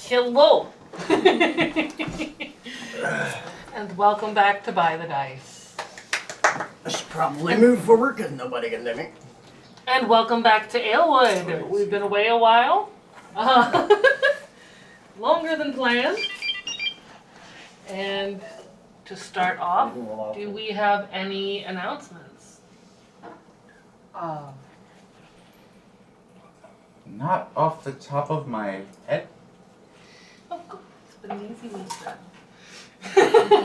Hello! And welcome back to Buy the Dice. I should probably move forward because nobody can do me. And welcome back to Aelwood. We've been away a while. Longer than planned. And to start off, do we have any announcements? Not off the top of my head. Oh, good. It's been an easy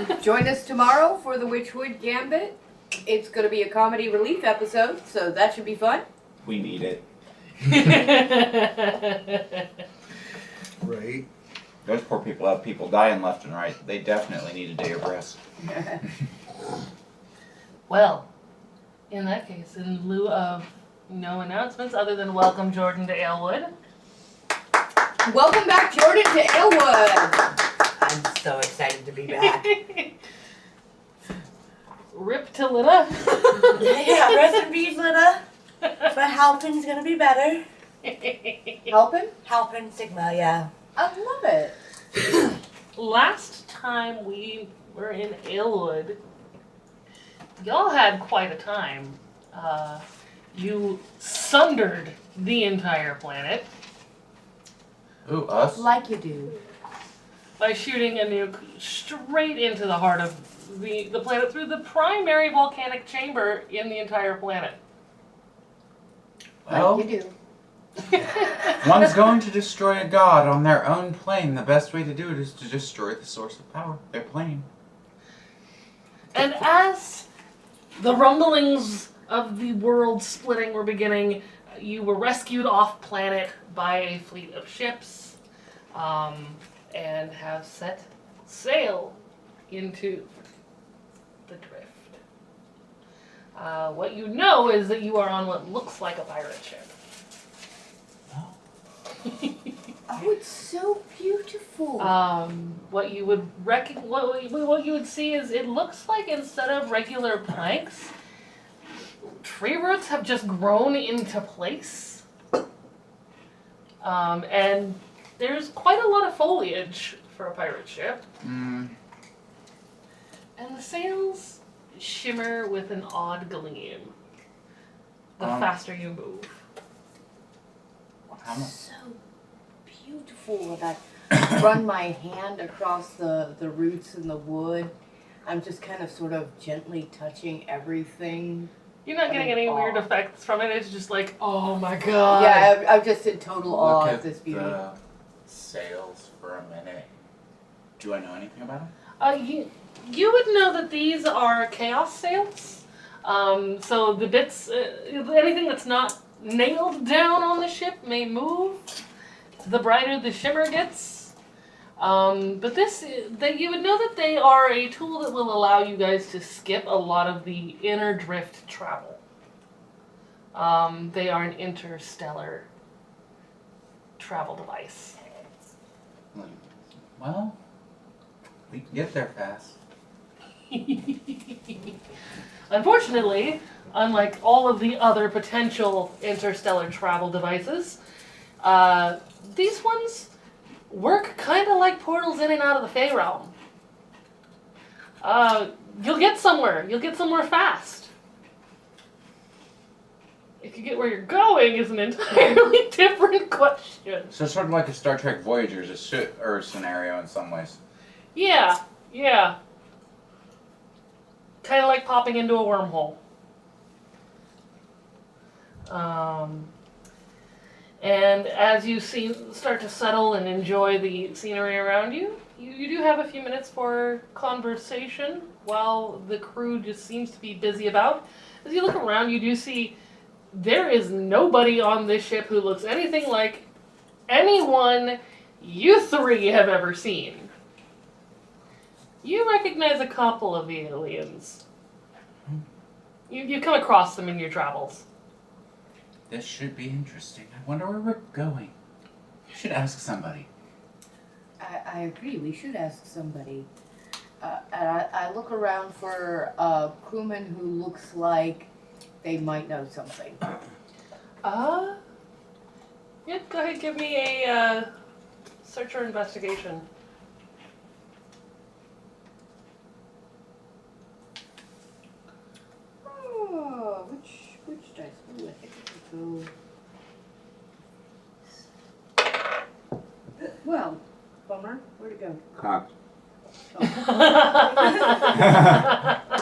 week. Join us tomorrow for the Witchwood Gambit. It's going to be a comedy relief episode, so that should be fun. We need it. Right. Those poor people have people dying left and right. They definitely need a day of rest. Well, in that case, in lieu of no announcements other than welcome Jordan to Aelwood. Welcome back, Jordan, to Aelwood. I'm so excited to be back. Rip to Lita. Yeah, rest in peace, Lita. But Halpin's gonna be better. Helping? Halpin Sigma, yeah. I love it. Last time we were in Aelwood, y'all had quite a time. You sundered the entire planet Ooh, us? Like you do. by shooting a nuke straight into the heart of the planet through the primary volcanic chamber in the entire planet. Well, Like you do. if one's going to destroy a god on their own plane, the best way to do it is to destroy the source of power, their plane. And as the rumblings of the world splitting were beginning, you were rescued off planet by a fleet of ships, and have set sail into the drift. What you know is that you are on what looks like a pirate ship. Oh, it's so beautiful. What you would what you would see is it looks like instead of regular planks, tree roots have just grown into place. And there's quite a lot of foliage for a pirate ship. Mm. And the sails shimmer with an odd gleam the faster you move. How much? So beautiful. And I run my hand across the roots in the wood. I'm just kind of sort of gently touching everything. You're not getting any weird effects from it. It's just like, oh my god. Yeah, I'm just in total awe Look of this at beauty. the sails for a minute. Do I know anything about them? You would know that these are chaos sails. So the bits, anything that's not nailed down on the ship may move. The brighter the shimmer gets. But you would know that they are a tool that will allow you guys to skip a lot of the inner drift travel. They are an interstellar travel device. Well, we can get there fast. Unfortunately, unlike all of the other potential interstellar travel devices, these ones work kind of like portals in and out of the Fey realm. You'll get somewhere. You'll get somewhere fast. If you get where you're going is an entirely different question. So sort of like a Star Trek Voyager's scenario in some ways. Yeah. Kind of like popping into a wormhole. And as you start to settle and enjoy the scenery around you, you do have a few minutes for conversation while the crew just seems to be busy about. As you look around, you do see there is nobody on this ship who looks anything like anyone you three have ever seen. You recognize a couple of the aliens. You come across them in your travels. This should be interesting. I wonder where we're going. You should ask somebody. I agree. We should ask somebody. And I look around for a crewman who looks like they might know something. Yeah, go ahead, give me a Search or investigation. Oh, which dice? Ooh, I think I could go. Well, bummer. Where'd it go? Cocked.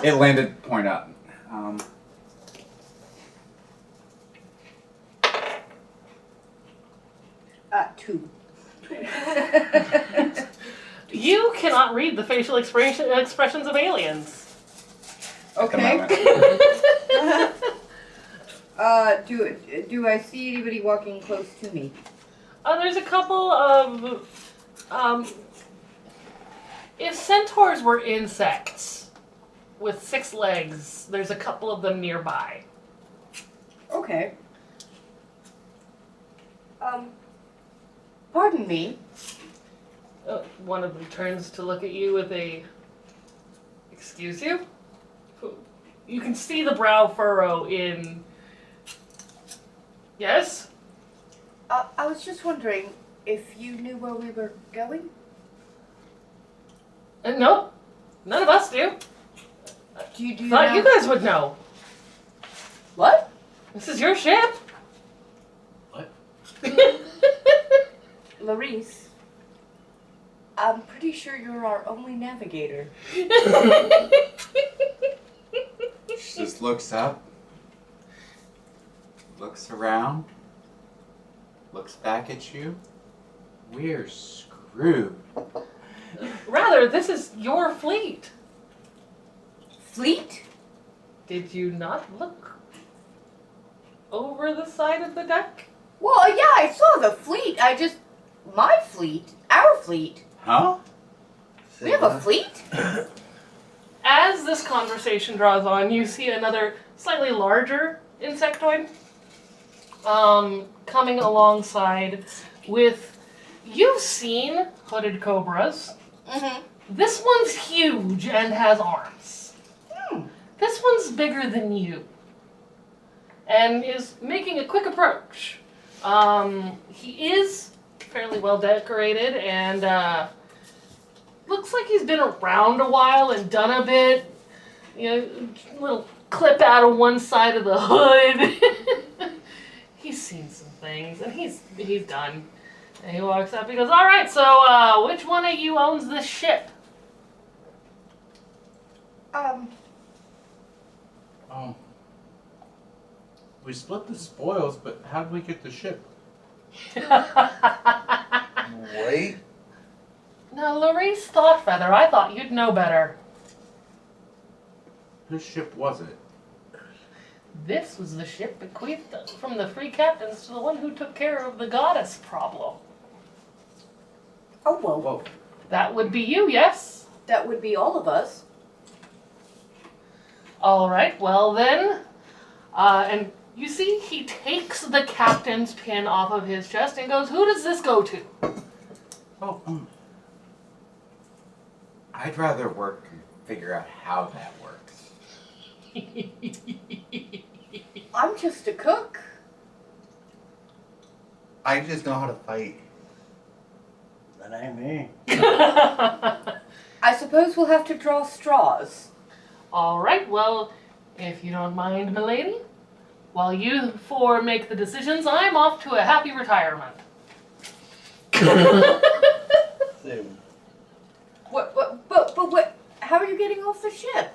It landed point up. 2. You cannot read the facial expressions of aliens. Okay. At Do I see anybody walking close to me? There's a couple of if centaurs were insects with 6 legs, there's a couple of them nearby. Okay. Pardon me. One of them turns to look at you with a, excuse you? You can see the brow furrow in, yes? I was just wondering if you knew where we were going? Nope, none of us do. Do you Thought know? you guys would know. What? This is your ship. What? Larice, I'm pretty sure you're our only navigator. She just looks up, looks around, looks back at you. We're screwed. Rather, this is your fleet. Fleet? Did you not look over the side of the deck? Well, yeah, I saw the fleet. My fleet, our fleet. Huh? We have a fleet? As this conversation draws on, you see another slightly larger insectoid coming alongside with, you've seen hooded cobras. Mm-hmm. This one's huge and has arms. Hmm. This one's bigger than you and is making a quick approach. He is fairly well decorated and looks like he's been around a while and done a bit. You know, little clip out of one side of the hood. He's seen some things and he's done. And he walks up. He goes, "All right, so which one of you owns this ship?" Oh. We split the spoils, but how did we get the ship? Wait. Now, Larice Thoughtfeather, I thought you'd know better. Whose ship was it? This was the ship bequeathed from the free captains to the one who took care of the goddess problem. Oh, well, Whoa. That would be you, yes? that would be all of us. All right, well then, and you see he takes the captain's pin off of his chest and goes, "Who does this go to?" Oh, I'd rather work and figure out how that works. I'm just a cook. I just know how to fight. That ain't me. I suppose we'll have to draw straws. All right, well, if you don't mind, milady, while you four make the decisions, I'm off to a happy retirement. Same. What, how are you getting off the ship?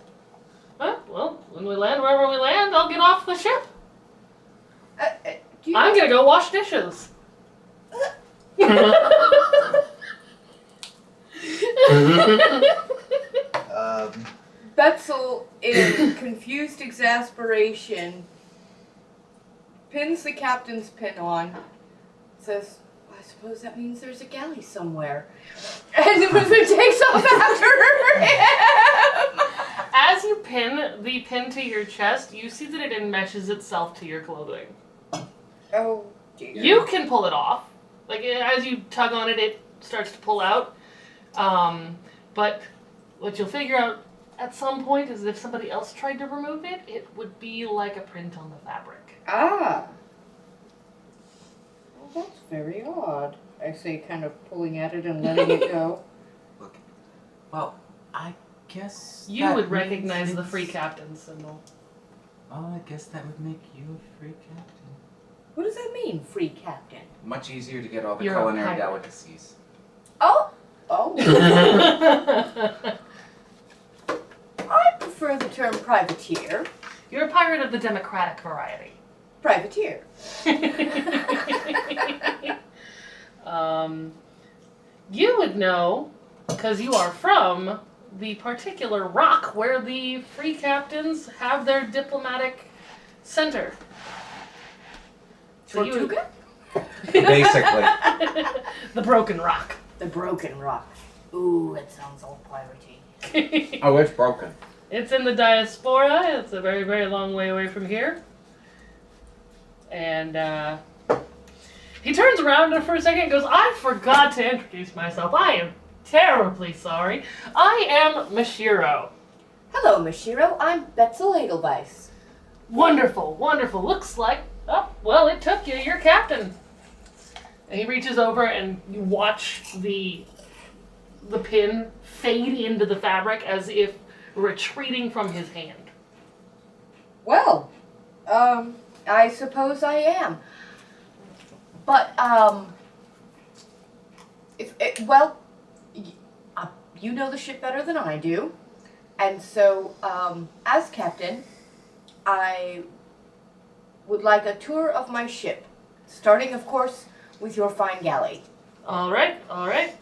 Huh? Well, when we land wherever we land, I'll get off the ship. Do you I'm gonna go wash dishes. Betzel, in confused exasperation, pins the captain's pin on, says, "I suppose that means there's a galley somewhere," and then takes off after him. As you pin the pin to your chest, you see that it enmeshes itself to your clothing. Oh dear. You can pull it off. Like, as you tug on it, it starts to pull out. But what you'll figure out at some point is if somebody else tried to remove it, it would be like a print on the fabric. Ah. Well, that's very odd. I say, kind of pulling at it and letting it go. Look, well, I guess You that would means recognize the it's- free captain symbol. Well, I guess that would make you a free captain. What does that mean, free captain? Much easier to get all the You're a culinary pirate. delicacies. Oh! Oh. I prefer the term privateer. You're a pirate of the democratic variety. Privateer. You would know, because you are from the particular rock where the free captains have their diplomatic center. So you would, Tortuga? Basically. the Broken Rock. The Broken Rock. Ooh, it sounds all piratey. Oh, it's broken. It's in the diaspora. It's a very, very long way away from here. And he turns around for a second and goes, I forgot to introduce myself. I am terribly sorry. I am Mashiro. Hello, Mashiro. I'm Betzel Edelweiss. Wonderful, wonderful. Looks like, oh, well, it took you. You're captain. And he reaches over and you watch the pin fade into the fabric as if retreating from his hand. Well, I suppose I am. But, you know the ship better than I do. And so, as captain, I would like a tour of my ship. Starting, of course, with your fine galley. All right, all right.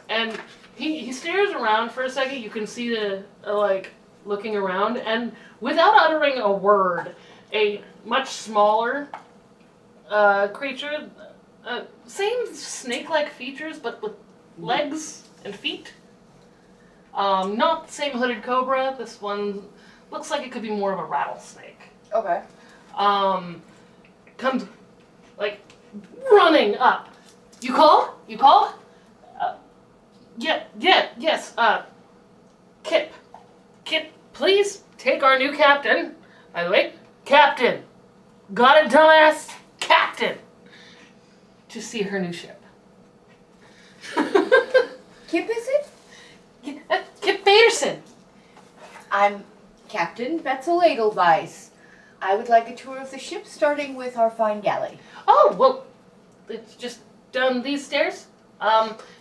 And he stares around for a second. You can see the, looking around. And without uttering a word, a much smaller creature, same snake-like features, but with legs and feet. Not the same hooded cobra. This one looks like it could be more of a rattlesnake. Okay. Comes, running up. You call? You call? Yes. Kip, please take our new captain. By the way, captain. Got it, dumbass? Captain. To see her new ship. Kip, is it? Kip Peterson. I'm Captain Betzel Edelweiss. I would like a tour of the ship, starting with our fine galley. Oh, well, it's just down these stairs.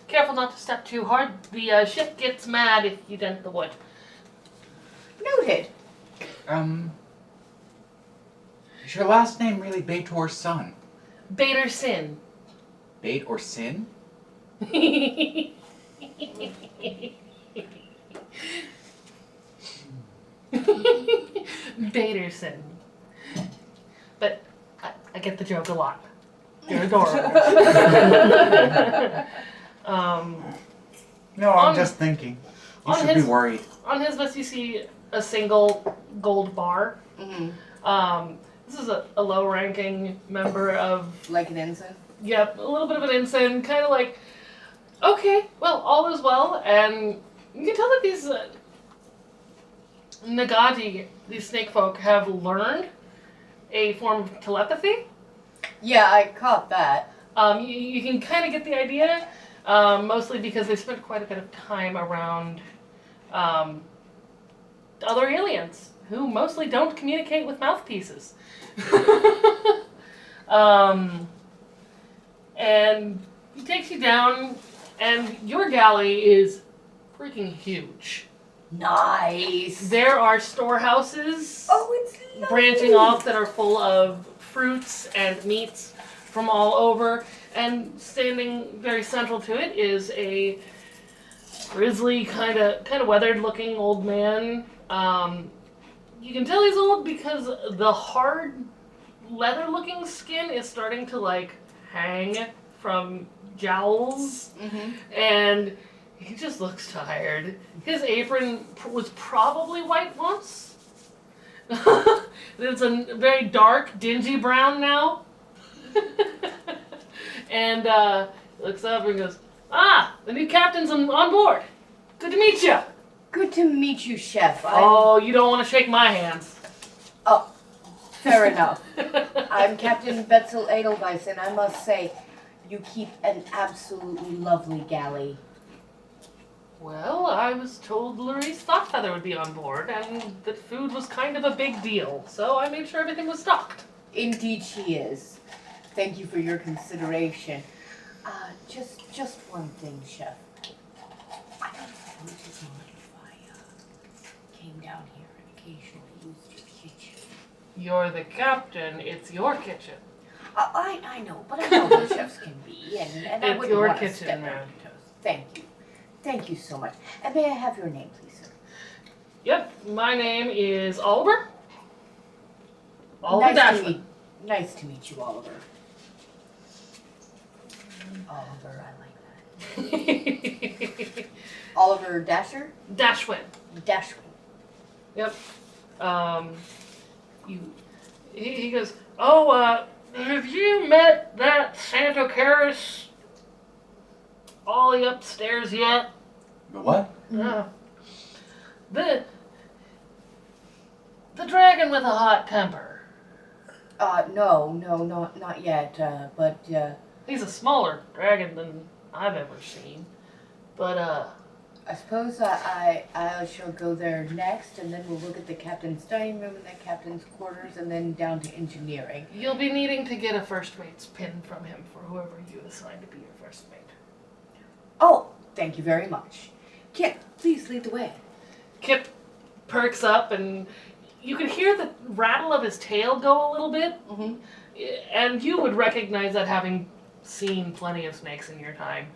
Careful not to step too hard. The ship gets mad if you dent the wood. Noted. Is your last name really Bait or Son? Baterson. Bait or Sin? Baterson. But I get the joke a lot. You're adorable. No, I'm just thinking. You on should be his- worried. On his list, you see a single gold bar. Mm-hmm. This is a low-ranking member of, Like an ensign. yep, a little bit of an ensign, kind of like, okay, well, all is well, and you can tell that these Nagati, these snake folk, have learned a form of telepathy. Yeah, I caught that. You can kind of get the idea, mostly because they spent quite a bit of time around other aliens who mostly don't communicate with mouthpieces. And he takes you down, and your galley is freaking huge. Nice. There are storehouses Oh, it's lovely. branching off that are full of fruits and meats from all over, and standing very central to it is a grizzly, kind of weathered-looking old man. You can tell he's old because the hard leather-looking skin is starting to hang from jowls, Mm-hmm. and he just looks tired. His apron was probably white once. It's a very dark, dingy brown now. And he looks up and goes, "Ah, the new captain's on board. Good to meet you." Good to meet you, Chef. Oh, you don't want to shake my hands. Fair enough. I'm Captain Betzel Edelweiss, and I must say, you keep an absolutely lovely galley. Well, I was told Larice Thoughtfeather would be on board, and that food was kind of a big deal, so I made sure everything was stocked. Indeed she is. Thank you for your consideration. Just one thing, Chef. I don't suppose it's mind if I came down here and occasionally used your kitchen. You're the captain, it's your kitchen. I know, but I know how chefs can be, and I It's wouldn't your want to kitchen, step on ma'am. your toes. Thank you. Thank you so much. And may I have your name, please, sir? Yep, my name is Oliver. Oliver Dashman. Nice to meet you, Oliver. Oliver, I like that. Oliver Dasher? Dashwin. Dashwin. Yep. He goes, oh, have you met that Santo Caris Ollie upstairs yet? The what? No. The dragon with a hot temper. No, not yet, but, He's a smaller dragon than I've ever seen. But, I suppose I shall go there next, and then we'll look at the captain's dining room and the captain's quarters, and then down to engineering. you'll be needing to get a first mate's pin from him for whoever you assign to be your first mate. Oh, thank you very much. Kip, please lead the way. Kip perks up, and you can hear the rattle of his tail go a little bit. Mm-hmm. And you would recognize that having seen plenty of snakes in your time,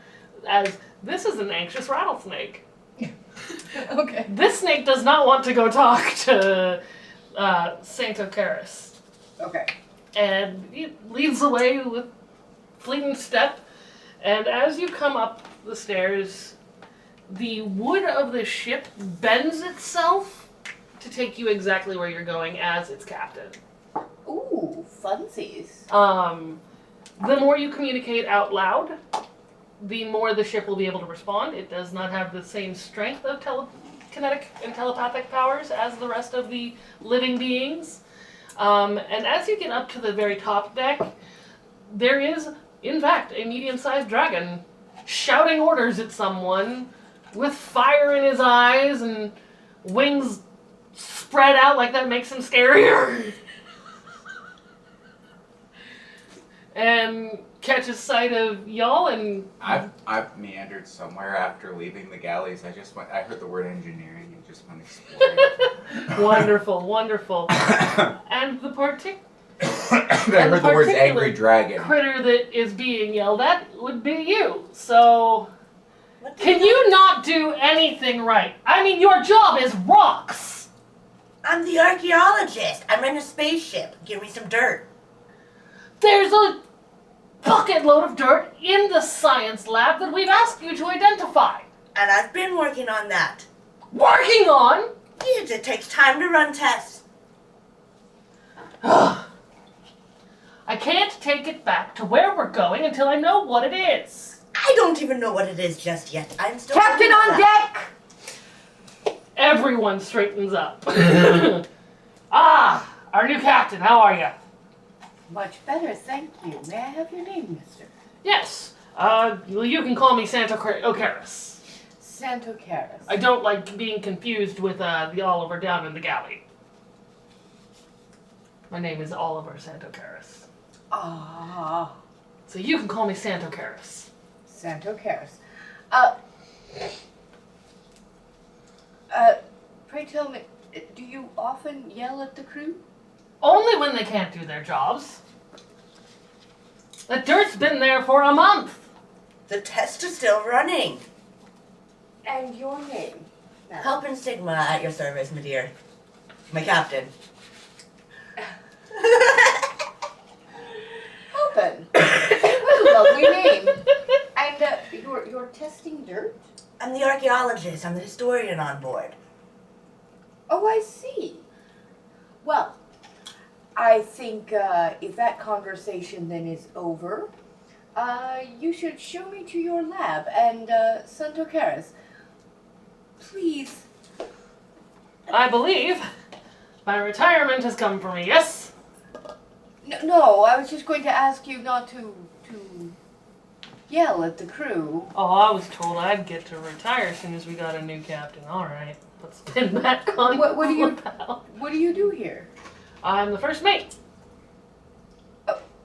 as this is an anxious rattlesnake. Okay. This snake does not want to go talk to Santo Caris. Okay. And he leads the way with fleeting step. And as you come up the stairs, the wood of the ship bends itself to take you exactly where you're going as its captain. Ooh, funsies. The more you communicate out loud, the more the ship will be able to respond. It does not have the same strength of telekinetic and telepathic powers as the rest of the living beings. And as you get up to the very top deck, there is, in fact, a medium-sized dragon shouting orders at someone with fire in his eyes and wings spread out like that makes him scarier. And catches sight of y'all and I've meandered somewhere after leaving the galleys. I heard the word engineering and just went exploring. wonderful. And the I heard the words angry dragon. critter that is being yelled at would be you. So What can you not do anything right? I mean, your job is rocks. I'm the archaeologist. I'm in a spaceship. Give me some dirt. There's a bucket load of dirt in the science lab that we've asked you to identify. And I've been working on that. Working on? Yes, it takes time to run tests. I can't take it back to where we're going until I know what it is. I don't even know what it is just yet. I'm still Captain on deck! Everyone straightens up. Our new captain, how are you? Much better, thank you. May I have your name, mister? Yes, you can call me Santo Caris. Santo Caris. I don't like being confused with the Oliver down in the galley. My name is Oliver Santo Caris. Ah, So you can call me Santo Caris. Santo Caris. Pray tell me, do you often yell at the crew? Only when they can't do their jobs. The dirt's been there for a month. The test is still running. And your name? Helping Sigma at your service, my dear. My captain. Helpin'. What a lovely name. And you're testing dirt? I'm the archaeologist. I'm the historian on board. Oh, I see. Well, I think if that conversation then is over, you should show me to your lab. And Santo Caris, please. I believe my retirement has come for me, yes? No, I was just going to ask you not to yell at the crew. Oh, I was told I'd get to retire as soon as we got a new captain. All right, let's pin back on. What do you- lapel. What do you do here? I'm the first mate.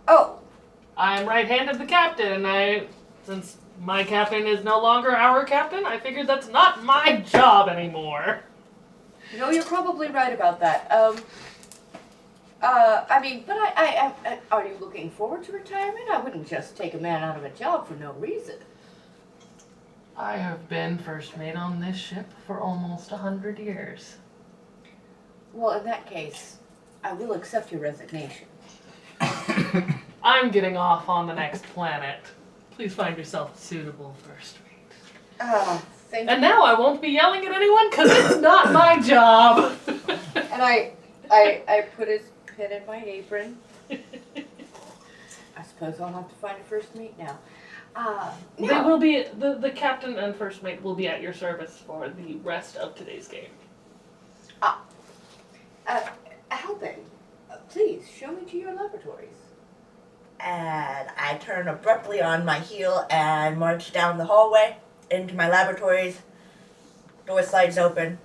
Oh, I'm right hand of the captain, and since my captain is no longer our captain, I figured that's not my job anymore. no, you're probably right about that. Are you looking forward to retirement? I wouldn't just take a man out of a job for no reason. I have been first mate on this ship for almost 100 years. Well, in that case, I will accept your resignation. I'm getting off on the next planet. Please find yourself a suitable first mate. Thank you. And now I won't be yelling at anyone because it's not my job. And I put his pin in my apron. I suppose I'll have to find a first mate now. They Now, will be the captain and first mate will be at your service for the rest of today's game. Halpin, please show me to your laboratories. And I turn abruptly on my heel and march down the hallway into my laboratories. Door slides open,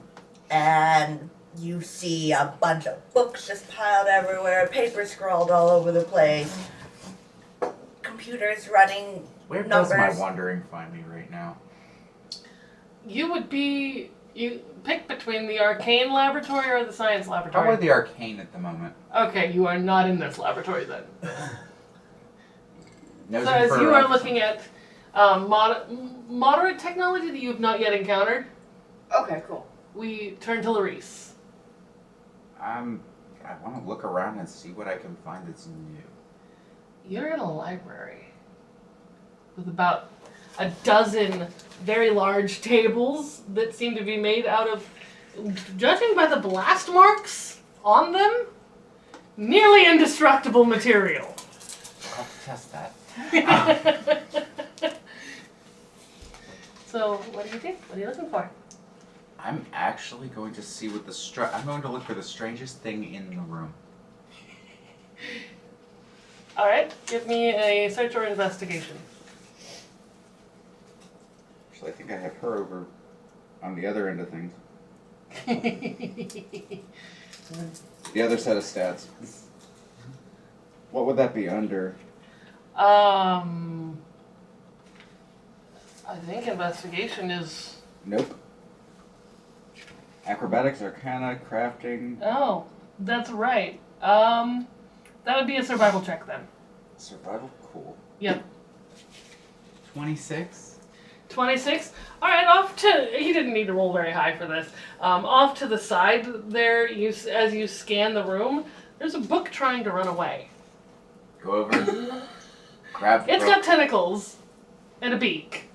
and you see a bunch of books just piled everywhere, paper scrawled all over the place, computers running Where numbers. does my wandering find me right now? You pick between the arcane laboratory or the science laboratory. Probably the arcane at the moment. Okay, you are not in this laboratory then. Nosing So as for you are reference. looking at moderate technology that you have not yet encountered, Okay, cool. we turn to Larice. I want to look around and see what I can find that's new. You're in a library with about a dozen very large tables that seem to be made out of, judging by the blast marks on them, nearly indestructible material. I'll have to test that. So, what do you think? What are you looking for? I'm actually going to see what I'm going to look for the strangest thing in the room. Alright, give me a search or investigation. Actually, I think I have her over on the other end of things. The other set of stats. What would that be under? I think investigation is. Nope. Acrobatics, Arcana, Crafting. Oh, that's right. That would be a survival check then. Survival, cool. Yep. 26? 26. Alright, off to. You didn't need to roll very high for this. Off to the side there, as you scan the room, there's a book trying to run away. Go over. Grab the It's book. got tentacles and a beak.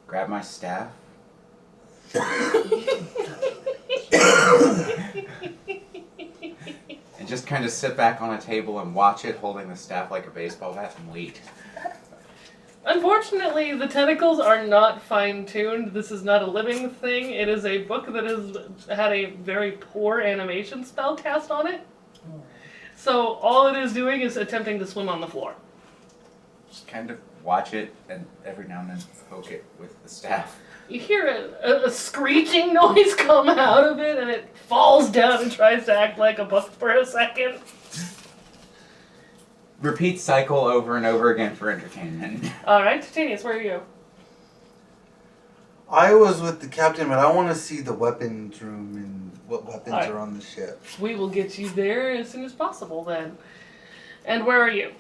Grab my staff. And just kind of sit back on a table and watch it, holding the staff like a baseball bat and wait. Unfortunately, the tentacles are not fine-tuned. This is not a living thing. It is a book that has had a very poor animation spell cast on it. So all it is doing is attempting to swim on the floor. Just kind of watch it and every now and then poke it with the staff. You hear a screeching noise come out of it, and it falls down and tries to act like a book for a second. Repeat cycle over and over again for entertainment. Alright, Titanius, where are you? I was with the captain, but I want to see the weapons room and what weapons Alright. are on the ship. We will get you there as soon as possible then. And where are you?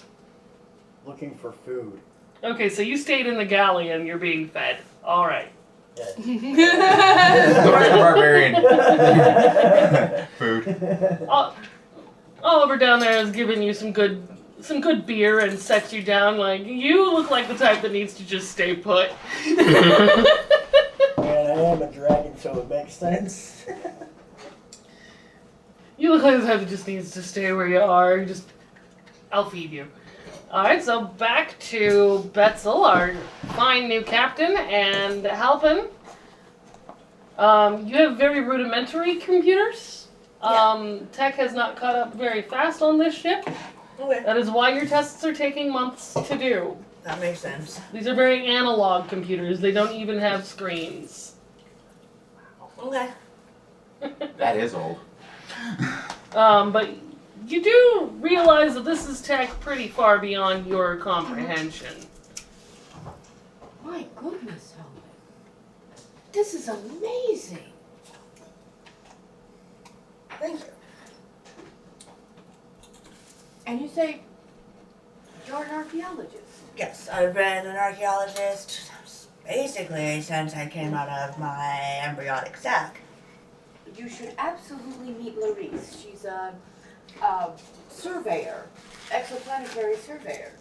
Looking for food. Okay, so you stayed in the galley and you're being fed. Alright. Lord the Barbarian. Food. Oliver down there has given you some good beer and set you down. Like, you look like the type that needs to just stay put. And I am a dragon, so it makes sense. You look like the type that just needs to stay where you are. I'll feed you. Alright, so back to Betzel, our fine new captain, and Halpin. You have very rudimentary computers. Tech has not caught up very fast on this ship. Okay. That is why your tests are taking months to do. That makes sense. These are very analog computers. They don't even have screens. Okay. That is old. But you do realize that this is tech pretty far beyond your comprehension. My goodness, Helen. This is amazing. Thank you. And you say you're an archaeologist. Yes, I've been an archaeologist basically since I came out of my embryonic sac. You should absolutely meet Larisse. She's a surveyor, exoplanetary surveyor.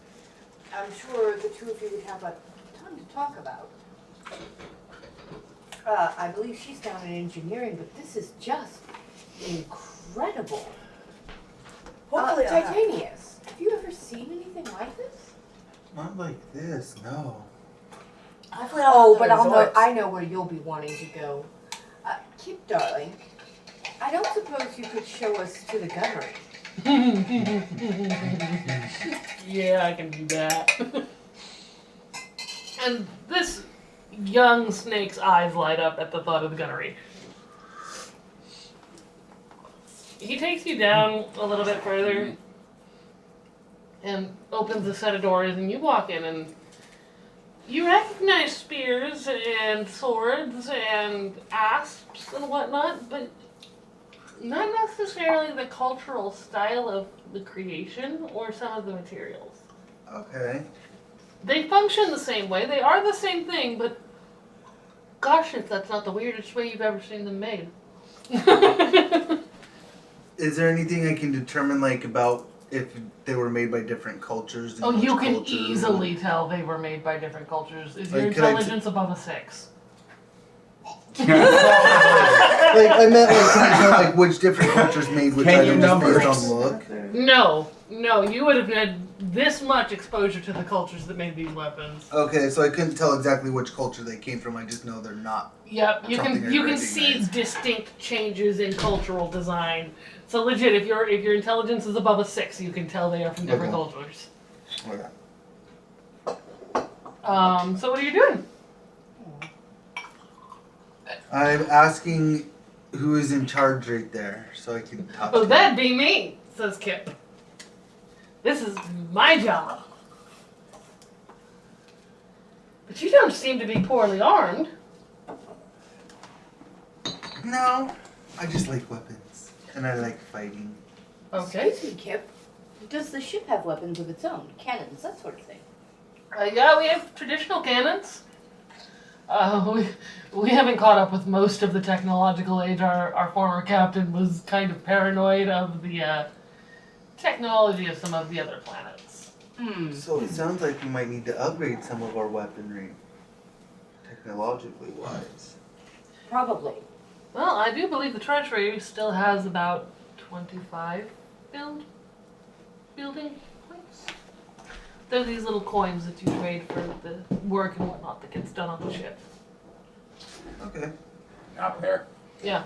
I'm sure the two of you would have a ton to talk about. I believe she's down in engineering, but this is just incredible. Hopefully I'll have- Titanius, have you ever seen anything like this? Not like this, no. Hopefully I'll have But the resorts. I know where you'll be wanting to go. Kip, darling, I don't suppose you could show us to the gunnery. Yeah, I can do that. And this young snake's eyes light up at the thought of the gunnery. He takes you down a little bit further and opens a set of doors, and you walk in, and you recognize spears and swords and asps and whatnot, but not necessarily the cultural style of the creation or some of the materials. Okay. They function the same way, they are the same thing, but gosh, if that's not the weirdest way you've ever seen them made. Is there anything I can determine, like, about if they were made by different cultures? and Oh, which you can culture- easily tell they were made by different cultures. Is your Like, could I intelligence above a 6? Like, I meant, like, can you tell, like, which different cultures made which Can you items number based it? on look? No, you would have had this much exposure to the cultures that made these weapons. Okay, so I couldn't tell exactly which culture they came from. I just know they're not. Yep, you Something I can see recognize. distinct changes in cultural design. So legit, if your intelligence is above a 6, you can tell they are from different Okay. cultures. Okay. So what are you doing? I'm asking who is in charge right there, so I can talk Oh, to that'd be me, says Kip. This is my job. But you don't seem to be poorly armed. No, I just like weapons, and I like fighting. Okay. Excuse me, Kip. Does the ship have weapons of its own? Cannons, that sort of thing? Yeah, we have traditional cannons. We haven't caught up with most of the technological age. Our former captain was kind of paranoid of the technology of some of the other planets. So it sounds like we might need to upgrade some of our weaponry, technologically wise. Probably. Well, I do believe the treasury still has about 25 building points. They're these little coins that you trade for the work and whatnot that gets done on the ship. Okay. Up here. Yeah,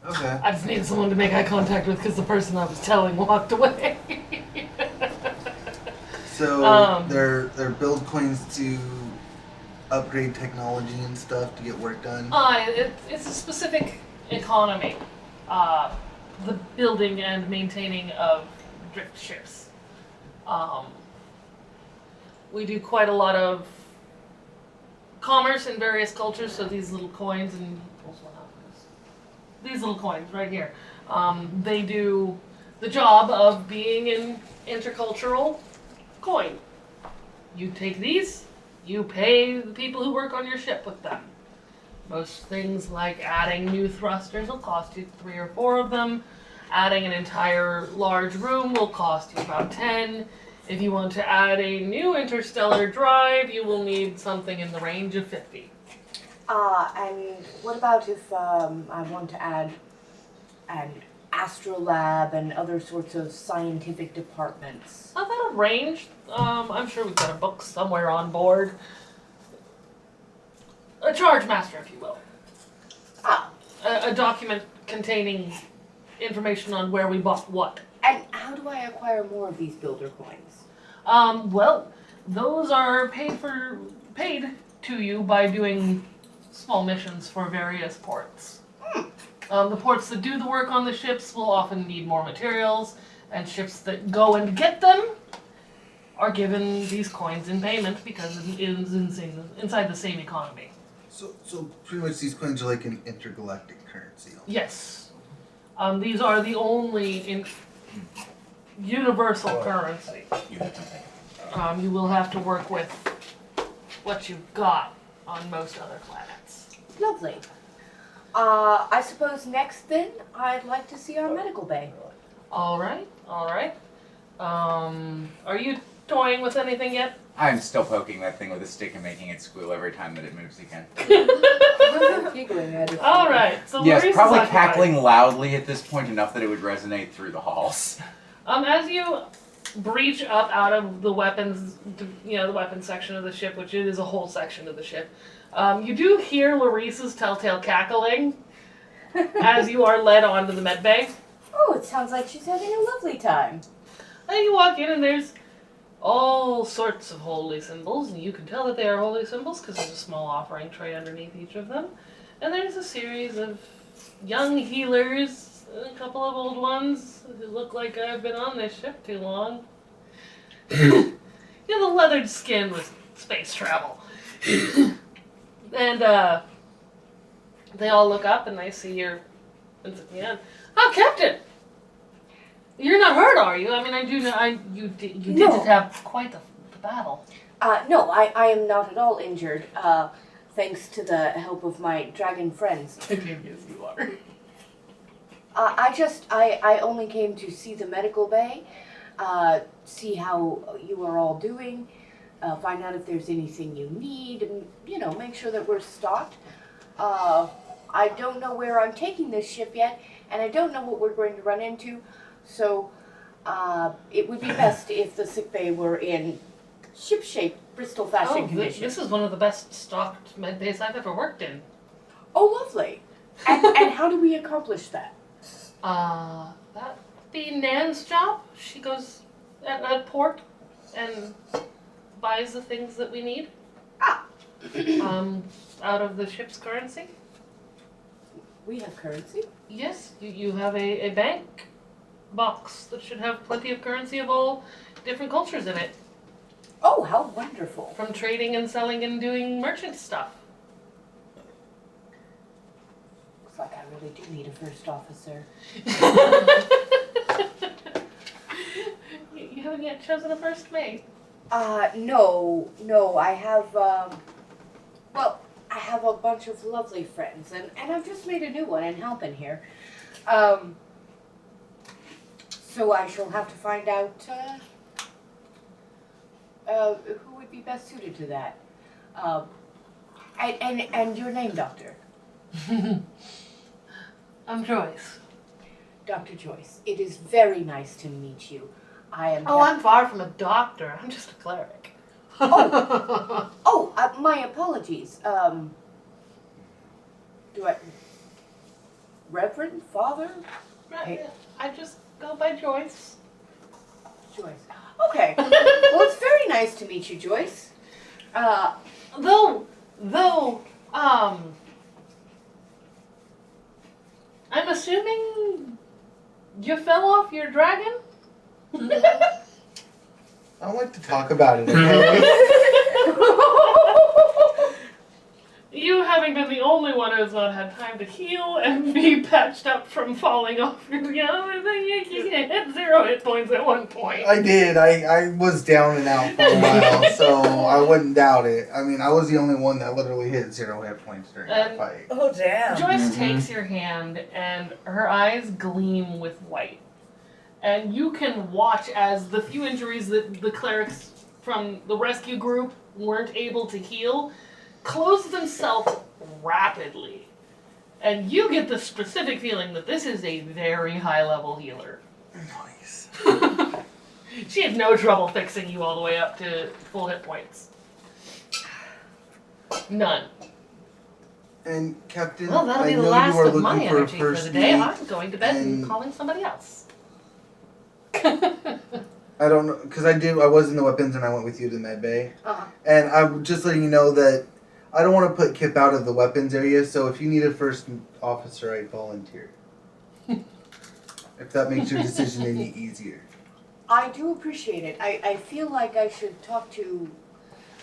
Okay. I just needed someone to make eye contact with because the person I was telling walked away. So they're build coins to upgrade technology and stuff to get work done. It's a specific economy, the building and maintaining of drift ships. We do quite a lot of commerce in various cultures, so these little coins and these little coins right here, they do the job of being an intercultural coin. You take these, you pay the people who work on your ship with them. Most things like adding new thrusters will cost you 3 or 4 of them. Adding an entire large room will cost you about 10. If you want to add a new interstellar drive, you will need something in the range of 50. And what about if I want to add an astrolab and other sorts of scientific departments? That'll range. I'm sure we've got a book somewhere on board. A charge master, if you will. Ah. A document containing information on where we bought what. And how do I acquire more of these builder coins? Well, those are paid to you by doing small missions for various ports. The ports that do the work on the ships will often need more materials, and ships that go and get them are given these coins in payment because it is inside the same economy. So pretty much these coins are like an intergalactic currency. Yes. These are the only universal currency. You will have to work with what you've got on most other planets. Lovely. I suppose next then, I'd like to see our medical bay. All right. Are you toying with anything yet? I'm still poking that thing with a stick and making it squeal every time that it moves again. I'm giggling at it. All right. So Yes, Maurice is probably occupied. cackling loudly at this point enough that it would resonate through the halls. As you breach up out of the weapons, the weapons section of the ship, which it is a whole section of the ship, you do hear Larissa's telltale cackling as you are led onto the med bay. Oh, it sounds like she's having a lovely time. And you walk in and there's all sorts of holy symbols, and you can tell that they are holy symbols because there's a small offering tray underneath each of them. And there's a series of young healers, a couple of old ones who look like I've been on this ship too long. The leathered skin with space travel. And they all look up and they see your insignia. Oh, Captain! You're not hurt, are you? I mean, I do know you did No. just have quite the battle. No, I am not at all injured, thanks to the help of my dragon friends. Yes, you are. I only came to see the medical bay, see how you are all doing, find out if there's anything you need, and, make sure that we're stocked. I don't know where I'm taking this ship yet, and I don't know what we're going to run into, so it would be best if the sick bay were in ship-shape, Bristol fashion condition. This is one of the best stocked med bays I've ever worked in. Oh, lovely. And how do we accomplish that? That'd be Nan's job. She goes at port and buys the things that we need. Out of the ship's currency. We have currency? Yes, you have a bank box that should have plenty of currency of all different cultures in it. Oh, how wonderful. From trading and selling and doing merchant stuff. Looks like I really do need a first officer. You haven't yet chosen a first mate. No, I have, I have a bunch of lovely friends, and I've just made a new one in helping here. So I shall have to find out, who would be best suited to that. And your name, Doctor? I'm Joyce. Dr. Joyce, it is very nice to meet you. I am... I'm far from a doctor. I'm just a cleric. My apologies. Reverend Father? I just go by Joyce. Joyce. Okay. Well, it's very nice to meet you, Joyce. Though, I'm assuming you fell off your dragon? I don't like to talk about it. Okay? You having been the only one who's not had time to heal and be patched up from falling off your you hit 0 hit points at one point. I did. I was down and out for a while, so I wouldn't doubt it. I mean, I was the only one that literally hit 0 hit points during that fight. Oh, damn. Joyce takes your hand and her eyes gleam with white. And you can watch as the few injuries that the clerics from the rescue group weren't able to heal close themselves rapidly. And you get the specific feeling that this is a very high-level healer. Nice. She had no trouble fixing you all the way up to full hit points. None. And Captain, Well, that'll I be the know last you are of my looking for a energy for first the day. mate. I'm going to bed and and- calling somebody else. I don't know, because I was in the weapons and I went with you to med bay. Uh-huh. And I'm just letting you know that I don't want to put Kip out of the weapons area, so if you need a first officer, I'd volunteer. If that makes your decision any easier. I do appreciate it. I feel like I should talk to.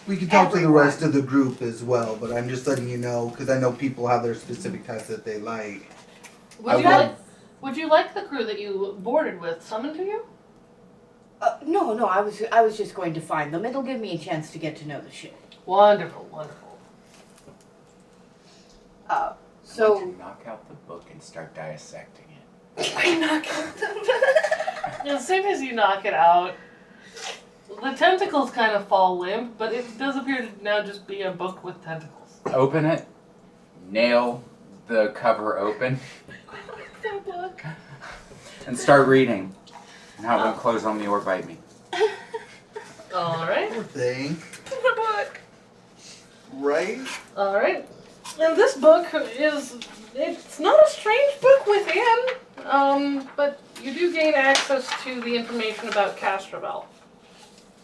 We can talk to the Everyone. rest of the group as well, but I'm just letting you know, because I know people have their specific types that they like. Would you like the crew that you boarded with summoned to you? No, I was just going to find them. It'll give me a chance to get to know the ship. Wonderful, wonderful. So To knock out the book and start dissecting it. As soon as you knock it out, the tentacles kind of fall limp, but it does appear to now just be a book with tentacles. Open it, nail the cover open, The book. and start reading. Now it won't close on me or bite me. All right. Poor thing. the book. Right? All right. And this book it's not a strange book within, but you do gain access to the information about Castrovel.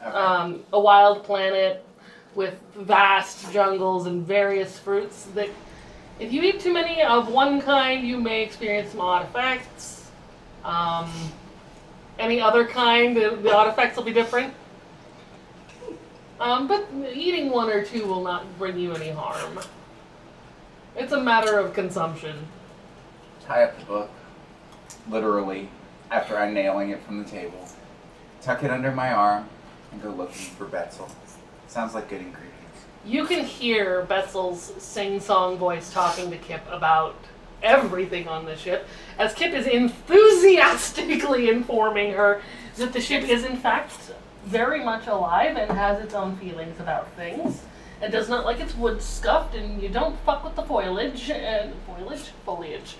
Okay. A wild planet with vast jungles and various fruits that if you eat too many of one kind, you may experience some odd effects. Any other kind, the odd effects will be different. But eating one or two will not bring you any harm. It's a matter of consumption. Tie up the book, literally, after I'm nailing it from the table. Tuck it under my arm and go looking for Betzel. Sounds like good ingredients. You can hear Betzel's sing-song voice talking to Kip about everything on the ship, as Kip is enthusiastically informing her that the ship is in fact very much alive and has its own feelings about things. It does not like its wood scuffed, and you don't fuck with the foliage. Foliage.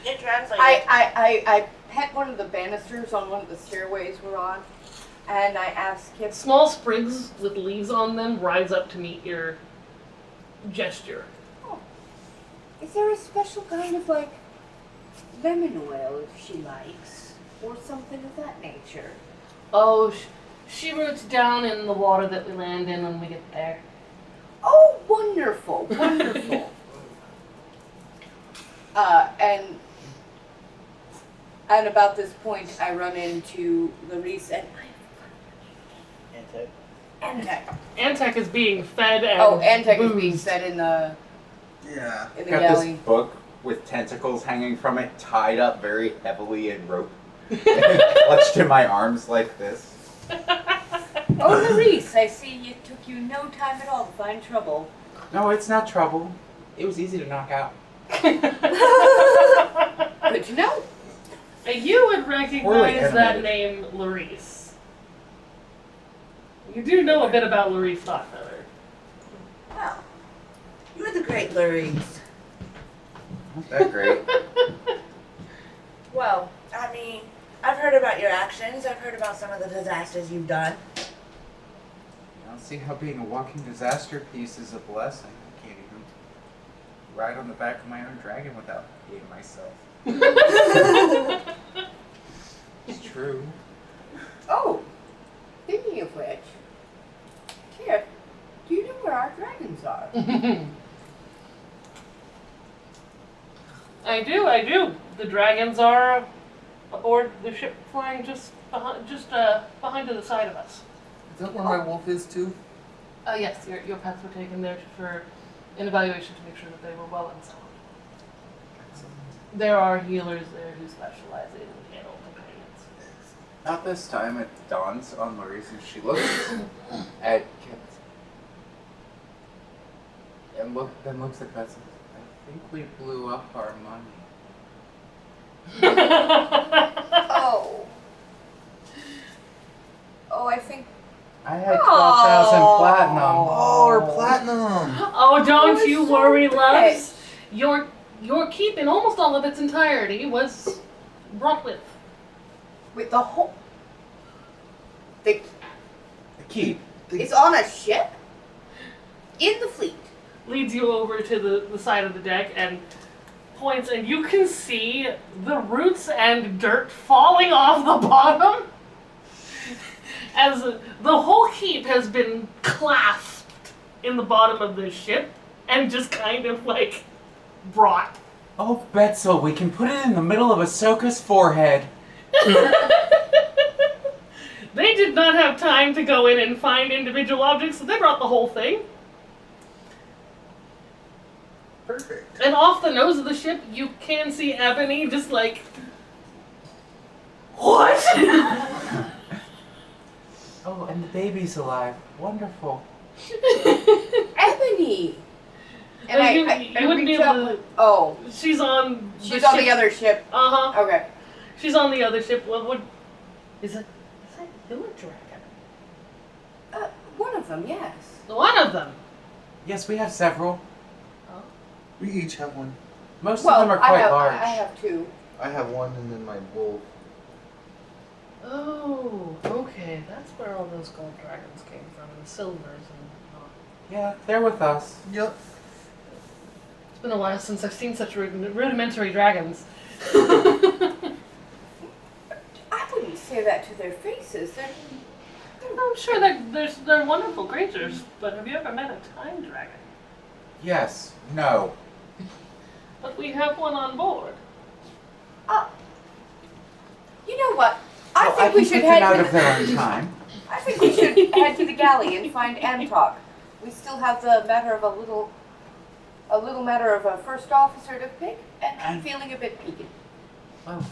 It translates. I pet one of the banisters on one of the stairways we're on, and I ask Kip. Small sprigs with leaves on them rise up to meet your gesture. Is there a special kind of like lemon oil if she likes, or something of that nature? Oh, she roots down in the water that we land in when we get there. Oh, wonderful, wonderful. And about this point, I run into Larice and Antec. Antec is being fed and Antec is boozed. being fed in the Yeah. in the Got galley. this book with tentacles hanging from it, tied up very heavily in rope, clutched in my arms like this. Oh, Larice, I see it took you no time at all to find trouble. No, it's not trouble. It was easy to knock out. Good to know. You would Poorly recognize that animated. name, Larice. You do know a bit about Larice Hotfeather. Well, you're the great Luries. Not that great. Well, I mean, I've heard about your actions. I've heard about some of the disasters you've done. I don't see how being a walking disaster piece is a blessing. I can't even ride on the back of my own dragon without hating myself. It's true. Oh, thinking of which, Kip, do you know where our dragons are? I do. The dragons are aboard the ship flying just behind to the side of us. Is that where my wolf is too? Yes, your pets were taken there for an evaluation to make sure that they were well and sound. There are healers there who specialize in animal companions. Not this time. It dawns on Maurice and she looks at Kip. And then looks at Betsy. I think we blew up our money. Oh, I think. I had 12,000 platinum. Oh, our platinum! Oh, don't was you so worry, bad. loves. Your keep in almost all of its entirety was brought with. With the whole. The The keep. It's on a ship? In the fleet? leads you over to the side of the deck and points, and you can see the roots and dirt falling off the bottom as the whole keep has been clasped in the bottom of this ship and just kind of like brought. Oh, Betzel, we can put it in the middle of Ahsoka's forehead. They did not have time to go in and find individual objects, so they brought the whole thing. Perfect. And off the nose of the ship, you can see Ebony just like, what? Oh, and the baby's alive. Wonderful. Ebony! And No, I you wouldn't be reach able up. to. Oh, She's on. she's on the other ship. Uh huh. Okay. She's on the other ship. What? Is that you or dragon? One of them, yes. One of them. Yes, we have several. We each have one. Most Well, of them are quite I have, large. I have two. I have one, and then my wolf. Oh, okay. That's where all those gold dragons came from, and silvers and. Yeah, they're with us. Yep. It's been a while since I've seen such rudimentary dragons. I wouldn't say that to their faces. I'm sure they're wonderful creatures, but have you ever met a time dragon? Yes. No. But we have one on board. You know what? I Well, think we should can put them head out to of their own time. I think we should head to the galley and find Antok. We still have the matter of a little matter of a first officer to pick, and I'm feeling a bit peaked. Oh,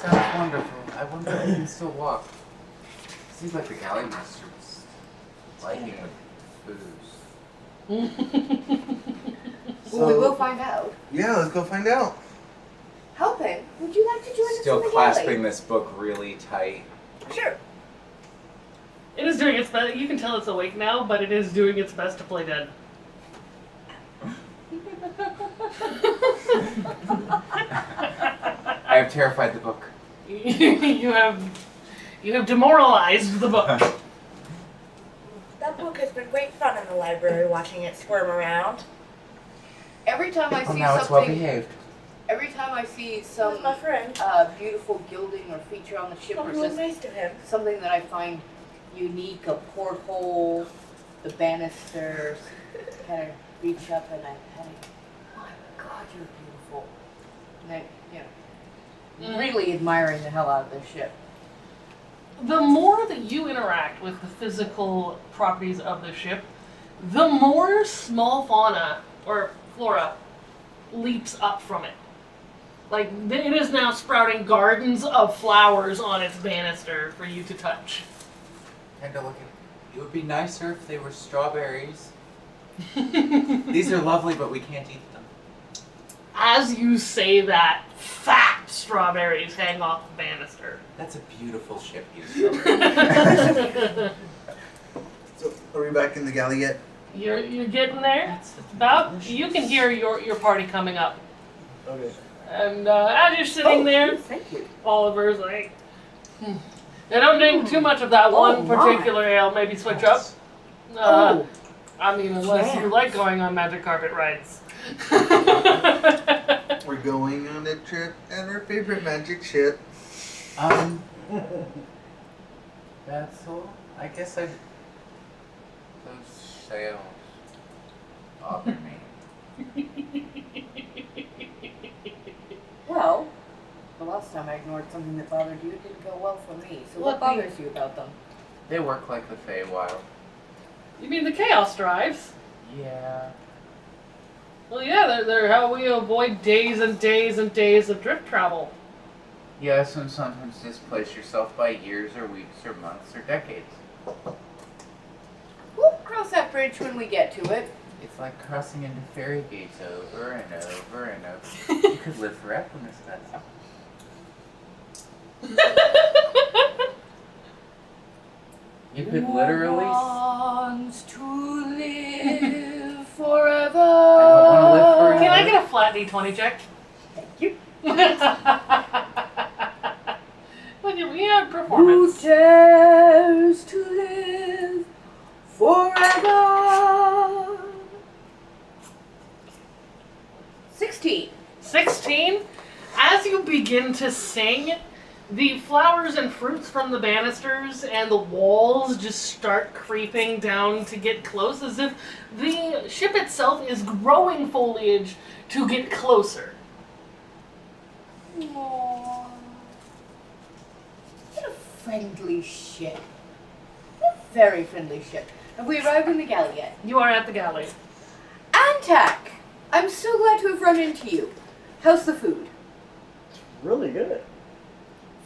sounds wonderful. I wonder if we can still walk. Seems like the galley master was liking the booze. Well, we will find out. Yeah, let's go find out. Helping, would you like to join Still us in the clasping galley? this book really tight. Sure. It is doing its best. You can tell it's awake now, but it is doing its best to play dead. I have terrified the book. you have demoralized the book. That book has been great fun in the library, watching it squirm around. Every time I Well, see now it's well something, behaved. every time I see Who's some my friend? beautiful gilding or feature on the ship, or Someone was just nice to him. something that I find unique, a porthole, the banisters, kind of reach up and I kind of, my God, you're beautiful. And I, really admiring the hell out of this ship. The more that you interact with the physical properties of the ship, the more small fauna or flora leaps up from it. Like, it is now sprouting gardens of flowers on its banister for you to touch. And to look at it would be nicer if they were strawberries. These are lovely, but we can't eat them. As you say that, fat strawberries hang off the banister. That's a beautiful ship, you So, are we back in the galley yet? You're getting there. It's about, you can hear your party coming up. Okay. And as you're sitting there, Thank you. Oliver's like, I don't drink too much of that one my. particular ale. Maybe switch up. I mean, unless you like going on magic carpet rides. We're going on a trip and our favorite magic ship. That's all. I guess those sails bother me. Well, the last time I ignored something that bothered you, it didn't go well for me. So What what bothers you about them? They work like the Feywild. You mean the chaos drives? Yeah. Well, yeah, they're how we avoid days and days and days of drift travel. Yes, and sometimes displace yourself by years or weeks or months or decades. We'll cross that bridge when we get to it. It's like crossing into fairy gates over and over and over. You could live forever, Miss Betsy. You could literally. Wants to live forever. I don't wanna live forever. Can I get a flat D20 check? Thank you. Look at me, yeah, Who performance. dares to live forever? begin to sing, the flowers and fruits from the banisters and the walls just start creeping down to get close, as if the ship itself is growing foliage to get closer. Aww. What a friendly ship. A very friendly ship. Have we arrived in the galley yet? You are at the galley. Antak! I'm so glad to have run into you. How's the food? Really good.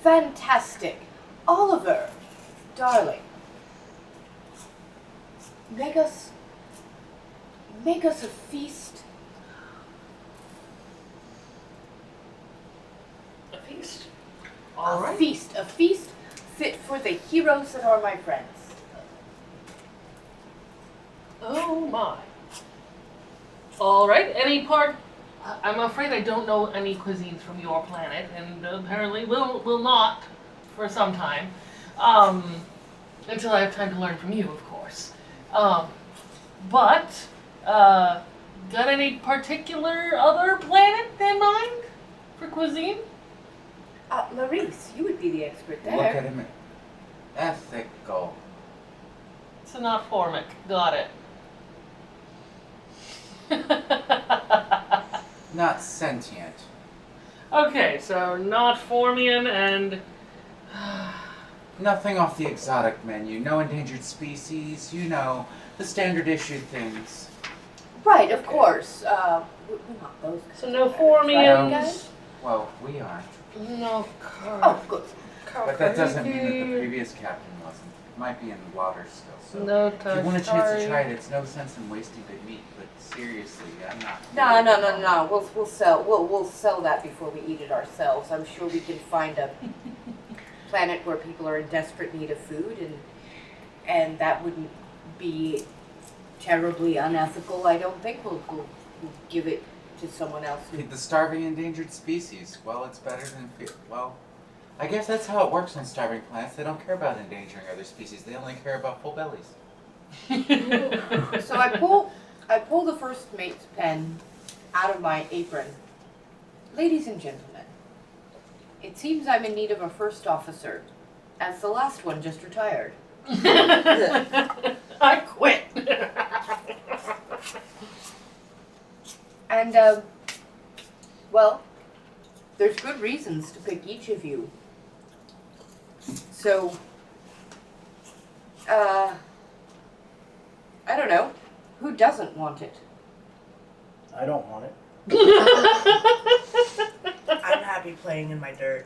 Fantastic. Oliver, darling. Make us a feast. A feast. A Alright. feast fit for the heroes that are my friends. Oh my. Alright, any part... I'm afraid I don't know any cuisines from your planet, and apparently will not for some time. Until I have time to learn from you, of course. Got any particular other planet in mind for cuisine? Larice, you would be the expert there. Look at him. Ethical. So not formic. Got it. Not sentient. Okay, so not Formian and... Nothing off the exotic menu. No endangered species. You know, the standard issue things. Right, of course. We're not those guys. So no Right, Formians. guys? Well, we are. No Oh, good. But that doesn't mean that the previous captain wasn't. It might be in the water still. So No if you want a chance to try it, it's no sense in wasting good meat. But seriously, I'm not. No. We'll sell that before we eat it ourselves. I'm sure we can find a planet where people are in desperate need of food, and that wouldn't be terribly unethical. I don't think we'll give it to someone else. Feed the starving endangered species. Well, it's better than well. I guess that's how it works on starving planets. They don't care about endangering other species. They only care about full bellies. So I pull the first mate's pen out of my apron. Ladies and gentlemen, it seems I'm in need of a first officer, as the last one just retired. I quit. And, well, there's good reasons to pick each of you. So, I don't know. Who doesn't want it? I don't want it. I'm happy playing in my dirt.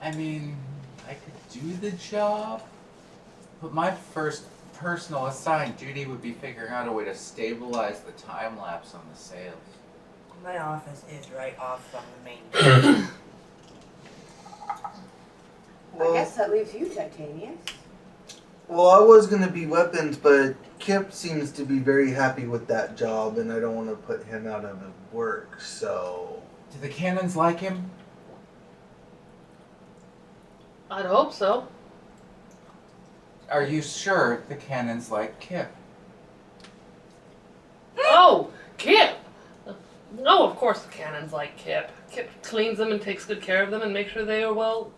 I mean, I could do the job, but my first personal assigned duty would be figuring out a way to stabilize the time lapse on the sails. My office is right off from the main gate. I guess that leaves you, Titanius. Well, I was going to be weapons, but Kip seems to be very happy with that job, and I don't want to put him out of work, so... Do the cannons like him? I'd hope so. Are you sure the cannons like Kip? Oh, Kip! No, of course the cannons like Kip. Kip cleans them and takes good care of them and makes sure they are well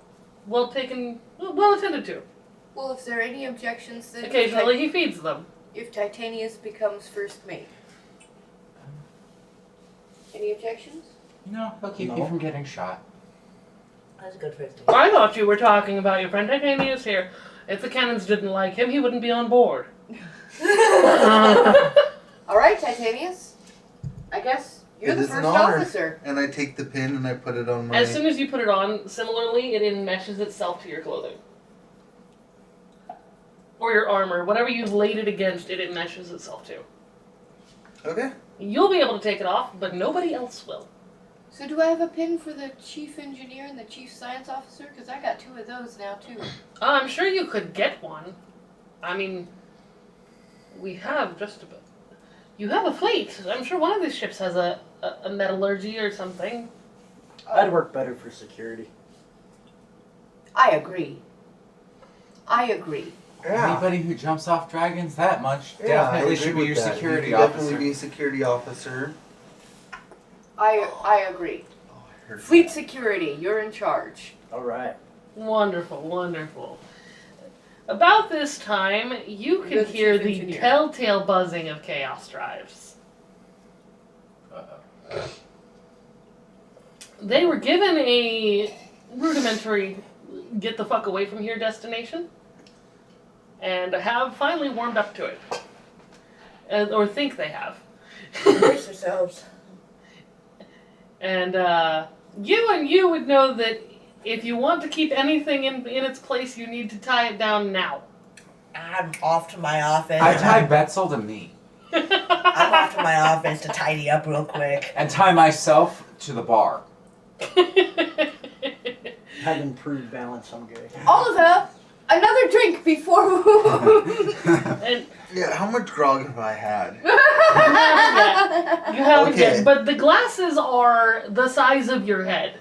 taken, well attended to. Well, if there are any objections, then Occasionally he feeds them. if Titanius becomes first mate. Any objections? No, he'll keep you No. from getting shot. That's good for his I thought you were talking about your friend Titanius here. If the cannons didn't like him, he wouldn't be on board. All right, Titanius. I guess you're It the is an first honor. officer. And I take the pin and I put it on my... As soon as you put it on, similarly, it enmeshes itself to your clothing. Or your armor. Whatever you've laid it against, it enmeshes itself to. Okay. You'll be able to take it off, but nobody else will. So do I have a pin for the chief engineer and the chief science officer? Because I got 2 of those now, too. I'm sure you could get one. I mean, we have just about... You have a fleet. I'm sure one of these ships has a metallurgy or something. I'd work better for security. I agree. Yeah. Anybody who jumps off dragons that much Yeah, I definitely agree should be with your that. security You could officer. definitely be a security officer. I agree. Oh, I heard Fleet security, you're in charge. All right. Wonderful, wonderful. About this time, you can You're the hear chief the engineer. telltale buzzing of chaos drives. Uh-oh. They were given a rudimentary get the fuck away from here destination and have finally warmed up to it. Or think they have. Brace yourselves. And you would know that if you want to keep anything in its place, you need to tie it down now. I'm off to my office. I tied Betzel to me. I'm off to my office to tidy up real quick. And tie myself to the bar. Have improved balance. I'm good. Oliver, another drink before. And Yeah, how much grog have I had? you haven't Okay. yet, but the glasses are the size of your head.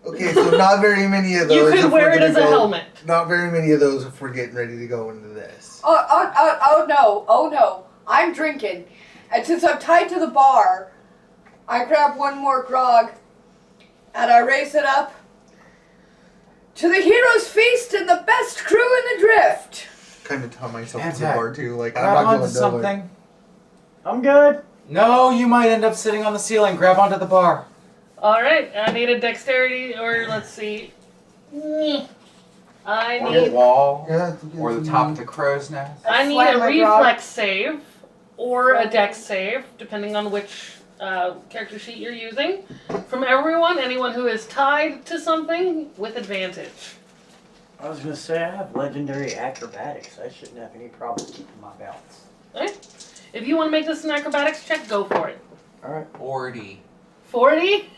Okay, so not very many of those. You could if wear we're it gonna as a go- helmet. Not very many of those if we're getting ready to go into this. Oh no, I'm drinking. And since I'm tied to the bar, I grab one more grog and I raise it up to the hero's feast and the best crew in the drift. Kind of taught myself to the Anti- bar too. Like Grab I'm not onto going something. I'm good. No, you might end up sitting on the ceiling. Grab onto the bar. Alright, I need a dexterity, or let's see. I Or the need wall. Yeah, it's okay. Or the top of the crow's nest. I need Slam a my grog. reflex save or a dex save, depending on which character sheet you're using. From everyone, anyone who is tied to something with advantage. I was gonna say I have legendary acrobatics. I shouldn't have any problem keeping my balance. If you want to make this an acrobatics check, go for it. All right. 40. 40?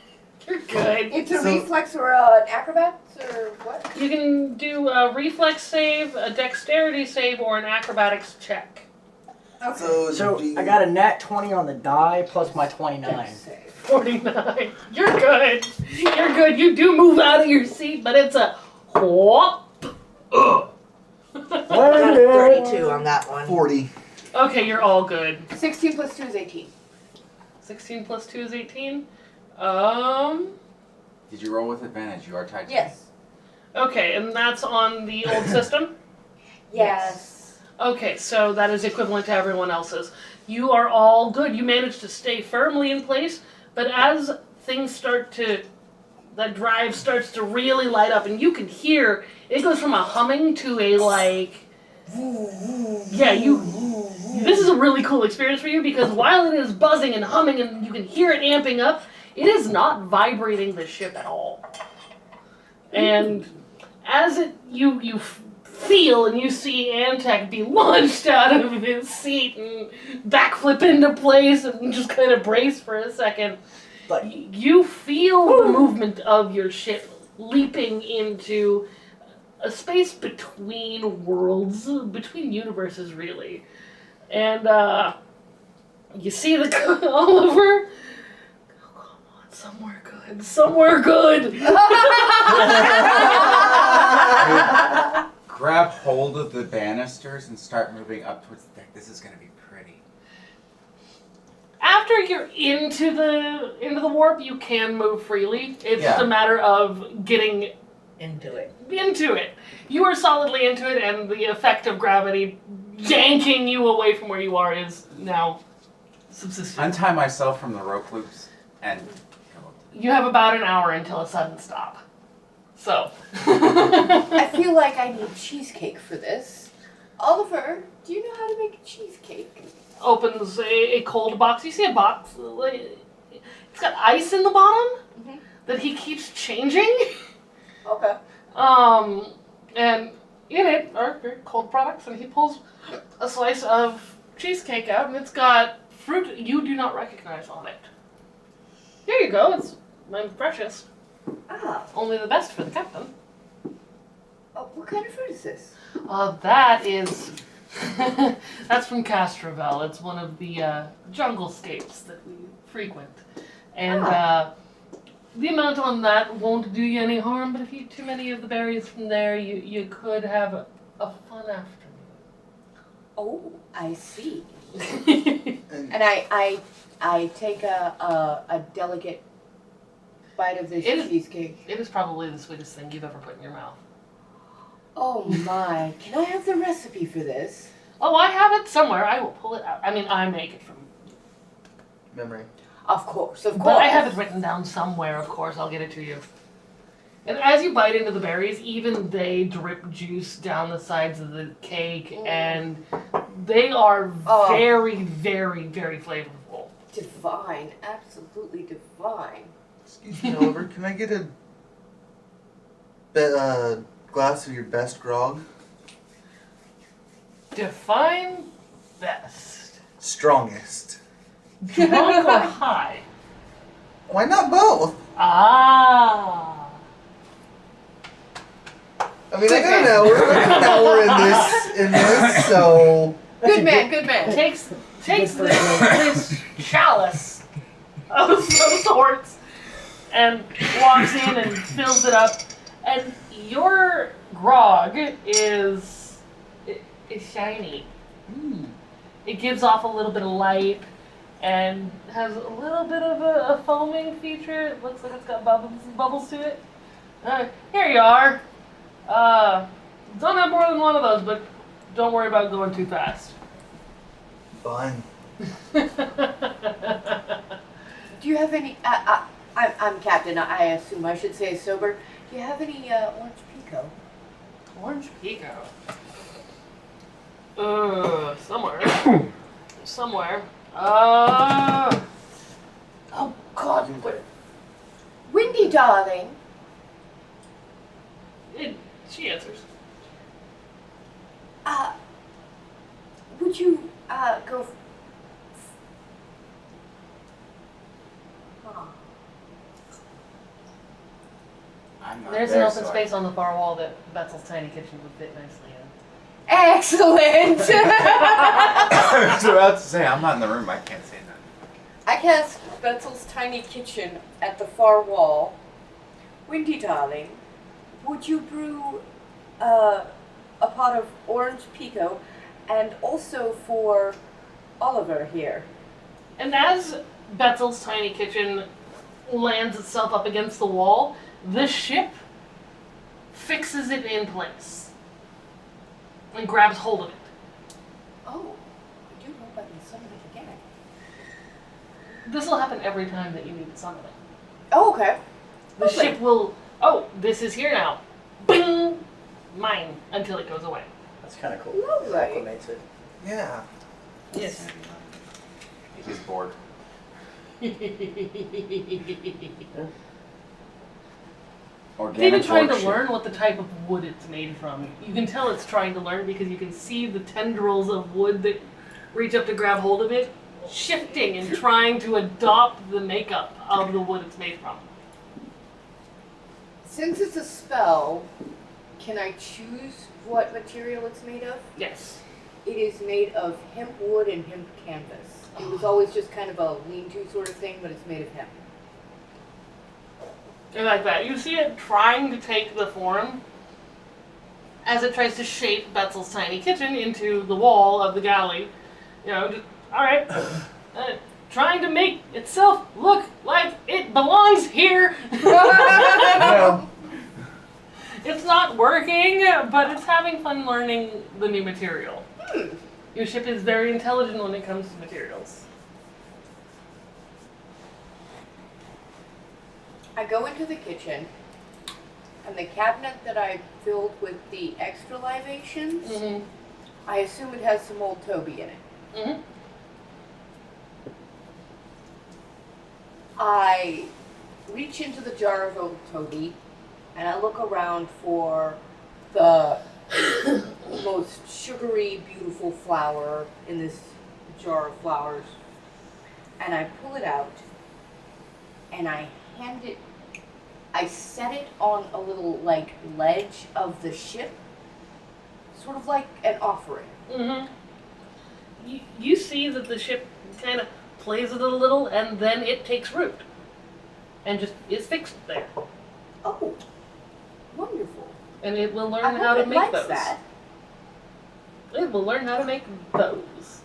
You're good. It's a So- reflex or an acrobat or what? You can do a reflex save, a dexterity save, or an acrobatics check. Okay. So do you- I got a nat 20 on the die plus my 29. Dex save. 49. You're good. You're good. You do move out of your seat, but it's a whoop. I got a 32 on that one. 40. Okay, you're all good. 16 plus 2 is 18. 16 plus 2 is 18. Did you roll with advantage? You are tied to Yes. Okay, and that's on the old system? Yes. Okay, so that is equivalent to everyone else's. You are all good. You managed to stay firmly in place, but as things start to, that drive starts to really light up, and you can hear, it goes from a humming to a this is a really cool experience for you because while it is buzzing and humming and you can hear it amping up, it is not vibrating the ship at all. And as you feel and you see Antec be launched out of his seat and backflip into place and just kind of brace for a second, But you feel the movement of your ship leaping into a space between worlds, between universes, really. And you see the Oliver. Oh, come on, somewhere good, somewhere good. Grab hold of the banisters and start moving up towards the deck. This is going to be pretty. After you're into the warp, you can move freely. It's just a Yeah. matter of getting Into it. into it. You are solidly into it, and the effect of gravity yanking you away from where you are is now subsistent. Untie myself from the rope loops and go. You have about an hour until a sudden stop. So. I feel like I need cheesecake for this. Oliver, do you know how to make a cheesecake? Opens a cold box. You see a box. It's got ice in the bottom Mhm. that he keeps changing. Okay. And in it are very cold products, and he pulls a slice of cheesecake out, and it's got fruit you do not recognize on it. Here you go. It's my precious. Ah, Only the best for the captain. what kind of fruit is this? That is. That's from Castrovel. It's one of the jungle scapes that we frequent. And the amount on that won't do you any harm, but if you eat too many of the berries from there, you could have a fun Oh, I see. afternoon. And And I I take a delicate bite of this cheesecake. It is probably the sweetest thing you've ever put in your mouth. Oh my! Can I have the recipe for this? Oh, I have it somewhere. I will pull it out. I mean, I make it from. Memory. Of course, of course. But I have it written down somewhere, of course. I'll get it to you. And as you bite into the berries, even they drip juice down the sides of the cake, and they are very, very, very flavorful. Divine. Absolutely divine. Excuse me, Oliver. Can I get a glass of your best grog? Define best. Strongest. Drunk or high? Why not both? Ah. I mean, I got an hour in this, so. Good man, good man. Takes this chalice of some sorts and walks in and fills it up. And your grog is shiny. It gives off a little bit of light and has a little bit of a foaming feature. It looks like it's got bubbles to it. Here you are. Don't have more than one of those, but don't worry about going too fast. Fine. Do you have any? I'm captain. I assume I should say sober. Do you have any orange pico? Orange pico. Somewhere. Oh God. Windy, darling. She answers. Would you go? I'm not There's there, an open so space on the far wall that Betzel's tiny kitchen would fit nicely in. Excellent. I was about to say, I'm not in the room. I can't say that. I cast Betzel's tiny kitchen at the far wall. Windy, darling, would you brew a pot of orange pico, and also for Oliver here? And as Betzel's tiny kitchen lands itself up against the wall, the ship fixes it in place and grabs hold of it. Oh, I do hope I can summon it again. This will happen every time that you need to summon it. Oh, okay. The ship will, this is here now. Bing! Mine, until it goes away. That's kind of cool. Lovely. It acclimates it. Yeah. Yes. He's bored. It's Organic even trying to worship. learn what the type of wood it's made from. You can tell it's trying to learn because you can see the tendrils of wood that reach up to grab hold of it, shifting and trying to adopt the makeup of the wood it's made from. Since it's a spell, can I choose what material it's made of? Yes. It is made of hemp wood and hemp canvas. It was always just kind of a lean-to sort of thing, but it's made of hemp. And like that. You see it trying to take the form as it tries to shape Betzel's tiny kitchen into the wall of the galley. You know, just, alright. Trying to make itself look like it belongs here. Well, It's not working, but it's having fun learning the new material. Your ship is very intelligent when it comes to materials. I go into the kitchen, and the cabinet that I filled with the extra libations, Mm-hmm. I assume it has some old Toby in it. Mm-hmm. I reach into the jar of old Toby, and I look around for the most sugary, beautiful flower in this jar of flowers. And I pull it out, and I hand it, I set it on a little, like, ledge of the ship, sort of like an offering. Mm-hmm. You see that the ship kind of plays with it a little, and then it takes root. And just is fixed there. Oh, wonderful. And it will learn I how hope to it make likes those. that. It will learn how to make those.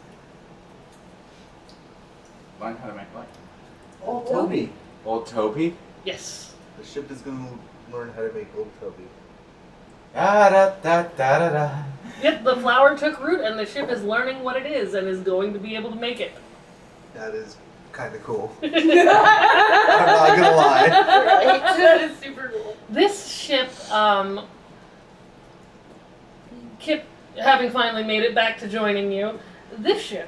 Learn how to make what? Old Toby. Old Toby? Yes. The ship is going to learn how to make Old Toby. Da da da da da da. Yep, the flower took root and the ship is learning what it is and is going to be able to make it. That is kind of cool. I'm not going to lie. That is super cool. This ship, Kip, having finally made it back to joining you, this ship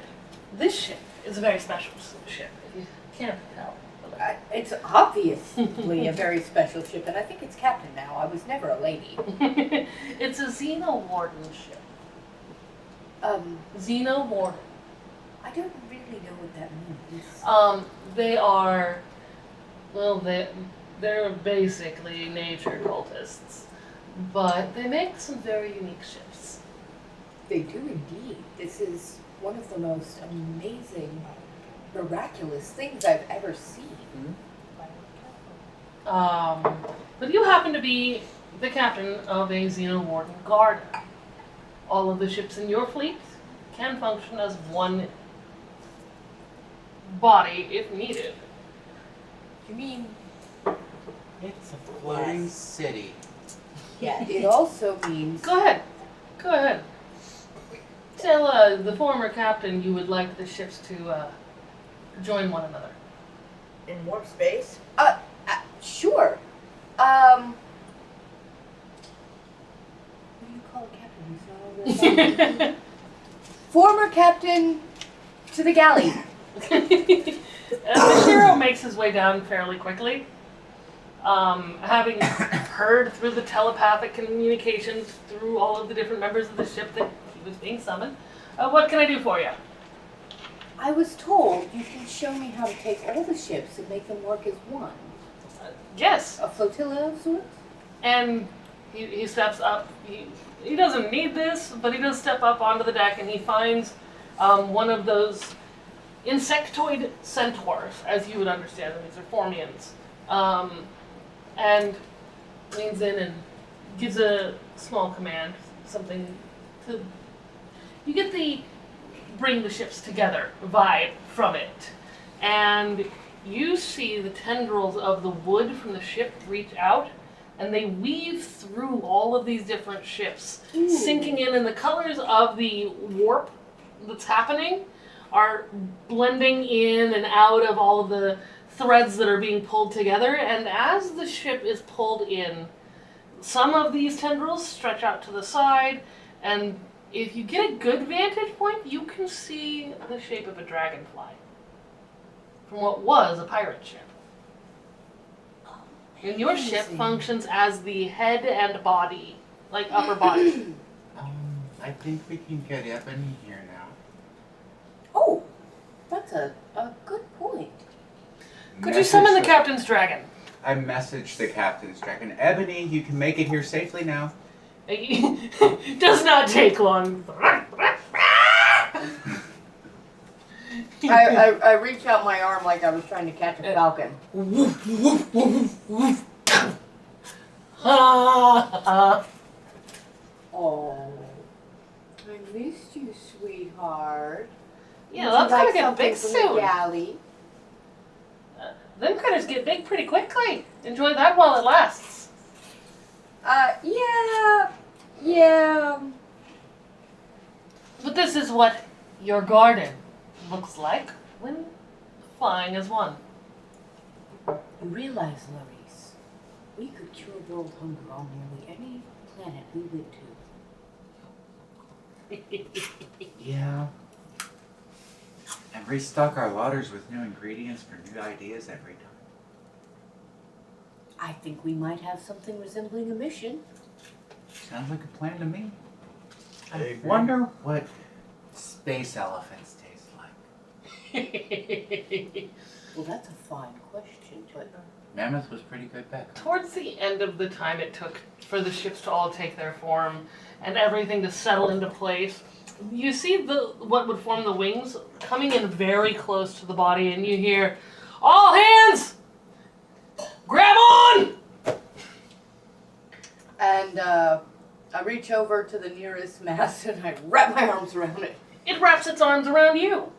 is a very special ship. If you can't tell. It's obviously a very special ship, and I think it's captain now. I was never a lady. It's a Xeno-Warden ship. Um, Xeno-Warden. I don't really know what that means. They are, well, they're basically nature cultists, but they make some very unique ships. They do indeed. This is one of the most amazing, miraculous things I've ever seen. But you happen to be the captain of a Xeno-Warden guard. All of the ships in your fleet can function as one body if needed. You mean It's a floating city. Yes. it also means Go ahead. Tell the former captain you would like the ships to join one another. In warp space? sure. What do you call a captain who's not over the former captain to the galley. Mishiro makes his way down fairly quickly. Having heard through the telepathic communications through all of the different members of the ship that he was being summoned. What can I do for you? I was told you can show me how to take all the ships and make them work as one. Yes. A flotilla of sorts? And he steps up. He doesn't need this, but he does step up onto the deck and he finds one of those insectoid centaurs, as you would understand them. These are Formians. And leans in and gives a small command, something to... You get the bring the ships together vibe from it. And you see the tendrils of the wood from the ship reach out, and they weave through all of these different ships, sinking in, and the colors of the warp that's happening are blending in and out of all of the threads that are being pulled together. And as the ship is pulled in, some of these tendrils stretch out to the side, and if you get a good vantage point, you can see the shape of a dragonfly from what was a pirate ship. And your ship Amazing. functions as the head and body, like upper body. I think we can get Ebony here now. Oh, that's a good point. Could you summon the captain's dragon? I messaged the captain's dragon. Ebony, you can make it here safely now. Does not take long. I reach out my arm like I was trying to catch a falcon. Oh, I missed you, sweetheart. Yeah, Would that's you gonna like get something big from soon. the galley? Them critters get big pretty quickly. Enjoy that while it lasts. Yeah. But this is what your garden looks like when flying as one. You realize, Larice, we could cure world hunger on nearly any planet we went to. Yeah. And restock our larders with new ingredients for new ideas every time. I think we might have something resembling a mission. Sounds like a plan to me. I I agree. wonder what space elephants taste like. Well, that's a fine question, but Mammoth was pretty good back then. Towards the end of the time it took for the ships to all take their form and everything to settle into place, you see what would form the wings coming in very close to the body, and you hear, "All hands, grab on!" and I reach over to the nearest mast and I wrap my arms around it. It wraps its arms around you.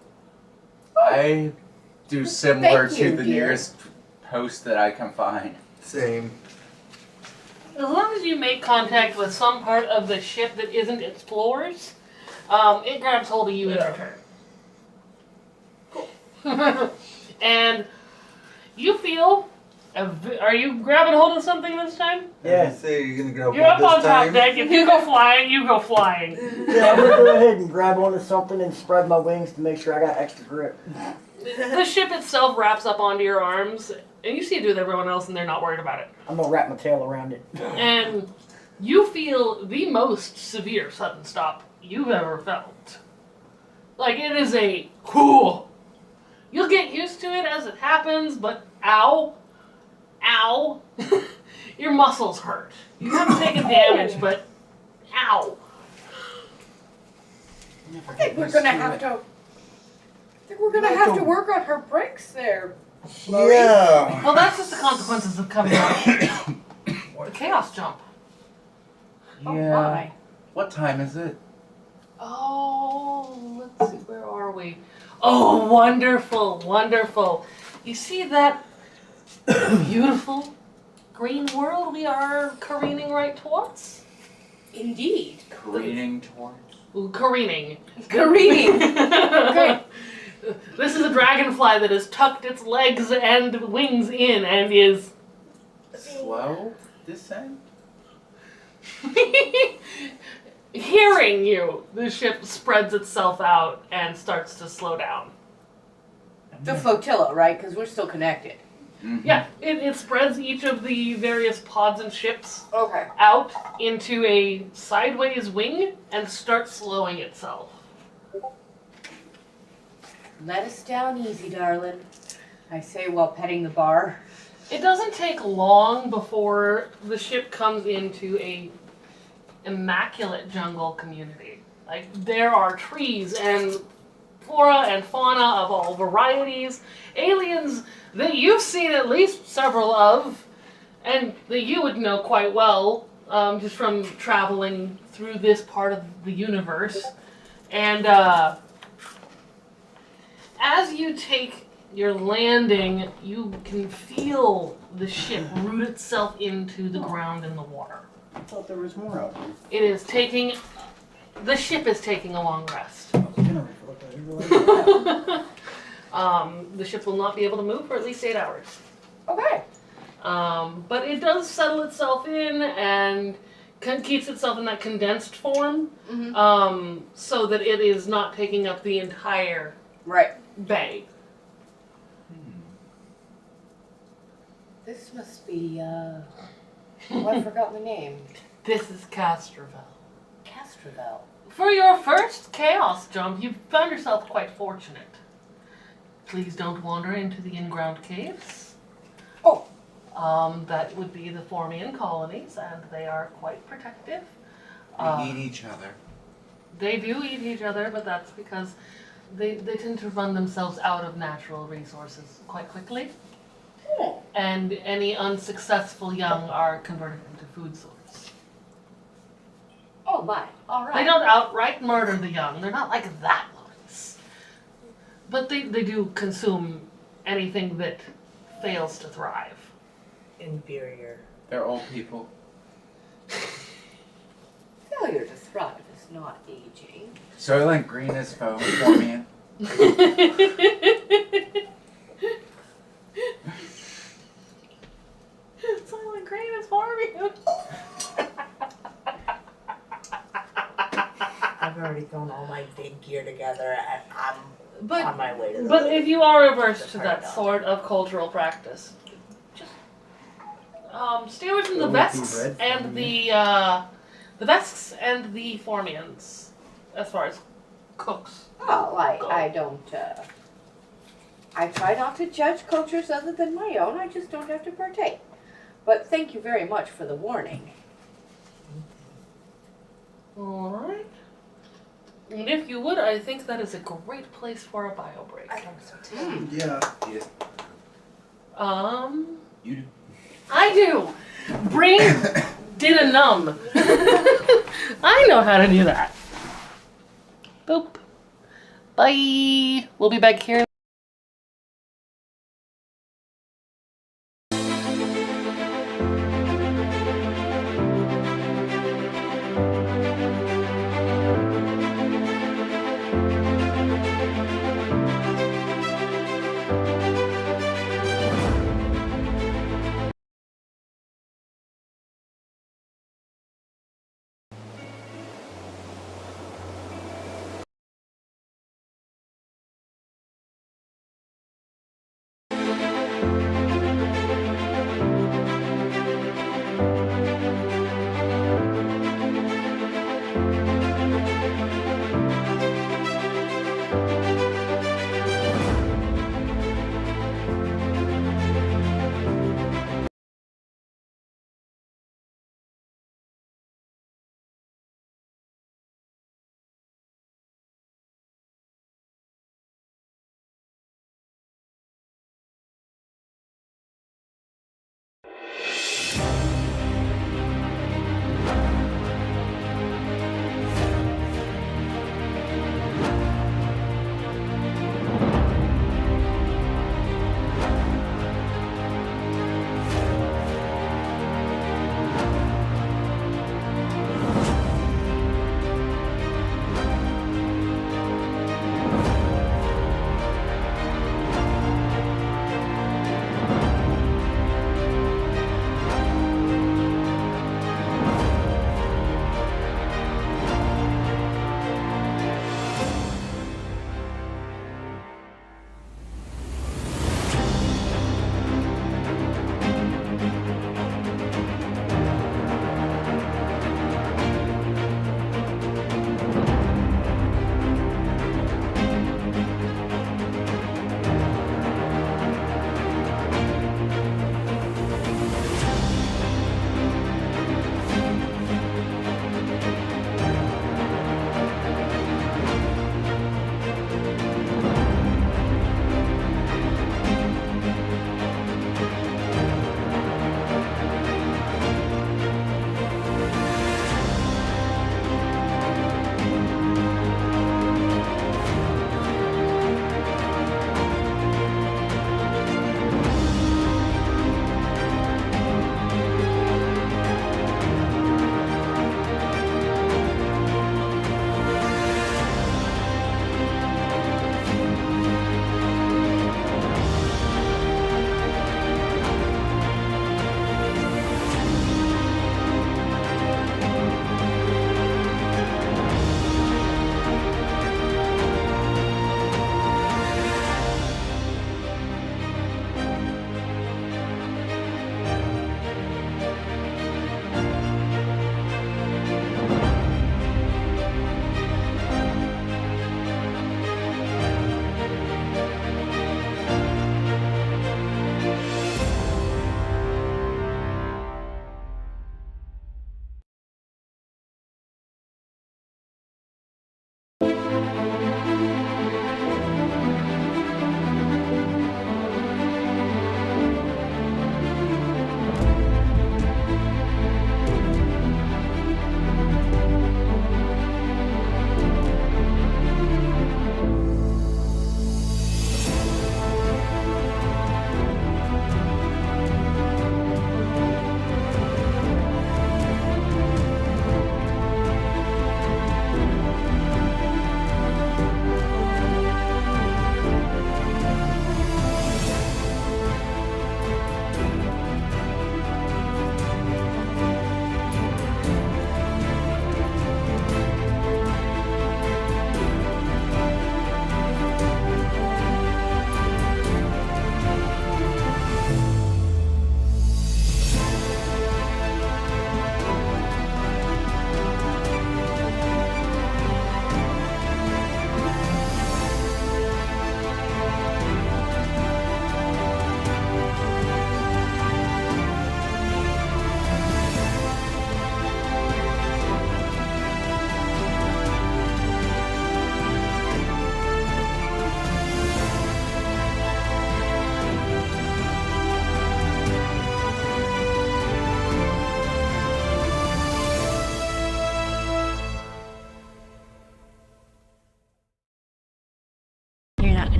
I do similar Thank you, to the dear. nearest post that I can find. Same. As long as you make contact with some part of the ship that isn't its floors, it grabs hold of you in return. Cool. And you feel... Are you grabbing hold of something this time? Yeah. Say you're gonna grab You're hold up on this top time. deck. If you go flying, you go flying. Yeah, I'm gonna go ahead and grab onto something and spread my wings to make sure I got extra grip. The ship itself wraps up onto your arms, and you see it do with everyone else, and they're not worried about it. I'm gonna wrap my tail around it. And you feel the most severe sudden stop you've ever felt. Like, it is a cool. You'll get used to it as it happens, but ow. Ow. Your muscles hurt. You haven't taken damage, but ow. I think we're gonna have to work on her brakes there. Yeah. Well, that's just the consequences of coming out. The chaos jump. Oh my. What time is it? Oh, let's see, where are we? Oh, wonderful, wonderful. You see that beautiful green world we are careening right towards? Indeed. Careening towards? Ooh, careening. Careening. Okay. This is a dragonfly that has tucked its legs and wings in and is... Slow descent? Hearing you, the ship spreads itself out and starts to slow down. The flotilla, right? Because we're still connected. Mm-hmm. Yeah, it spreads each of the various pods and ships Okay. out into a sideways wing and starts slowing itself. Let us down easy, darling. I say while petting the bar. It doesn't take long before the ship comes into a immaculate jungle community. Like, there are trees and flora and fauna of all varieties, aliens that you've seen at least several of, and that you would know quite well, just from traveling through this part of the universe. And as you take your landing, you can feel the ship root itself into the ground and the water. I thought there was more out here. It is taking... The ship is taking a long rest. I was gonna refill it, but The ship will not be able to move for at least 8 hours. Okay. But it does settle itself in and keeps itself in that condensed form, Mm-hmm. so that it is not taking up the entire Right. bay. This must be, oh, I forgot the name. This is Castrovel. Castrovel. For your first chaos jump, you found yourself quite fortunate. Please don't wander into the in-ground caves. Oh. That would be the Formian colonies, and they are quite protective. We eat each other. They do eat each other, but that's because they tend to run themselves out of natural resources quite quickly. Oh. And any unsuccessful young are converted into food source. Oh my. All right. They don't outright murder the young. They're not like that, Louis. But they do consume anything that fails to thrive. Inferior. They're old people. Failure to thrive is not aging. Soylent Green is foam for me. Silent Green is farming. I've already thrown all my big gear together and I'm But on my way to the But if you are averse to that Paragon. sort of cultural practice, just stay away from the It would be Vesks red and from the Vesks and the Formians, as far as cooks. Oh, I don't, I try not to judge cultures other than my own. I just don't have to partake. But thank you very much for the warning. All right. And if you would, I think that is a great place for a bio break. I think so too. Yeah. Yes. You do. I do. Bring did a numb. I know how to do that. Boop. Bye. We'll be back here.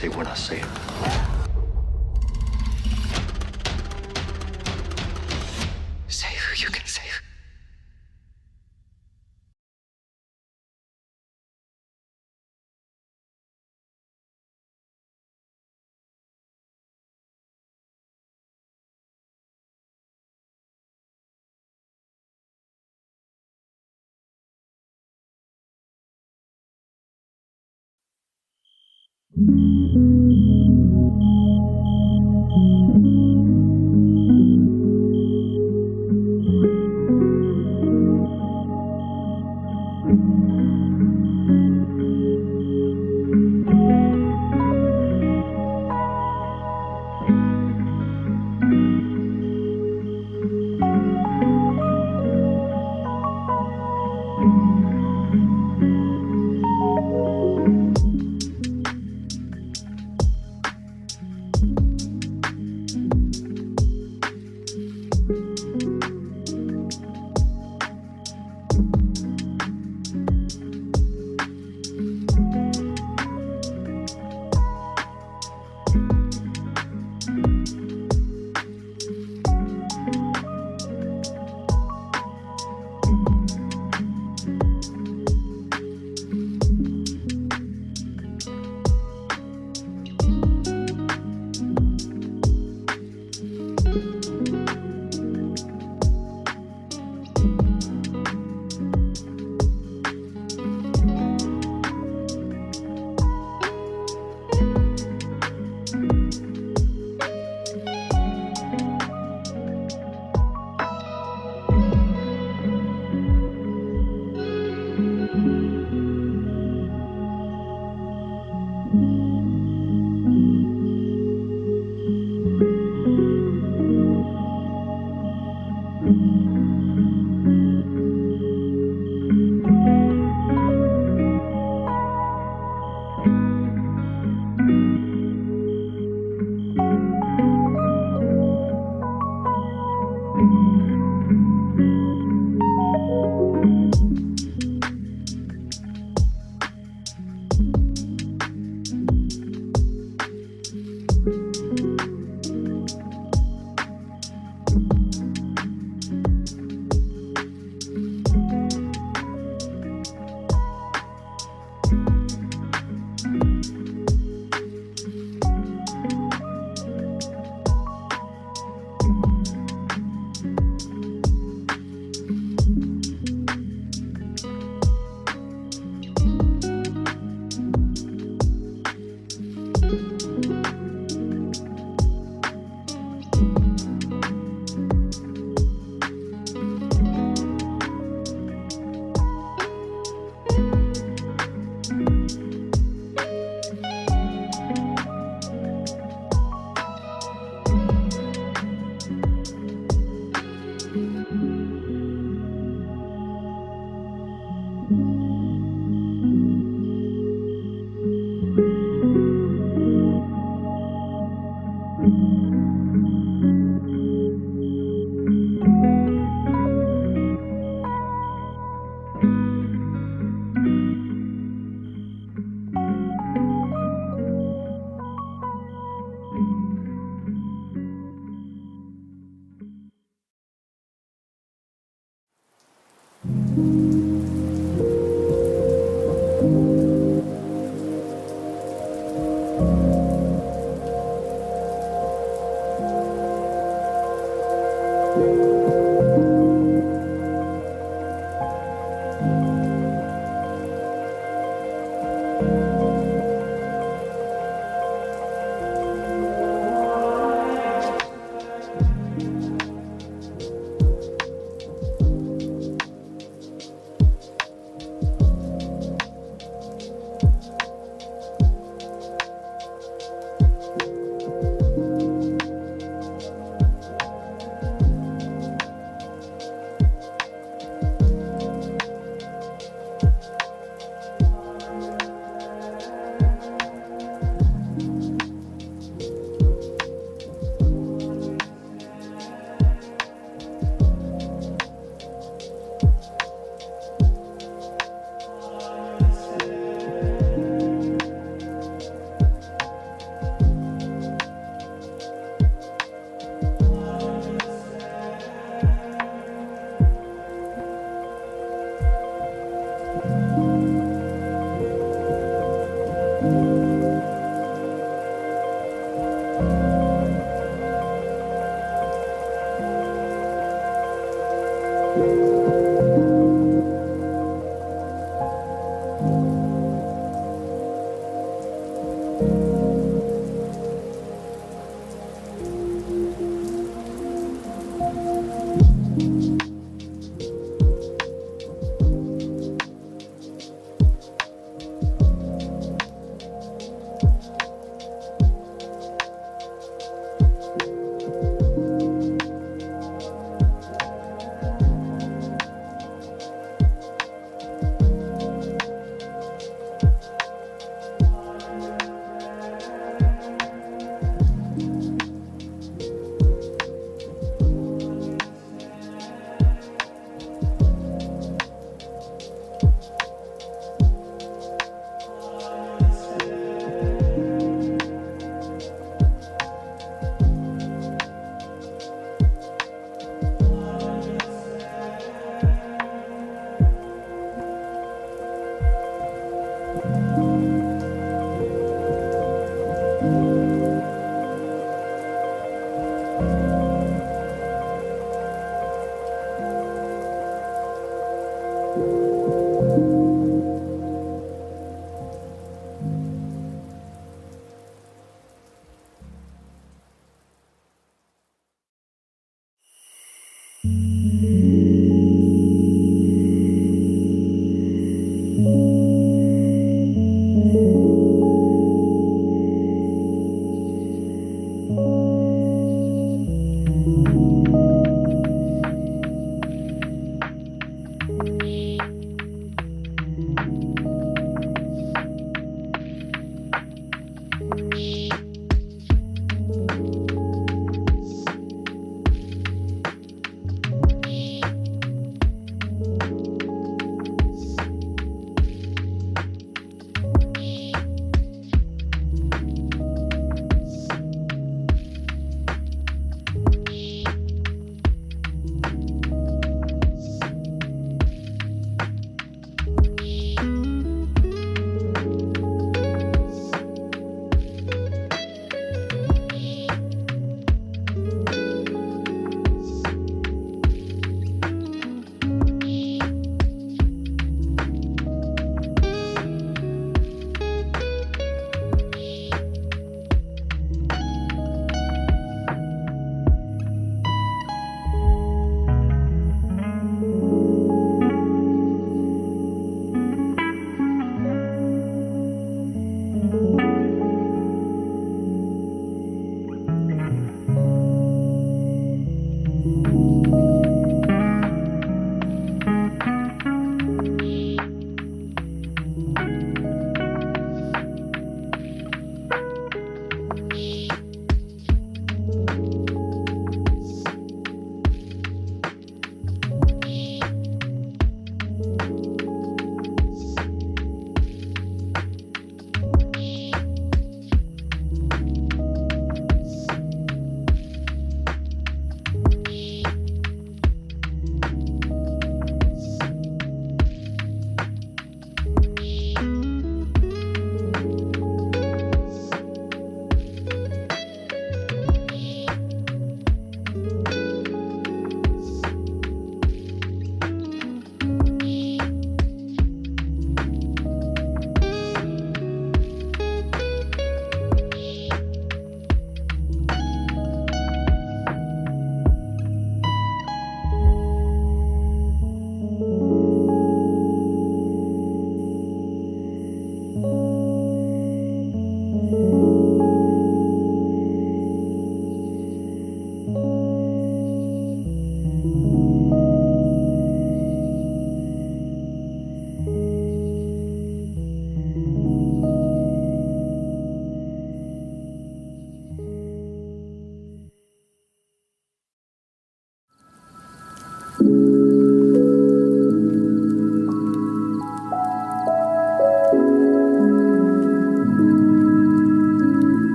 say what I say. Save who you can save.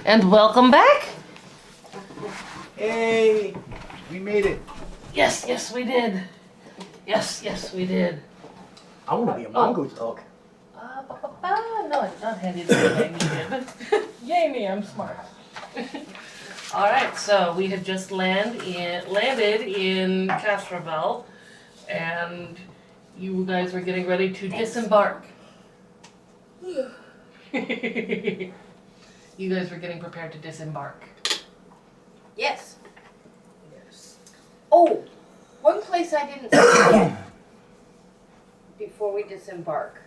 And welcome back. Hey, we made it. Yes, yes, we did. Yes, yes, we did. I want to be a mongoose dog. No, it's not handy to be needed. Yay me, I'm smart. All right, so we have just landed in Castrovel, and you guys were getting ready to disembark. You guys were getting prepared to disembark. Yes. Oh, one place I didn't see yet before we disembark.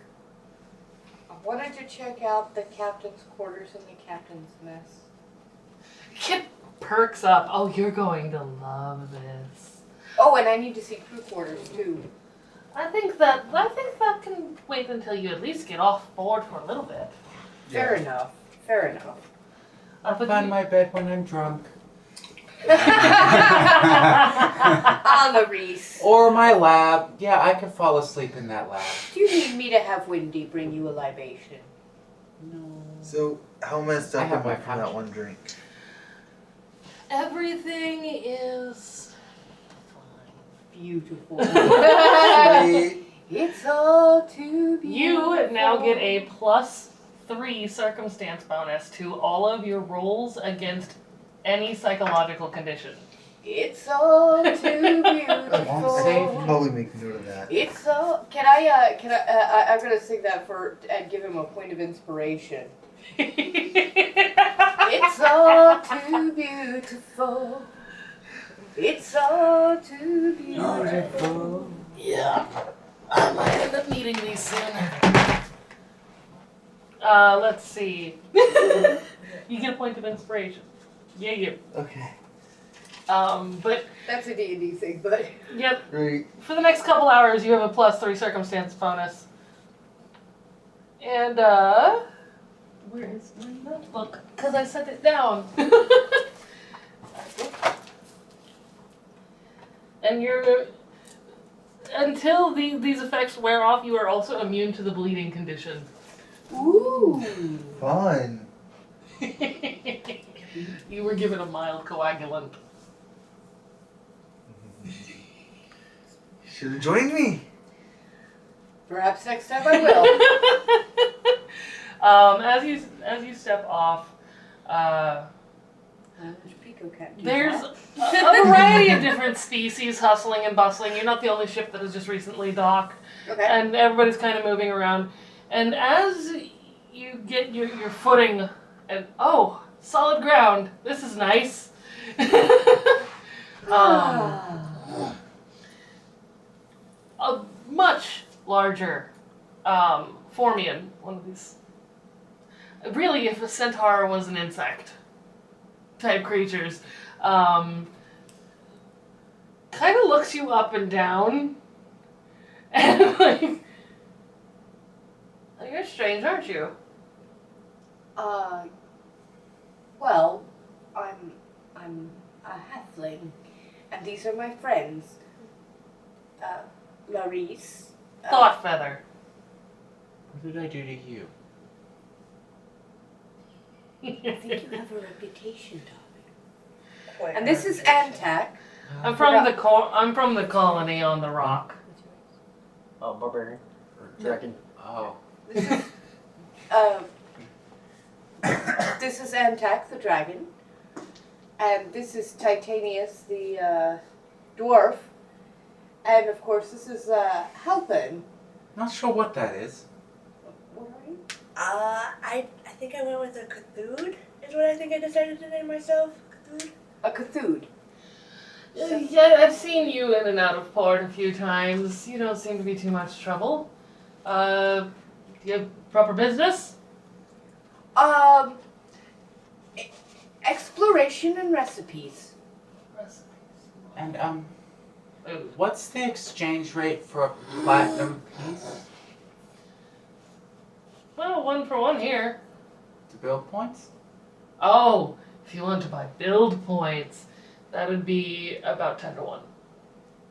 I wanted to check out the captain's quarters and the captain's mess. Kip perks up. Oh, you're going to love this. Oh, and I need to see crew quarters too. I think that can wait until you at least get off board for a little bit. Fair enough. Fair enough. I'll But find you- my bed when I'm drunk. On the Reese. Or my lab. Yeah, I could fall asleep in that lab. Do you need me to have Windy bring you a libation? No. So, how messed I up have am I my from that pouch. one drink? Everything is Beautiful. Wait. It's all too beautiful. You now get a +3 circumstance bonus to all of your rolls against any psychological condition. It's all too Save. beautiful. Probably make a note of that. It's all. I'm gonna sing that and give him a point of inspiration. It's all too beautiful. It's all too beautiful. Yeah, I might end up needing these soon. Let's see. You get a point of inspiration. Yeah, you. Okay. But That's a D&D thing, but yep, Great. for the next couple hours, you have a +3 circumstance bonus. And where is my notebook? Because I set it down. And you're until these effects wear off, you are also immune to the bleeding condition. ooh. Fun. You were given a mild coagulant. Should have joined me. Perhaps next time I will. As you step off, Pico can't do there's that. a variety of different species hustling and bustling. You're not the only ship that has just recently docked, Okay. and everybody's kind of moving around. And as you get your footing, and oh, solid ground. This is nice. A much larger Formian, one of these. Really, if a centaur was an insect type creatures, kind of looks you up and down, and like, you're strange, aren't you? Well, I'm a halfling, and these are my friends. Larice. Thought feather. What did I do to you? I think you have a reputation, darling. Quite And this is Antak. I'm from the colony on the rock. Oh, barbarian. Dragon. Oh. This is This is Antak, the dragon. And this is Titanius, the dwarf. And of course, this is Halpin. Not sure what that is. What are you? I think I went with a Cthulhu, is what I think I decided to name myself. Cthulhu. A Cthulhu. Yeah, I've seen you in and out of port a few times. You don't seem to be too much trouble. Do you have proper business? Exploration and recipes. And what's the exchange rate for a platinum piece? Well, 1 for 1 here. To build points? Oh, if you want to buy build points, that would be about 10 to 1.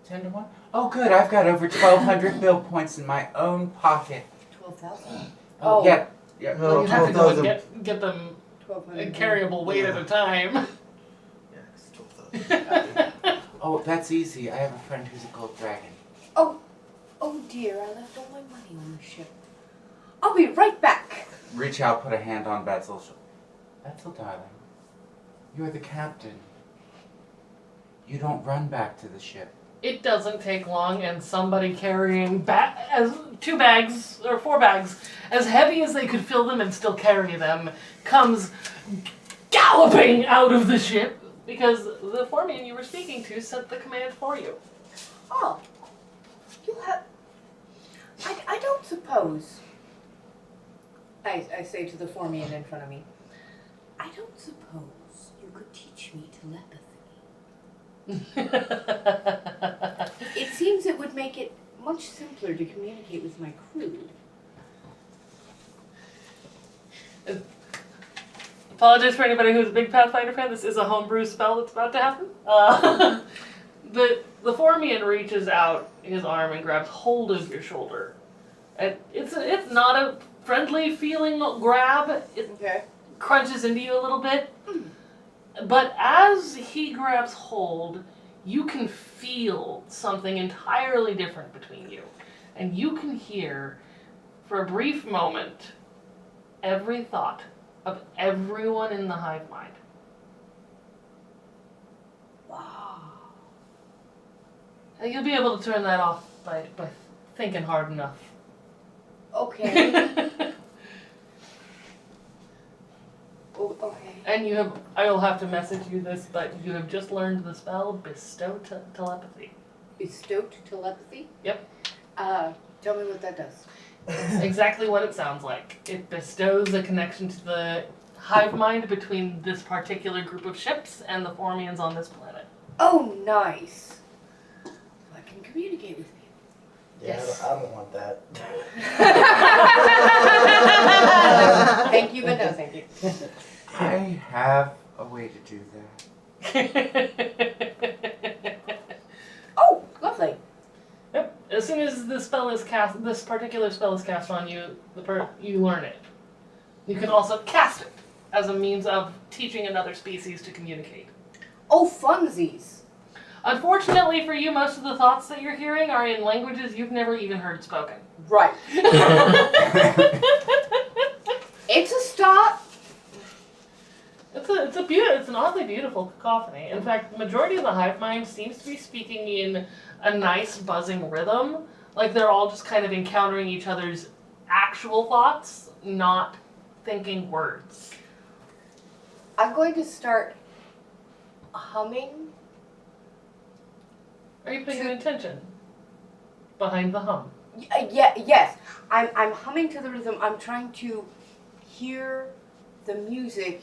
10 to 1? Oh, good. I've got over 1,200 build points in my own pocket. 12,000. Oh, yeah. Yeah. No, You'd have to go and 12,000. get them a 1,200. carryable weight at a time. Yeah, it's 12,000. Oh, that's easy. I have a friend who's a gold dragon. Oh dear, I left all my money on the ship. I'll be right back. Reach out, put a hand on Betzel's shoulder. Betzel, darling, you're the captain. You don't run back to the ship. It doesn't take long, and somebody carrying as 2 bags or 4 bags, as heavy as they could fill them and still carry them, comes galloping out of the ship because the foreman you were speaking to sent the command for you. Oh, you have. I don't suppose. I say to the foreman in front of me. I don't suppose you could teach me telepathy. It seems it would make it much simpler to communicate with my crew. Apologize for anybody who's a big Pathfinder fan. This is a homebrew spell that's about to happen. The foreman reaches out his arm and grabs hold of your shoulder. And it's not a friendly feeling grab. It Okay. crunches into you a little bit. But as he grabs hold, you can feel something entirely different between you. And you can hear, for a brief moment, every thought of everyone in the hive mind. Wow. And you'll be able to turn that off by thinking hard enough. Okay. Okay. And I will have to message you this, but you have just learned the spell Bestow Telepathy. Bestowed telepathy? Yep. Tell me what that does. Exactly what it sounds like. It bestows a connection to the hive mind between this particular group of ships and the Formians on this planet. Oh, nice. I can communicate with you. Yeah, Yes. I don't want that. Thank you, but no thank you. I have a way to do that. Oh, lovely. Yep. As soon as this particular spell is cast on you, you learn it. You can also cast it as a means of teaching another species to communicate. Oh, funsies. Unfortunately for you, most of the thoughts that you're hearing are in languages you've never even heard spoken. Right. It's a start. It's an oddly beautiful cacophony. In fact, the majority of the hive mind seems to be speaking in a nice buzzing rhythm, like they're all just kind of encountering each other's actual thoughts, not thinking words. I'm going to start humming. Are you paying attention? Behind the hum. Yes. I'm humming to the rhythm. I'm trying to hear the music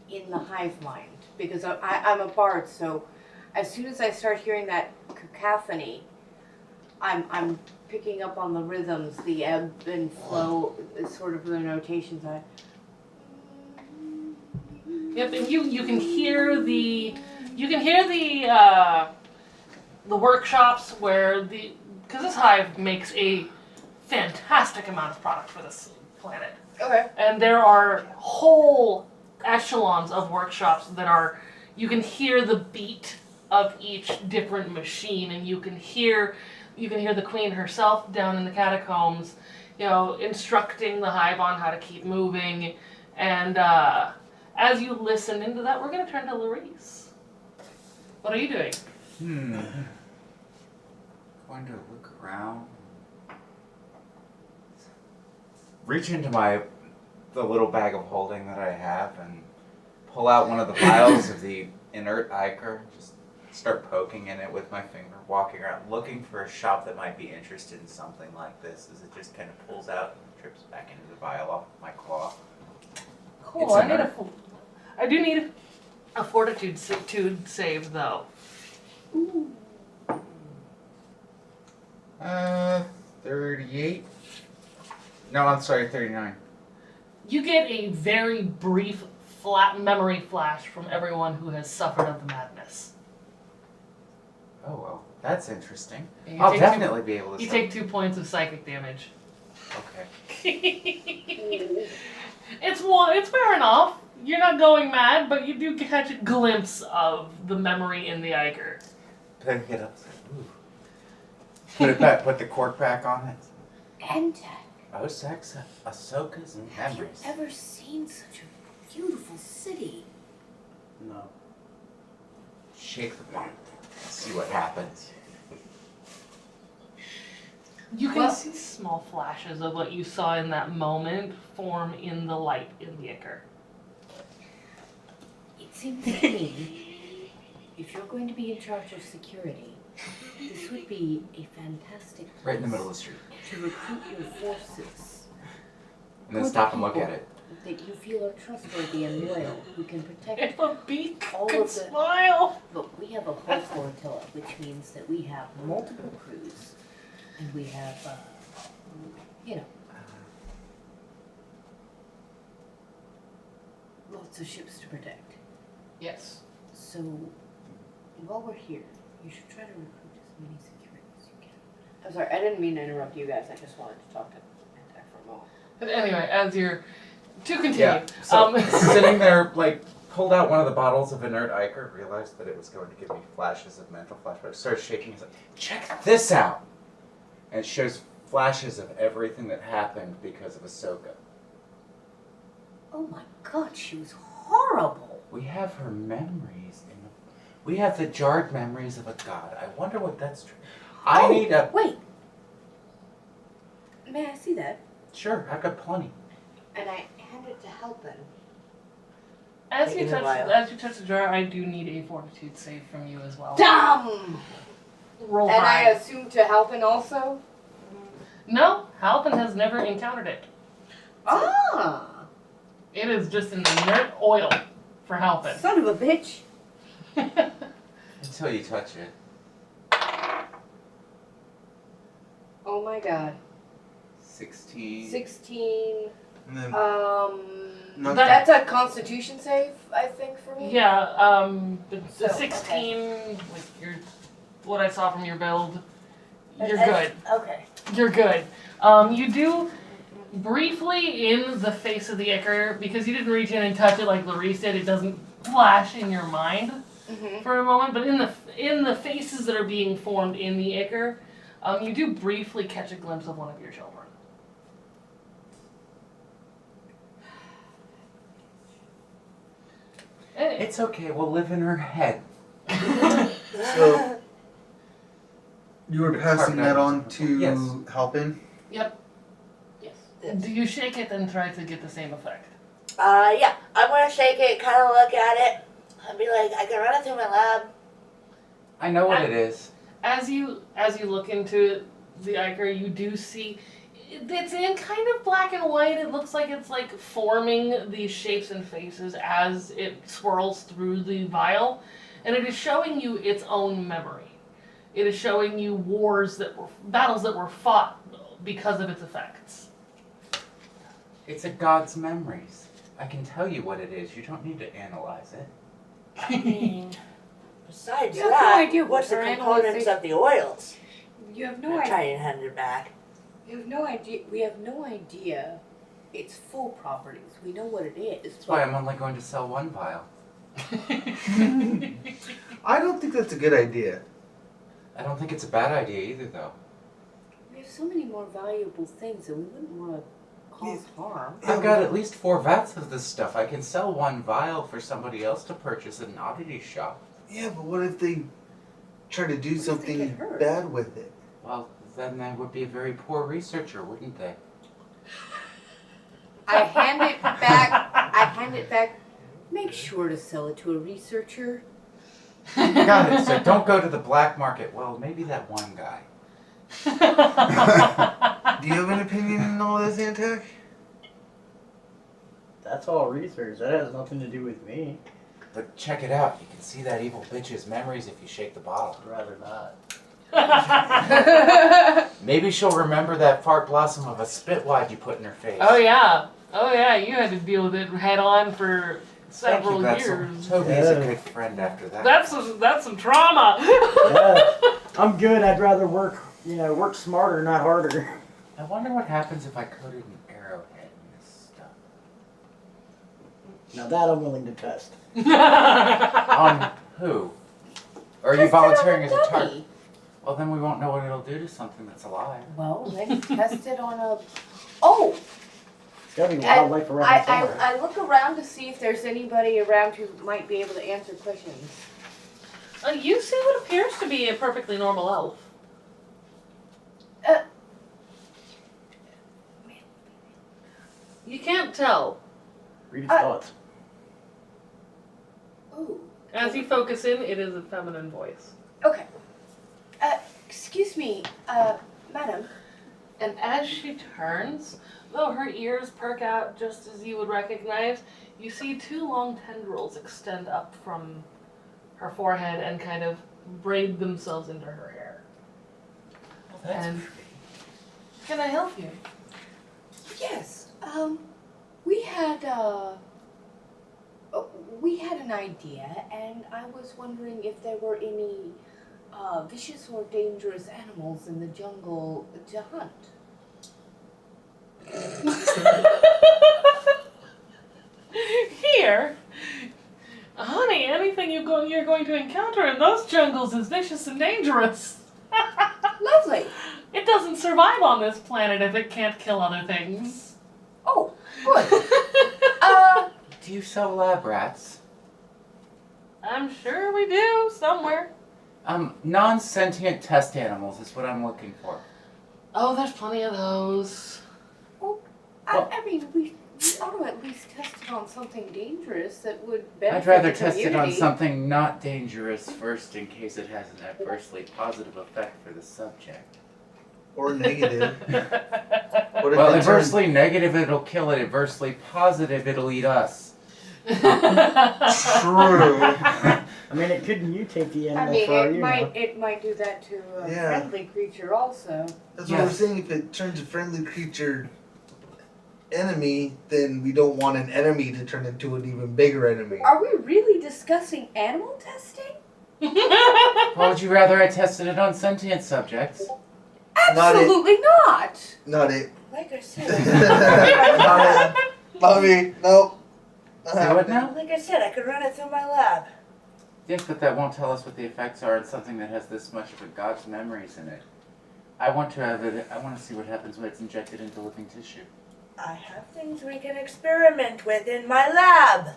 in the hive mind because I'm a bard. So as soon as I start hearing that cacophony, I'm picking up on the rhythms, the ebb and flow, sort of the notations. Yep, and you can hear the workshops where because this hive makes a fantastic amount of product for this planet. Okay. And there are whole echelons of workshops that you can hear the beat of each different machine, and you can hear the queen herself down in the catacombs, instructing the hive on how to keep moving, and as you listen into that, we're going to turn to Larice. What are you doing? Going to look around. Reach into the little bag of holding that I have and pull out one of the vials of the inert ichor. Just start poking in it with my finger, walking around, looking for a shop that might be interested in something like this. As it just kind of pulls out and trips back into the vial off my claw. Cool. It's inert. I do need a fortitude save though. 38. No, I'm sorry, 39. You get a very brief flat memory flash from everyone who has suffered of the madness. Oh well, that's interesting. And you I'll take definitely be able to. You take 2 points of psychic damage. Okay. It's wearing off. You're not going mad, but you do catch a glimpse of the memory in the ichor. Pick it up. Ooh. Put it back. Put the cork back on it. Entek, Oh, sex, Ahsoka's have you memories. ever seen such a beautiful city? No. Shake the bottle. See what happens. You can Well- see small flashes of what you saw in that moment form in the light in the ichor. It seems to me, if you're going to be in charge of security, this would be a fantastic Right in the place middle of the street. to recruit your forces. And then Good stop and look people at it. that you feel are trustworthy and loyal, who can protect. If a beak All could of the- smile! But we have a whole flotilla, which means that we have multiple crews, and we have, lots of ships to protect. Yes. So, while we're here, you should try to recruit as many security as you can. I'm sorry, I didn't mean to interrupt you guys. I just wanted to talk to Entek for a moment. But anyway, as you're to continue, Yeah. So sitting there, like, pulled out one of the bottles of inert ichor, realized that it was going to give me flashes of mental flashbacks. Started shaking. He's like, "Check this out!" And it shows flashes of everything that happened because of Ahsoka. Oh my god, she was horrible! We have her memories we have the jarred memories of a god. I wonder what that's true. I need a Wait! May I see that? sure. I've got plenty. And I handed it to Helpin. as Taking you a while. touch the jar, I do need a fortitude save from you as well. Dumb! Roll And I high. assume to Helpin also? No, Halpin has never encountered it. Ah! It is just an inert oil for Halpin. Son of a bitch. Until you touch it. Oh my god. 16. 16. And then That- not That's a constitution save, I think, for me. Yeah, the So, 16, like what I saw from your build, you're And- good. Okay. You're good. You do briefly in the face of the ichor, because you didn't reach in and touch it like Larice did, it doesn't flash in your mind Mm-hmm. for a moment, but in the faces that are being formed in the ichor, you do briefly catch a glimpse of one of your children. It's okay. We'll live in her head. So you were passing Carbonite that on was- to yes. Halpin? Yep. Yes. Do you shake it and try to get the same effect? Yeah. I'm gonna shake it, kind of look at it, and be like, I can run it through my lab. I know what it is. As you look into the ichor, you do see it's in kind of black and white. It looks like it's like forming these shapes and faces as it swirls through the vial, and it is showing you its own memory. It is showing you battles that were fought because of its effects. It's a god's memories. I can tell you what it is. You don't need to analyze it. I mean, besides You have that, no idea what's the what our components analysis- of the oils? You have I'm trying to hand it back. You have no idea. We have no idea its full properties. We know what it is. That's why I'm only going to sell one vial. I don't think that's a good idea. I don't think it's a bad idea either, though. We have so many more valuable things, and we wouldn't want to cause harm. I've got at least 4 vats of this stuff. I can sell 1 vial for somebody else to purchase at an oddity shop. Yeah, but what if they try to do get something hurt? bad with it? Well, then they would be a very poor researcher, wouldn't they? I hand it back. Make sure to sell it to a researcher. Got it. So don't go to the black market. Well, maybe that one guy. Do you have an opinion on all this, Antek? That's all research. That has nothing to do with me. But check it out. You can see that evil bitch's memories if you shake the bottle. I'd rather not. Maybe she'll remember that fart blossom of a spitwad you put in her face. Oh yeah, you had to deal with it head on for Thank several you, Betzel. years. Toby's a good friend after that. That's some trauma. Yeah, I'm good. I'd rather work smarter, not harder. I wonder what happens if I coated an arrowhead in this stuff. Now that I'm willing to test. On who? Or are you Test it on volunteering as a dummy. target? Well, then we won't know what it'll do to something that's alive. Well, then test it on a. Oh, It's gotta be wildlife around somewhere. I look around to see if there's anybody around who might be able to answer questions. You see what appears to be a perfectly normal elf. You can't tell. Read his thoughts. Ooh. As you focus in, it is a feminine voice. Okay. Excuse me, madam. And as she turns, though her ears perk out just as you would recognize, you see 2 long tendrils extend up from her forehead and kind of braid themselves into her hair. Well, that's And- pretty. Can I help you? Yes. We had an idea, and I was wondering if there were any vicious or dangerous animals in the jungle to hunt. Here? Honey, anything you're going to encounter in those jungles is vicious and dangerous. Lovely. It doesn't survive on this planet if it can't kill other things. Oh, good. Do you sell lab rats? I'm sure we do, somewhere. Non-sentient test animals is what I'm looking for. Oh, there's plenty of those. I mean, we ought to at least test it on something dangerous that would benefit I'd rather the test it on community. something not dangerous first in case it has an adversely positive effect for the subject. Or negative. What if Well, it turns- adversely negative, it'll kill it. Adversely positive, it'll eat us. True. I mean, it could mutate the I animal mean, for all it you might know. it might do that to a Yeah. friendly creature also. That's what we're Yes. saying. If it turns a friendly creature enemy, then we don't want an enemy to turn into an even bigger enemy. Are we really discussing animal testing? Why would you rather I tested it on sentient subjects? Not it. Absolutely not. Not it. Like I said, Not it. Not me. Nope. Not Say what happening. now? like I said, I could run it through my lab. Think that won't tell us what the effects are on something that has this much of a god's memories in it. I want to have it. I want to see what happens when it's injected into living tissue. I have things we can experiment with in my lab.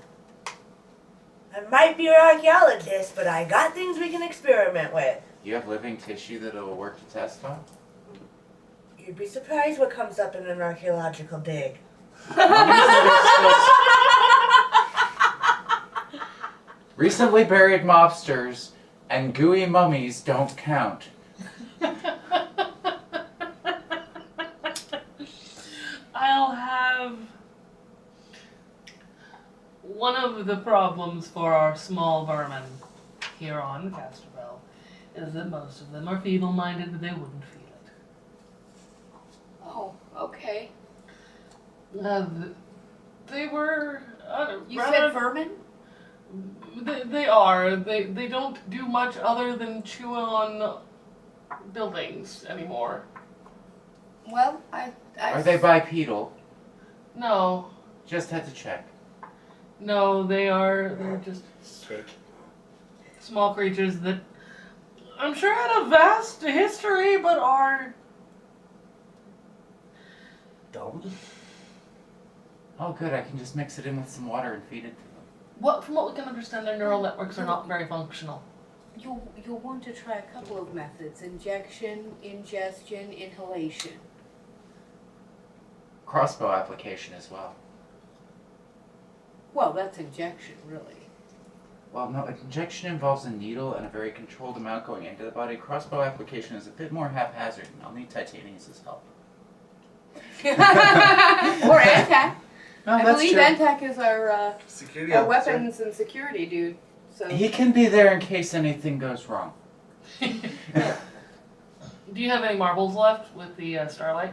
I might be an archaeologist, but I got things we can experiment with. You have living tissue that it'll work to test on? You'd be surprised what comes up in an archaeological dig. Recently buried mobsters and gooey mummies don't count. I'll have one of the problems for our small vermin here on Casterbell is that most of them are feeble-minded, but they wouldn't feel it. Oh, okay. They were You rather, said vermin? they are. They don't do much other than chew on buildings anymore. Well, Are they bipedal? No, Just had to check. no, they're just Shake. small creatures that I'm sure had a vast history, but are Dumb. Oh, good. I can just mix it in with some water and feed it to them. From what we can understand, their neural networks are not very functional. You'll want to try a couple of methods: injection, ingestion, inhalation. Crossbow application as well. Well, that's injection, really. Well, no, injection involves a needle and a very controlled amount going into the body. Crossbow application is a bit more haphazard, and I'll need Titanius' help. Or Antac. No, I believe Antac is our Security our officer. weapons and security dude. So He can be there in case anything goes wrong. Do you have any marbles left with the starlight?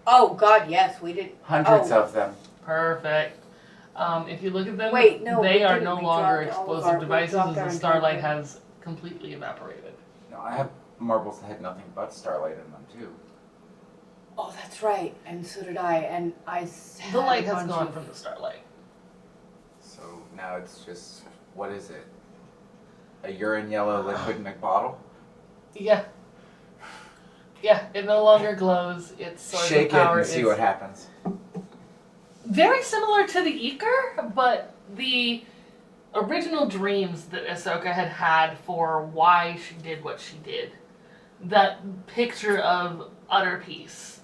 oh god, yes, we did. Hundreds Oh. of them. Perfect. If you look at them, Wait, no, they we are didn't. no We longer dropped all of explosive our- we devices dropped as our the entire starlight thing. has completely evaporated. No, I have marbles that had nothing but starlight in them too. Oh, that's right, and so did I, and I. The light had a has bunch gone of- from the starlight. So now it's just, what is it? A urine yellow liquid in a bottle? Yeah. Yeah, it no longer glows. Its source Shake of power it and see is what happens. very similar to the Eker, but the original dreams that Ahsoka had had for why she did what she did. That picture of utter peace.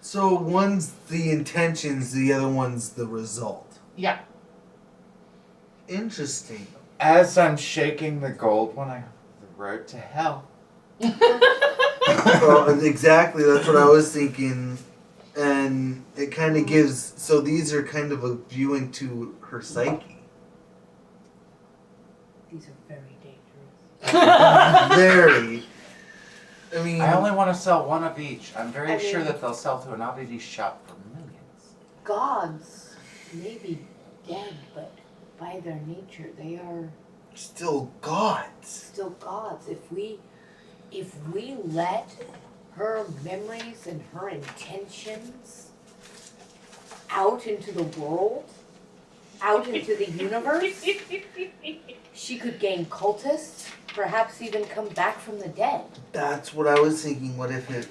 So one's the intentions, the other one's the result. Yeah. Interesting. As I'm shaking the gold one, I have the road to hell. Exactly, that's what I was thinking. And it kind of gives, so these are kind of a view into her psyche. These are very dangerous. Very. I mean, I only want to sell one of each. I'm very I sure mean- that they'll sell to an oddity shop for millions. Gods may be dead, but by their nature, they are still gods. still gods. If we let her memories and her intentions out into the world, out into the universe, she could gain cultists, perhaps even come back from the dead. That's what I was thinking. What if it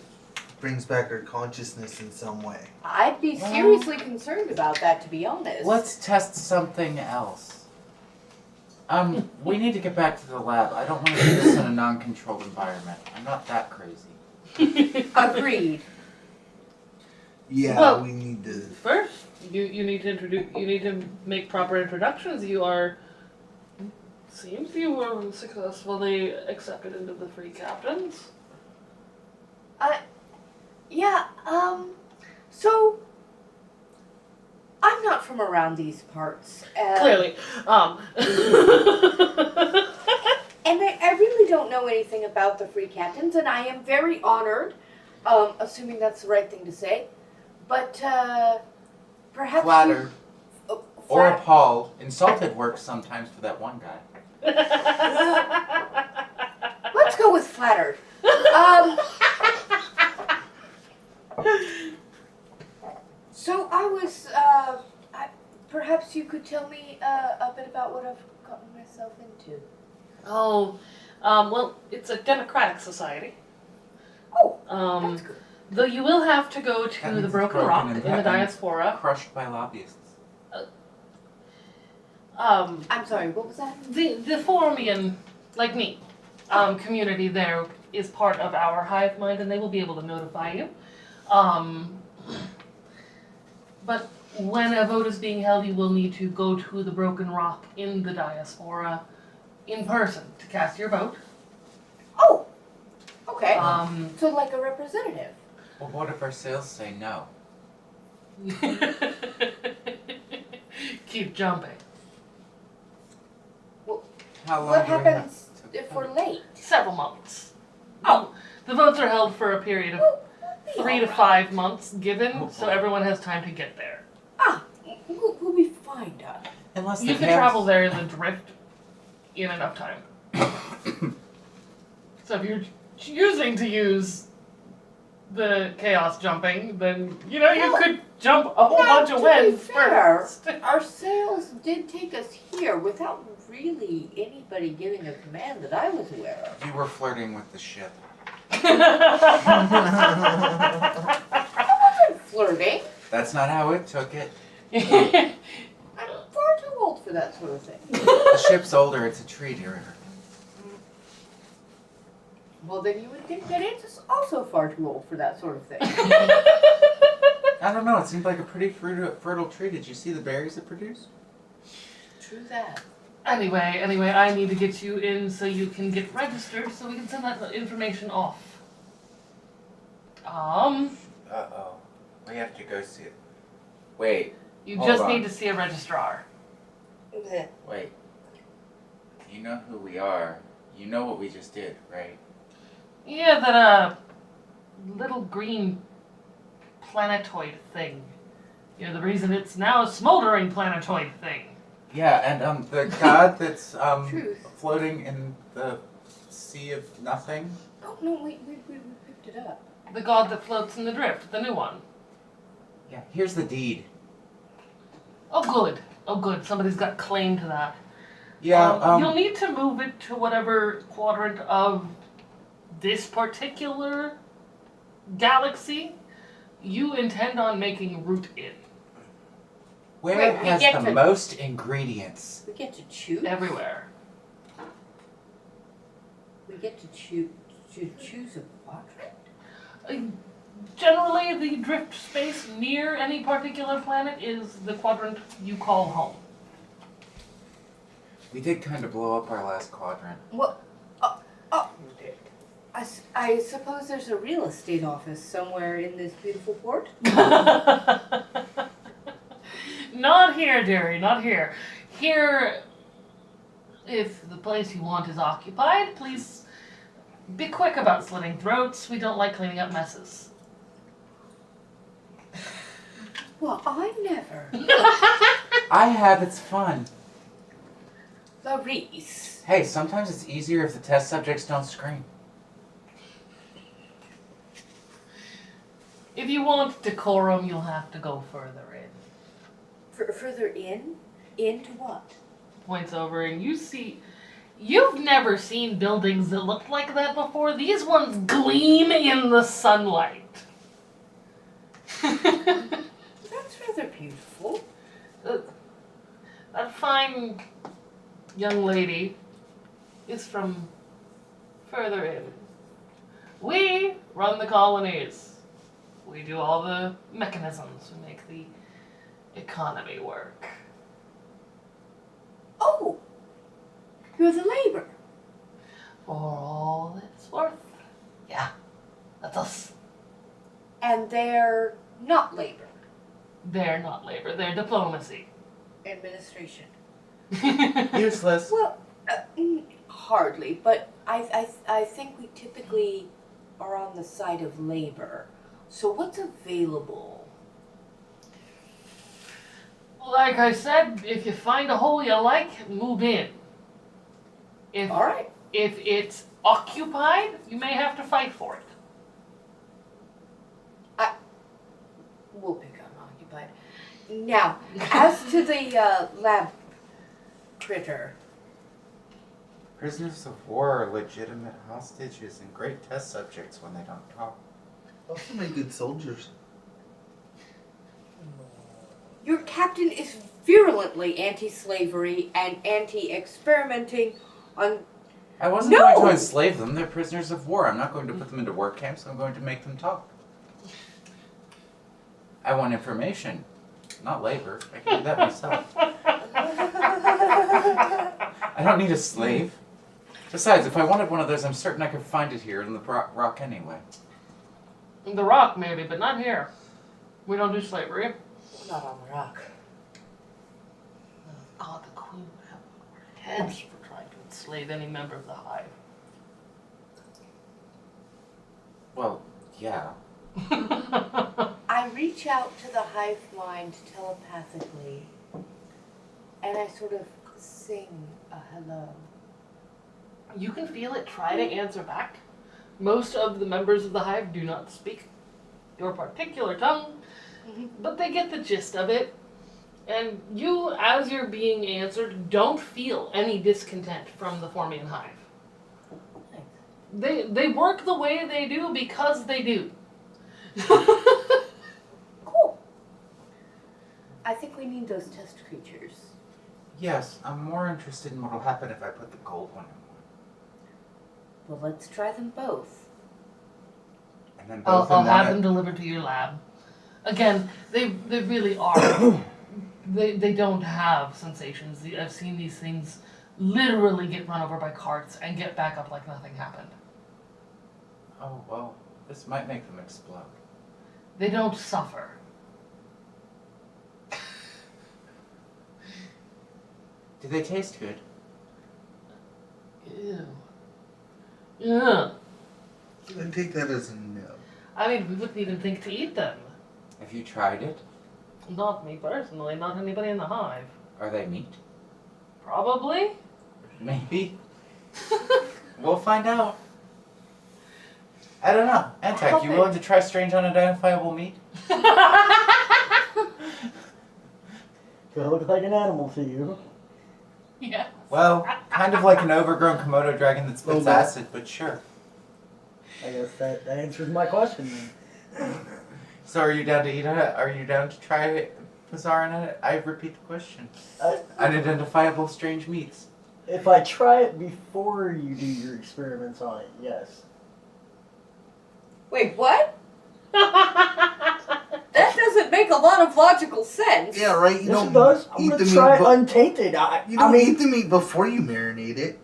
brings back her consciousness in some way? I'd be seriously concerned about that, to be honest. Let's test something else. We need to get back to the lab. I don't want to do this in a non-controlled environment. I'm not that crazy. Agreed. Yeah, Well- we need to. First, you need to make proper introductions. Seems you were successfully accepted into the Free Captains. Yeah, so I'm not from around these parts. Clearly. And I really don't know anything about the Free Captains, and I am very honored, assuming that's the right thing to say. But, perhaps. Flattered. You, Or appalled. Insulted works sometimes for that one guy. Let's go with flattered. So I was, perhaps you could tell me a bit about what I've gotten myself into. Well, it's a democratic society. Oh, Um, that's good. though you will have to go That to means the it's Broken broken Rock and in the threatened. Diaspora. Crushed by lobbyists. I'm sorry, what was that? The Formian, like me, community there is part of our hive mind, and they will be able to notify you. But when a vote is being held, you will need to go to the Broken Rock in the Diaspora in person to cast your vote. Oh, okay. So like a representative. Well, what if our sales say no? Keep jumping. How long What do we have happens to if vote? we're late? Several months. Oh. The votes are held for a period of 3 to 5 months given, so everyone has time to get there. We'll be fine, Doug. Unless You the can hams- travel there in the drift in enough time. So if you're choosing to use the chaos jumping, then you Well, could jump a whole now, bunch of to be wins fair, first. Our sales did take us here without really anybody giving a command that I was aware of. You were flirting with the ship. I wasn't flirting. That's not how it took it. I'm far too old for that sort of thing. The ship's older, it's a treaty river. Well, then you would think that it's also far too old for that sort of thing. I don't know, it seemed like a pretty fertile tree. Did you see the berries it produced? True that. Anyway, I need to get you in so you can get registered so we can send that information off. Uh-oh. We have to go see it. Wait, You Hold just on. need to see a registrar. wait. You know who we are. You know what we just did, right? Yeah, that, little green planetoid thing. You're the reason it's now a smoldering planetoid thing. Yeah, and the god that's Truth. floating in the sea of nothing. Oh, no, we picked it up. The god that floats in the drift, the new one. Yeah, here's the deed. Oh, good. Somebody's got claim to that. Yeah, You'll need to move it to whatever quadrant of this particular galaxy you intend on making route in. where Wait, we has get the to- most ingredients? We get to choose. Everywhere. We get to choose a quadrant. Generally, the drift space near any particular planet is the quadrant you call home. We did kind of blow up our last quadrant. What? I suppose there's a real estate office somewhere in this beautiful port? Not here, dearie, not here. Here, if the place you want is occupied, please be quick about slitting throats. We don't like cleaning up messes. Well, I never. I have, it's fun. Clarice. Hey, sometimes it's easier if the test subjects don't scream. If you want decorum, you'll have to go further in. Further in? Into what? Points over, and you see. You've never seen buildings that looked like that before. These ones gleam in the sunlight. That's rather beautiful. That fine young lady is from further in. We run the colonies. We do all the mechanisms. We make the economy work. Oh! You're the labor. For all it's worth. Yeah, that's us. And they're not labor. They're not labor, they're diplomacy. Administration. Useless. Well, hardly, but I think we typically are on the side of labor. So what's available? Like I said, if you find a hole you like, move in. If, All right. if it's occupied, you may have to fight for it. We'll pick on occupied. Now, as to the lab critter, Prisoners of war are legitimate hostages and great test subjects when they don't talk. Also make good soldiers. your captain is virulently anti-slavery and anti-experimenting on. I wasn't No! going to enslave them. They're prisoners of war. I'm not going to put them into work camps. I'm going to make them talk. I want information, not labor. I can do that myself. I don't need a slave. Besides, if I wanted one of those, I'm certain I could find it here in the rock anyway. The Rock, maybe, but not here. We don't do slavery. Not on the rock. Oh, the Queen would have our heads for trying to enslave any member of the Hive. Well, yeah. I reach out to the hive mind telepathically, and I sort of sing a hello. You can feel it try to answer back. Most of the members of the Hive do not speak your particular tongue, but they get the gist of it. And you, as you're being answered, don't feel any discontent from the Formian Hive. They work the way they do because they do. Cool. I think we need those test creatures. Yes, I'm more interested in what'll happen if I put the gold one in one. Well, let's try them both. And then I'll both in have one. them delivered to your lab. Again, they really are. they don't have sensations. I've seen these things literally get run over by carts and get back up like nothing happened. Oh, well, this might make them explode. They don't suffer. Do they taste good? Ew. Yeah. I take that as a no. I mean, we wouldn't even think to eat them. Have you tried it? Not me personally, not anybody in the hive. Are they meat? Probably. Maybe. We'll find out. I don't know. Antek, you willing to try strange unidentifiable meat? Do I look like an animal to you? Yeah. Well, kind of like an overgrown Komodo dragon that spits Well, acid, but sure. I guess that answers my question then. So are you down to eat it? Are you down to try Pizarro it? I repeat the question. I- Unidentifiable strange meats. If I try it before you do your experiments on it, yes. Wait, what? That doesn't make a lot of logical sense. Yeah, right. You Yes, don't it does. I'm eat gonna the try meat. it untainted. You don't eat the meat before you marinate it.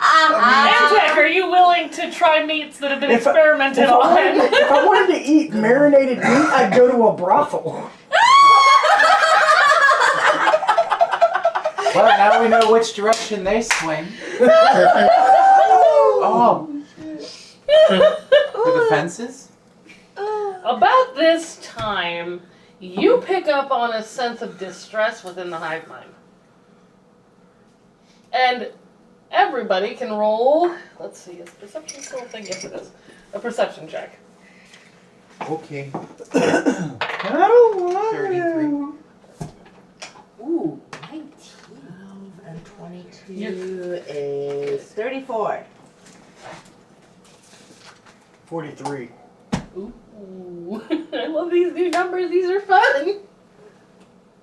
Antek, are you willing to try meats that have been If I- experimented if I on? if I wanted to eat marinated meat, I'd go to a brothel. Well, now we know which direction they swing. Oh. For the fences? About this time, you pick up on a sense of distress within the hive mind. And everybody can roll, let's see, is perception still a thing? Yes, it is. A perception check. Okay. I don't want 33. Ooh, 19. And 22 is 34. 43. Ooh. I love these new numbers, these are fun.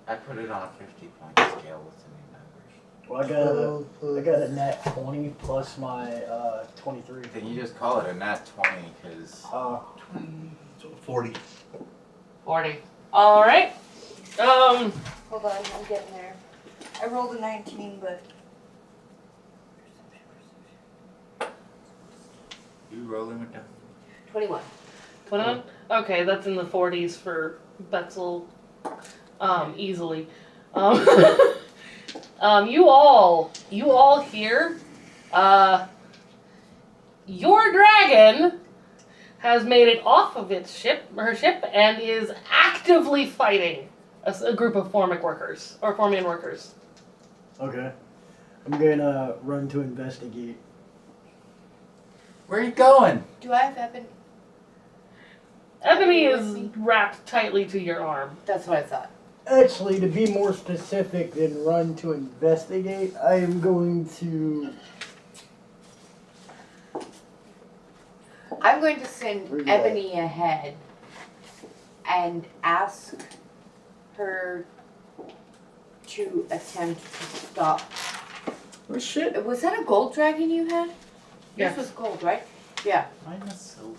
I put it on a 50-point scale with the new numbers. Well, I got a nat 20 plus my 23. Then you just call it a nat 20 because 40. 40. Alright. Hold on, I'm getting there. I rolled a 19, but... you rolling it down. 21. 21? Okay, that's in the 40s for Betzel, easily. You all here, your dragon has made it off of her ship, and is actively fighting a group of Formic workers, or Formian workers. Okay. I'm gonna run to investigate. Where are you going? Do I have Evan? Ebony is wrapped tightly to your arm. That's what I thought. Actually, to be more specific than run to investigate, I am going to... I'm going to send Where you at? Ebony ahead and ask her to attempt to stop. Oh shit. Was that a gold dragon you had? Yes. Yours was gold, right? Yeah. Mine was silver.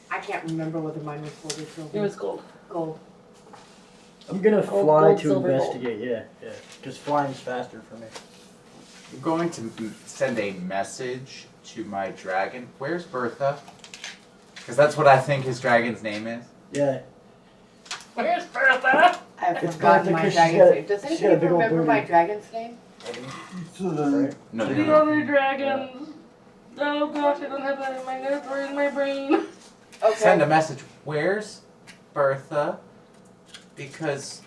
I can't remember whether mine was gold or silver. It was gold. gold. I'm gonna Gold, fly gold, to silver, gold. investigate, yeah. Because flying's faster for me. I'm going to send a message to my dragon. Where's Bertha? Because that's what I his dragon's name is. Yeah. Where's Bertha? I've It's forgotten Bertha my 'cause she's dragon's got- name. Does she's got a anybody big old remember my booty. dragon's name? Right? No, The other dragons. Oh gosh, I don't have that in my notes or in my brain. Okay. Send a message. Where's Bertha? Because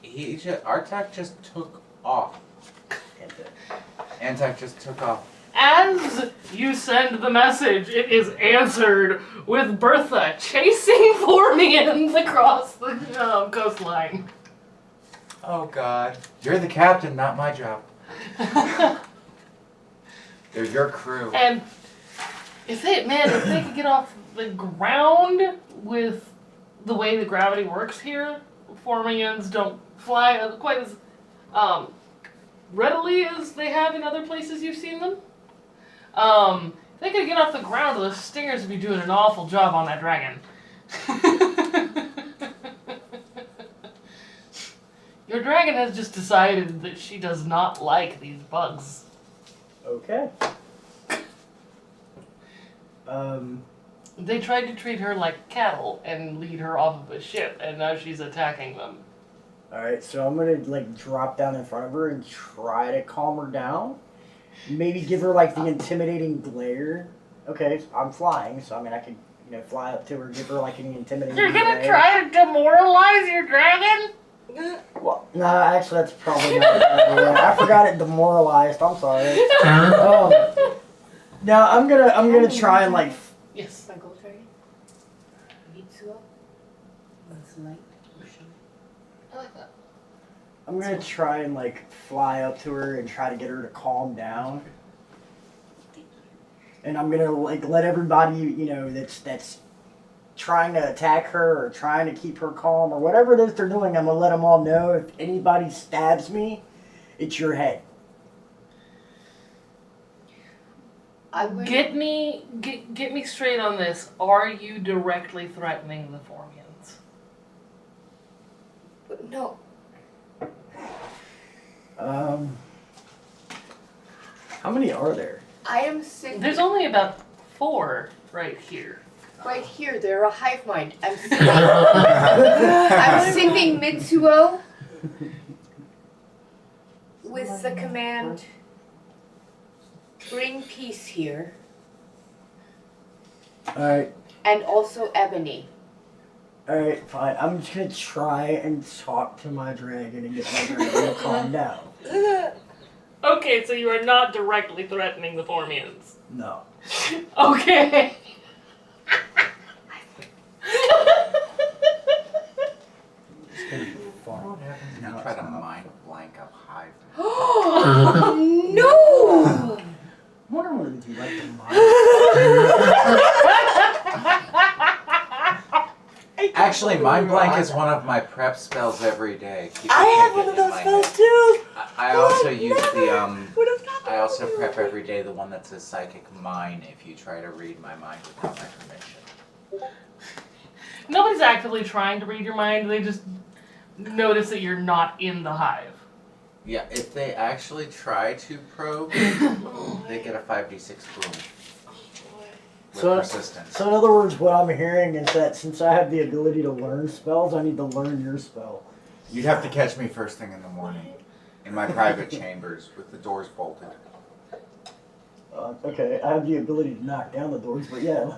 Artak just took off. Antak just took off. As you send the message, it is answered with Bertha chasing Formians across the coastline. Oh God. You're the captain, not my job. They're your crew. And If they could get off the ground with the way the gravity works here, Formians don't fly quite as readily as they have in other places you've seen them. If they could get off the ground, the stingers would be doing an awful job on that dragon. Your dragon has just decided that she does not like these bugs. Okay. They tried to treat her like cattle and lead her off of a ship, and now she's attacking them. Alright, so I'm gonna like drop down in front of her and try to calm her down. Maybe give her like the intimidating glare. Okay, I'm flying, so I mean I could, fly up to her, give her like an intimidating glare. You're gonna try to demoralize your dragon? Well, no, actually that's probably not a good idea. I forgot it demoralized, I'm sorry. No, I'm gonna try and like Yes. My gold dragon. Mitsuo. It's light or shine. I like that. I'm gonna try and like fly up to her and try to get her to calm down. And I'm gonna like let everybody, that's trying to attack her or trying to keep her calm or whatever it is they're doing, I'm gonna let them all know if anybody stabs me, it's your head. Get me straight on this. Are you directly threatening the Formians? No. How many are there? I am sending. There's only about 4 right here. Right here, they're a hive mind. I'm sending Mitsuo with the command, bring peace here, Alright, and also Ebony. alright, fine. I'm just gonna try and talk to my dragon and get my dragon to calm down. Okay, so you are not directly threatening the Formians. No. Okay. It's gonna be fun. You try to mind blank a hive. No! I wonder what it'd be like to mind. Actually, mind blank is one of my prep spells every day. Keep I a have ticket one of in those my spells head. too. I also use the Would have gotten I also it. prep every day the one that says psychic mine if you try to read my mind without my permission. Nobody's actively trying to read your mind. They just notice that you're not in the hive. Yeah, if they actually try to probe, they get a 5d6 boom. With persistence. So in other words, what I'm hearing is that since I have the ability to learn spells, I need to learn your spell. You'd have to catch me first thing in the morning in my private chambers with the doors bolted. Okay, I have the ability to knock down the doors, but yeah,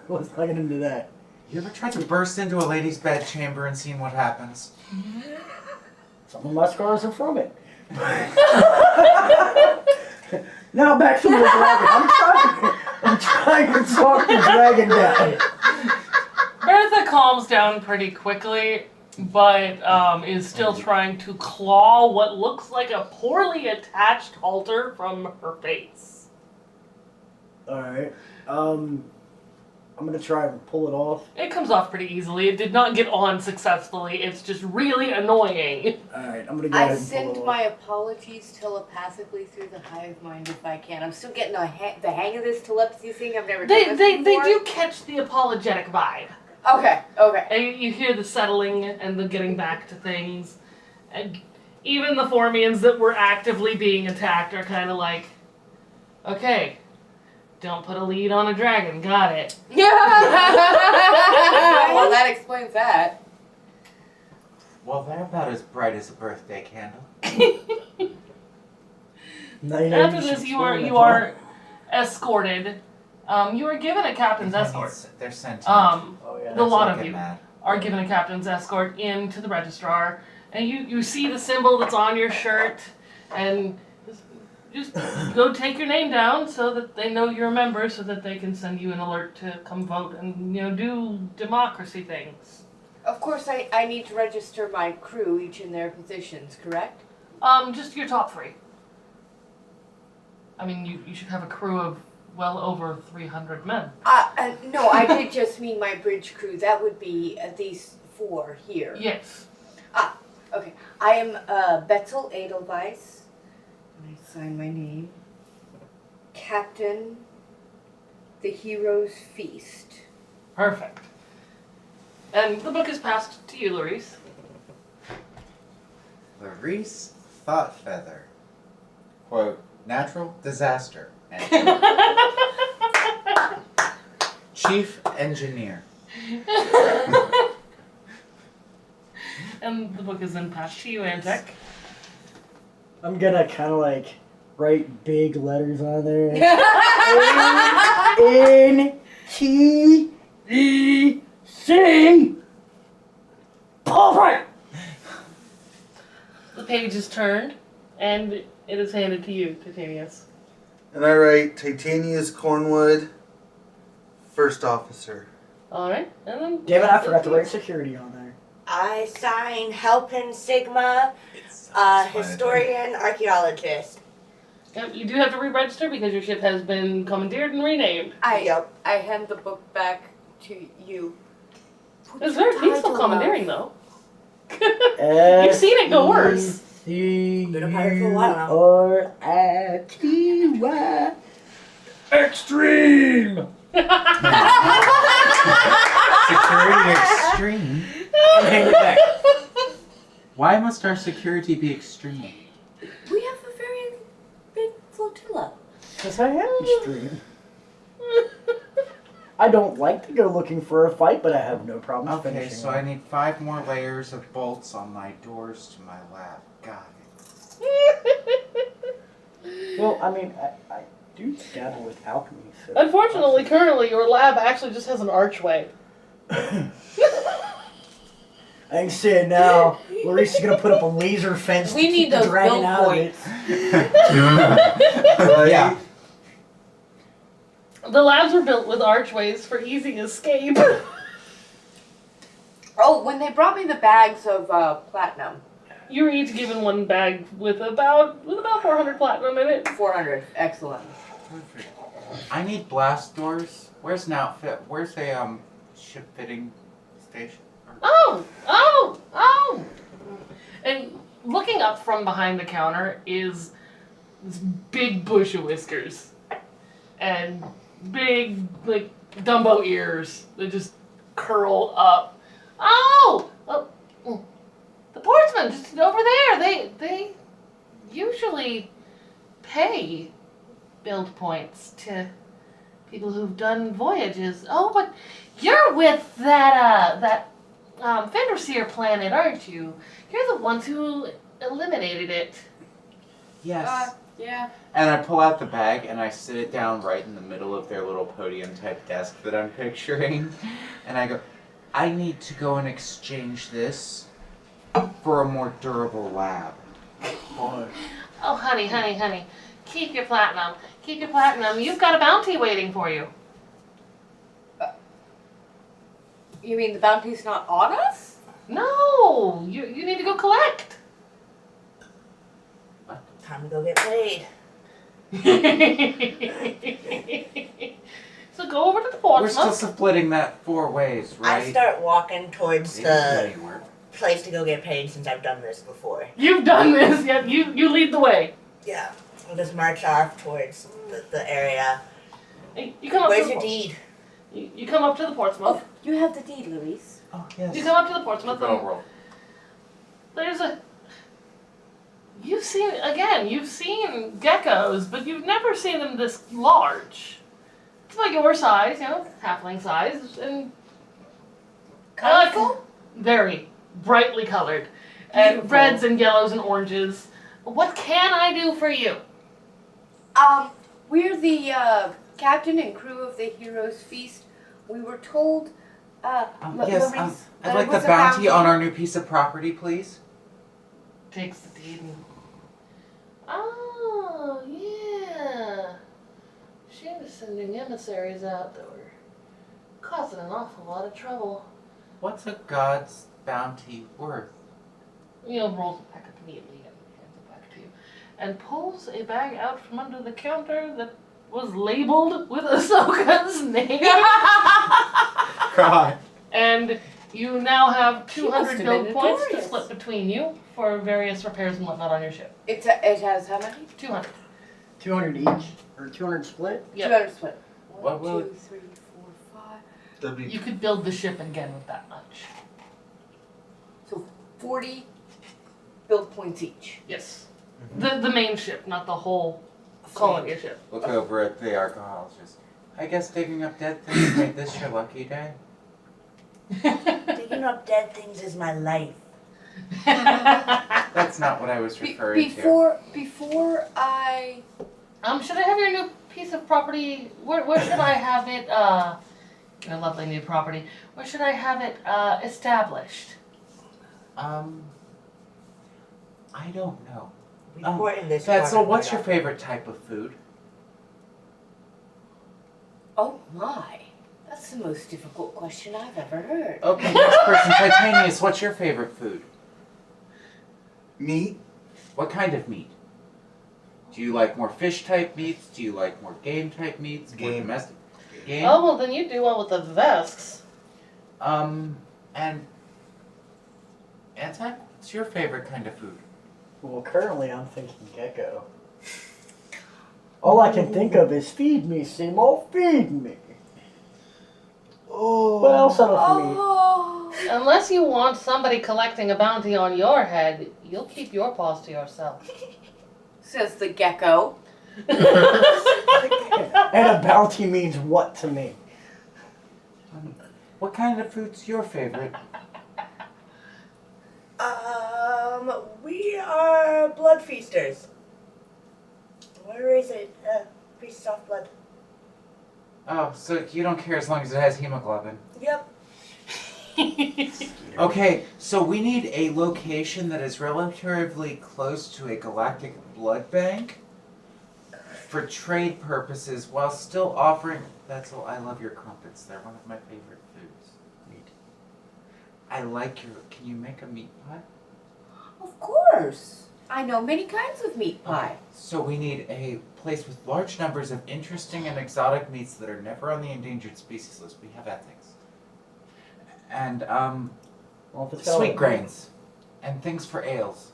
let's not get into that. You ever tried to burst into a lady's bedchamber and seen what happens? Some of my scars are from it. Now back to the dragon. I'm trying to talk the dragon down. Bertha calms down pretty quickly, but is still trying to claw what looks like a poorly attached halter from her face. Alright. I'm gonna try and pull it off. It comes off pretty easily. It did not get on successfully. It's just really annoying. Alright, I'm gonna go ahead I and pull send it my off. apologies telepathically through the hive mind if I can. I'm still getting the hang of this telepathy thing. I've never done They this before. do catch the apologetic vibe. Okay. And you hear the settling and the getting back to things. And even the Formians that were actively being attacked are kind of like, okay, don't put a lead on a dragon, got it. Yeah. Well, that explains that. Well, they're about as bright as a birthday candle. After this, you are escorted. You are given a captain's escort. They're sentient. Oh, yeah, The lot of Get you mad. are given a captain's escort into the registrar, and you see the symbol that's on your shirt, and just go take your name down so that they know you're a member, so that they can send you an alert to come vote and do democracy things. Of course, I need to register my crew, each in their positions, correct? Just your top 3. I mean, you should have a crew of well over 300 men. No, I did just mean my bridge crew. That would be these 4 here. Yes. Okay. I am Betzel Edelweiss. And I sign my name. Captain, the Hero's Feast. Perfect. And the book is passed to you, Larice. Larice Thoughtfeather. Quote, natural disaster. Chief engineer. And the book is then passed to you, Antek. I'm gonna kind of like write big letters on there. N-T-E-C. Paul Wright. The page is turned, and it is handed to you, Titanius. And I write Titanius Cornwood, first officer. Alright, and then... Damn it, I forgot to write security on there. I sign Helpin Sigma, historian, archaeologist. Yep, you do have to re-register because your ship has been commandeered and renamed. I hand the book back to you. It's very peaceful commandeering, though. You've seen it go worse. Been a pirate for a while now. R-I-T-Y. Extreme! Security extreme? And hand it back. Why must our security be extreme? We have a very big flotilla. Because I am extreme. I don't like to go looking for a fight, but I have no problem Okay, finishing so one. I need 5 more layers of bolts on my doors to my lab. Got it. Well, I mean, I do dabble with alchemy, so... Unfortunately, currently, your lab actually just has an archway. I can see it now. Larice is gonna put up a laser fence We to need keep the those dragon build out points. of it. Yeah. The labs were built with archways for easy escape. Oh, when they brought me the bags of platinum. You were each given one bag with about 400 platinum in it. 400. Excellent. Perfect. I need blast doors. Where's an outfit? Where's a ship fitting station? Oh! And looking up from behind the counter is this big bush of whiskers. And big, like, Dumbo ears that just curl up. Oh! The portsmen just over there. They usually pay build points to people who've done voyages. Oh, but you're with that Fenderseer planet, aren't you? You're the ones who eliminated it. Yes. Yeah. And I pull out the bag and I sit it down right in the middle of their little podium type desk that I'm picturing. And I go, I need to go and exchange this for a more durable lab. Oh, honey. Keep your platinum. You've got a bounty waiting for you. You mean the bounty's not on us? No! You need to go collect. Time to go get paid. So go over to the We're still Portsmouth. splitting that 4 ways, right? I start walking towards It ain't the any work. place to go get paid since I've done this before. You've done this. Yep, you lead the way. Yeah. I'll just march off towards the area. You come up Where's to your the, deed? You come up to the Portsmouth. You have the deed, Louise. Oh, yes. You come up to the Portsmouth. Go And roll. there's a. You've seen geckos, but you've never seen them this large. It's about your size, halfling size, and Colorful? very brightly colored, and Beautiful. reds and yellows and oranges. What can I do for you? We're the captain and crew of the Hero's Feast. We were told, Yes, Larice, I'd that like it the was a bounty on our new piece of property, please. Takes the deed and... Oh, yeah. She was sending emissaries out that were causing an awful lot of trouble. What's a god's bounty worth? Rolls it back up immediately and hands it back to you. And pulls a bag out from under the counter that was labeled with Ahsoka's name. God. And you now have She must 200 have build been points to notorious. split between you for various repairs and whatnot on your ship. It has how many? 200. 200 each or 200 split. Yep. 200 split. What will 1, 2, 3, 4, 5. That'd be You could build the ship again with that much. So 40 build points each. Yes. The main ship, not the whole colony ship. Look over at the archaeologist. I guess digging up dead things made this your lucky day. Digging up dead things is my life. That's not what I was referring to. Before I Should I have your new piece of property? Where should I have it? Your lovely new property. Where should I have it established? I don't know. Report in this Fatzel, part, what's my your favorite type of food? Oh my. That's the most difficult question I've ever heard. Okay, next person, Titanius, what's your favorite food? meat. What kind of meat? Do you like more fish type meats? Do you like more game type meats? More Game. domestic? Game? Oh well, then you do well with the Vesks. And Anton, what's your favorite kind of food? Well, currently I'm thinking gecko. All I can think of is feed me, Seymour, feed me. Oh. What else out of me? Oh, Unless you want somebody collecting a bounty on your head, you'll keep your paws to yourself. says the gecko. And a bounty means what to me? What kind of food's your favorite? We are blood feasters. Where is it? Feast off blood. Oh, so you don't care as long as it has hemoglobin. Yep. Okay, so we need a location that is relatively close to a galactic blood bank for trade purposes while still offering... Fatzel, I love your crumpets. They're one of my favorite foods. Meat. I like your... Can you make a meat pie? Of course. I know many kinds of meat pie. Okay, so we need a place with large numbers of interesting and exotic meats that are never on the endangered species list. We have ethics. And, Well, if it's got sweet grains. And things for ales.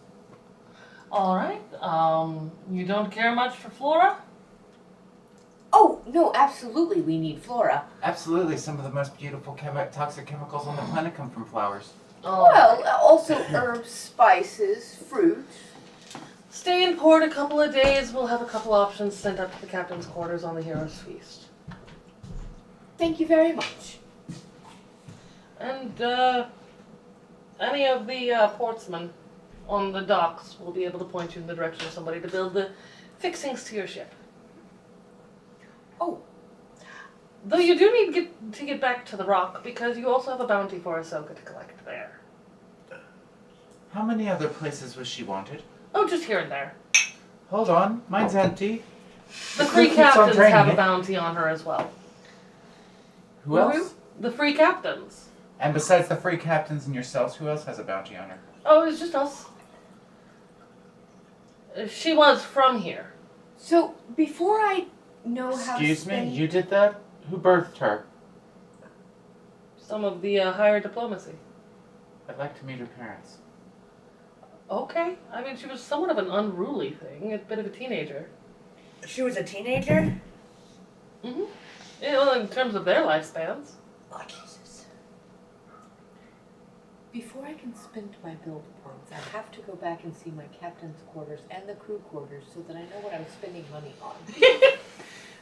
Alright, you don't care much for flora? Oh, no, absolutely we need flora. Absolutely, some of the most beautiful toxic chemicals on the planet come from flowers. Well, also herbs, spices, fruit. Stay in port a couple of days. We'll have a couple options sent up to the captain's quarters on the Hero's Feast. Thank you very much. And, any of the portsmen on the docks will be able to point you in the direction of somebody to build the fixings to your ship. Oh. Though you do need to get back to the rock because you also have a bounty for Ahsoka to collect there. How many other places was she wanted? Oh, just here and there. Hold on, mine's empty. The The free crew keeps on captains draining have a it. bounty on her as well. Who else? The free captains. And besides the free captains and yourselves, who else has a bounty on her? Oh, it's just us. She was from here. So before I know how to Excuse me, spend- you did that? Who birthed her? Some of the higher diplomacy. I'd like to meet her parents. Okay. I mean, she was somewhat of an unruly thing, a bit of a teenager. She was a teenager? Mm-hmm. Yeah, well, in terms of their lifespans. Oh, Jesus. Before I can spend my build points, I have to go back and see my captain's quarters and the crew quarters so that I know what I'm spending money on.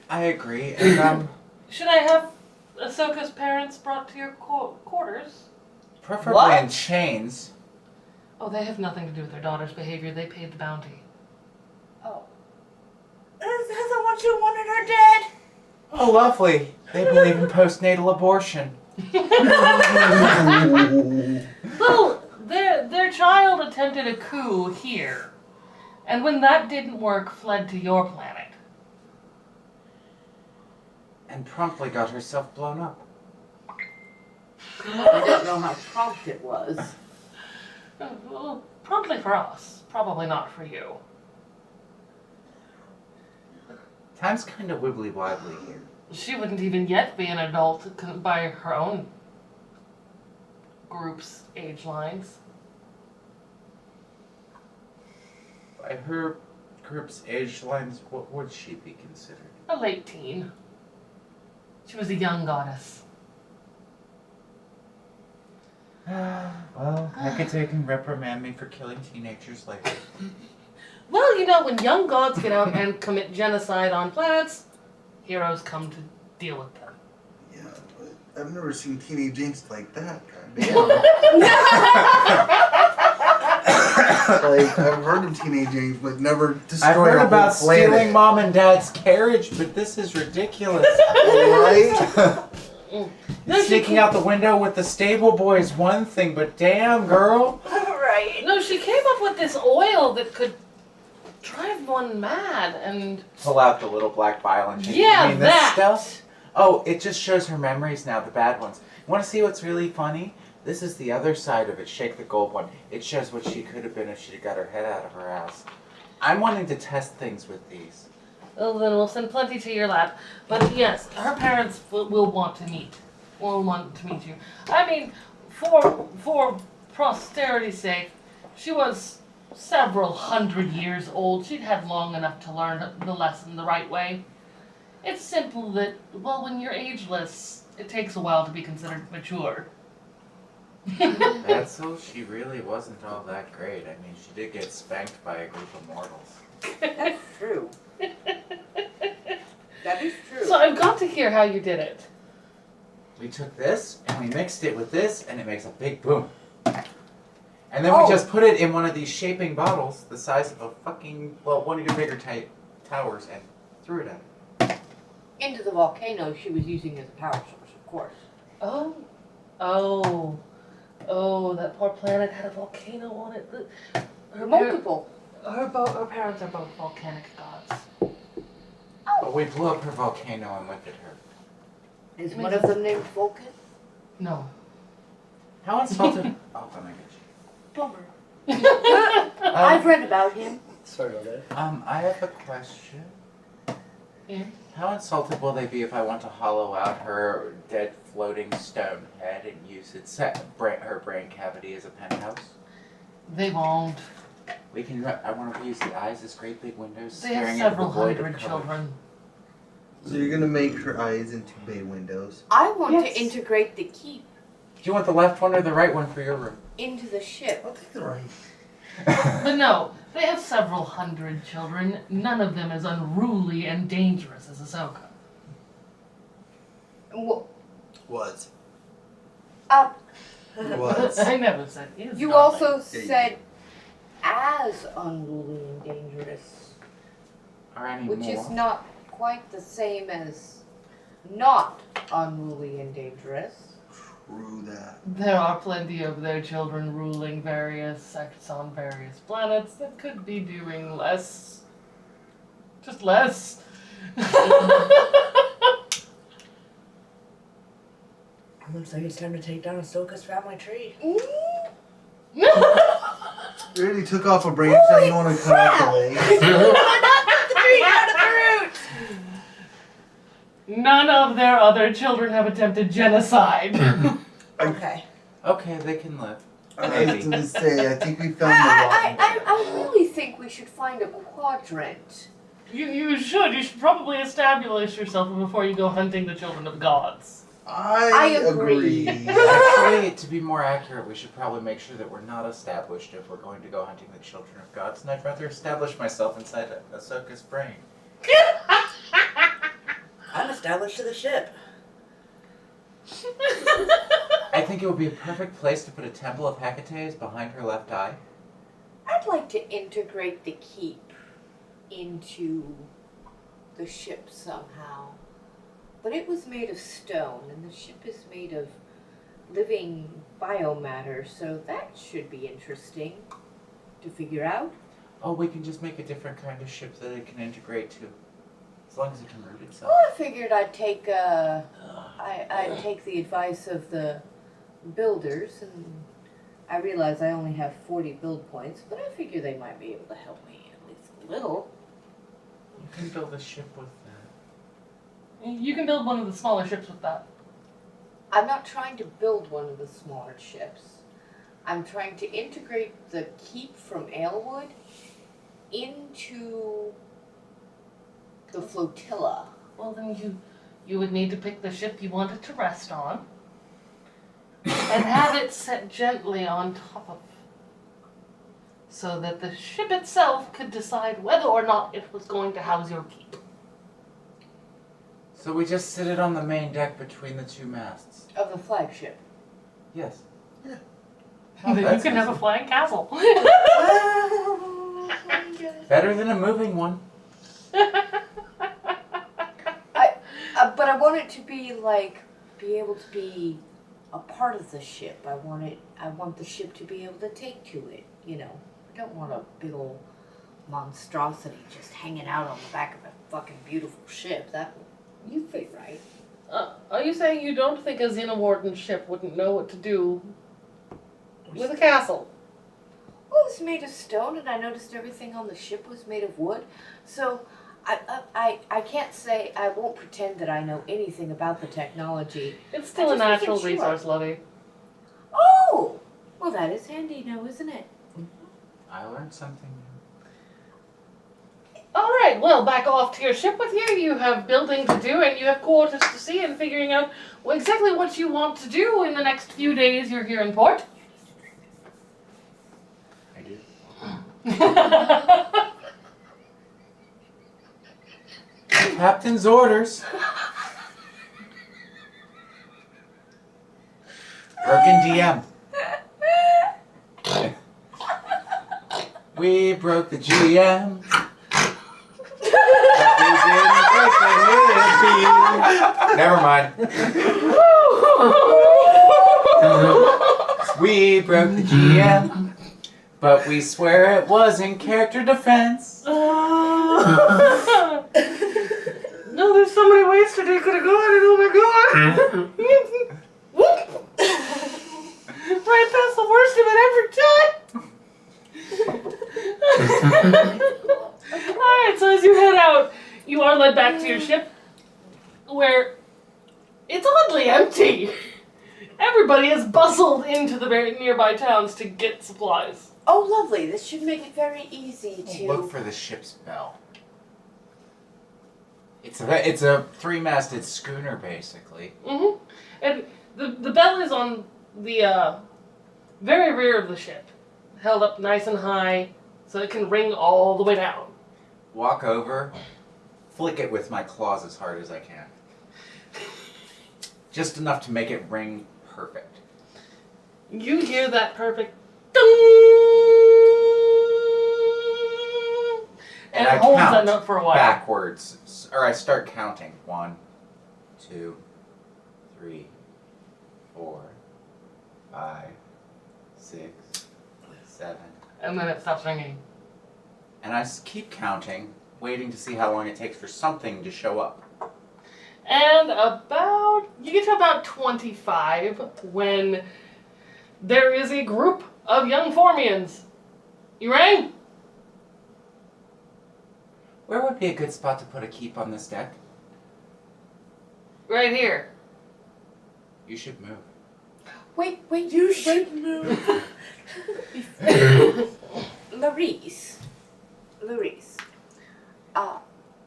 I agree, and Should I have Ahsoka's parents brought to your quarters? preferably What? in chains. Oh, they have nothing to do with their daughter's behavior. They paid the bounty. Oh. That's the one who wanted her dead. Oh, lovely. They believe in postnatal abortion. Well, their child attempted a coup here, and when that didn't work, fled to your planet. And promptly got herself blown up. I don't know how prompt it was. Well, promptly for us, probably not for you. Time's kind of wibbly wobbly here. She wouldn't even yet be an adult by her own group's age lines. By her group's age lines, what would she be considered? A late teen. She was a young goddess. Well, Hecate can reprimand me for killing teenagers later. Well, you know, when young gods get out and commit genocide on planets, heroes come to deal with them. Yeah, but I've never seen teenage angst like that. Like, I've heard of teenage angst, but never destroyed I've heard a about whole planet. stealing mom and dad's carriage, but this is ridiculous. Right? No, Sneaking out the window with the stable boy is one thing, but damn, girl. Right. No, she came up with this oil that could drive one mad, and Pull out the little black vial and shake. yeah, You mean this that. stuff? Oh, it just shows her memories now, the bad ones. Want to see what's really funny? This is the other side of it. Shake the gold one. It shows what she could have been if she'd got her head out of her ass. I'm wanting to test things with these. Well, then we'll send plenty to your lab. But yes, her parents will want to meet. Will want to meet you. I mean, for posterity's sake, she was several hundred years old. She'd had long enough to learn the lesson the right way. It's simple that, well, when you're ageless, it takes a while to be considered mature. That's so she really wasn't all that great. I mean, she did get spanked by a group of mortals. That's true. That is true. So I've got to hear how you did it. We took this and we mixed it with this and it makes a big boom. And then we just put it in one of these shaping bottles the size of a fucking, well, one of your bigger towers and threw it at it. Into the volcano she was using as a power source, of course. Oh, that poor planet had a volcano on it. Multiple. Her parents are both volcanic gods. But we blew up her volcano and lifted her. Is one of them named Vulcan? No. How insulted? Oh, my gosh. Bummer. I've read about him. Sorry about that. I have a question. Yeah. How insulted will they be if I want to hollow out her dead floating stone head and use her brain cavity as a penthouse? They won't. We can. I want to use the eyes as great big windows. They have staring into the several void of hundred color. children. So you're gonna make her eyes into bay windows. I want Yes. to integrate the keep Do you want the left one or the right one for your room? into the ship. I'll take the right. But no, they have several hundred children. None of them as unruly and dangerous as Ahsoka. Was. I never said is. You darling. also said as unruly and dangerous, Or any which more? is not quite the same as not unruly and dangerous. True that. There are plenty of their children ruling various sects on various planets that could be doing less. Just less. Looks like it's time to take down Ahsoka's family tree. You already took off a branch, now you want to cut off the leg. The tree out of the roots! None of their other children have attempted genocide. Okay. Okay, they can live. I was going to say, I think we found the rotten. I really think we should find a quadrant. You should probably establish yourself before you go hunting the children of gods. I agree. Actually, to be more accurate, we should probably make sure that we're not established if we're going to go hunting the children of gods, and I'd rather establish myself inside Ahsoka's brain. I'm established to the ship. I think it would be a perfect place to put a temple of Hecate's behind her left eye. I'd like to integrate the keep into the ship somehow. But it was made of stone, and the ship is made of living biomatter, so that should be interesting to figure out. Oh, we can just make a different kind of ship that it can integrate to. As long as it can root itself. Well, I figured I'd take I'd take the advice of the builders, and I realize I only have 40 build points, but I figure they might be able to help me at least a little. You can build a ship with that. You can build one of the smaller ships with that. I'm not trying to build one of the smaller ships. I'm trying to integrate the keep from Aelwood into the flotilla. Well, then you would need to pick the ship you wanted to rest on and have it set gently on top of, so that the ship itself could decide whether or not it was going to house your keep. So we just sit it on the main deck between the two masts. Of the flagship. Yes. Then you that's can have a easy. flying castle. Better than a moving one. But I want it to be be able to be a part of the ship. I want the ship to be able to take to it, you know. I don't want a big old monstrosity just hanging out on the back of a fucking beautiful ship. You fit right. Are you saying you don't think a Xenowarden ship wouldn't know what to do with a castle? Well, it was made of stone, and I noticed everything on the ship was made of wood. So I can't say, I won't pretend that I know anything about the technology. It's still I a just wasn't natural sure. resource, Lovey. Oh! Well, that is handy now, isn't it? I learned something new. All right, well, back off to your ship with you. You have building to do, and you have quarters to see, and figuring out exactly what you want to do in the next few days you're here in port. I do. Captain's orders. Broken DM. We broke the GM. But we didn't break the hippie. Never mind. We broke the GM, but we swear it was in character defense. No, there's so many ways today could have gone, and oh my god! Right past the worst of it every time! Alright, so as you head out, you are led back to your ship, where it's oddly empty. Everybody has bustled into the very nearby towns to get supplies. Oh, lovely. This should make it very easy to... Look for the ship's bell. It's a three-masted schooner, basically. Mm-hmm. And the bell is on the very rear of the ship, held up nice and high, so it can ring all the way down. Walk over, flick it with my claws as hard as I can. Just enough to make it ring perfect. You hear that perfect ding, and I it holds count that note for a while. backwards, or I start counting. 1, 2, 3, 4, 5, 6, 7. And then it stops ringing. And I keep counting, waiting to see how long it takes for something to show up. And you get to about 25 when there is a group of young Formians. You rang? Where would be a good spot to put a keep on this deck? Right here. You should move. Wait. You should move. Larice.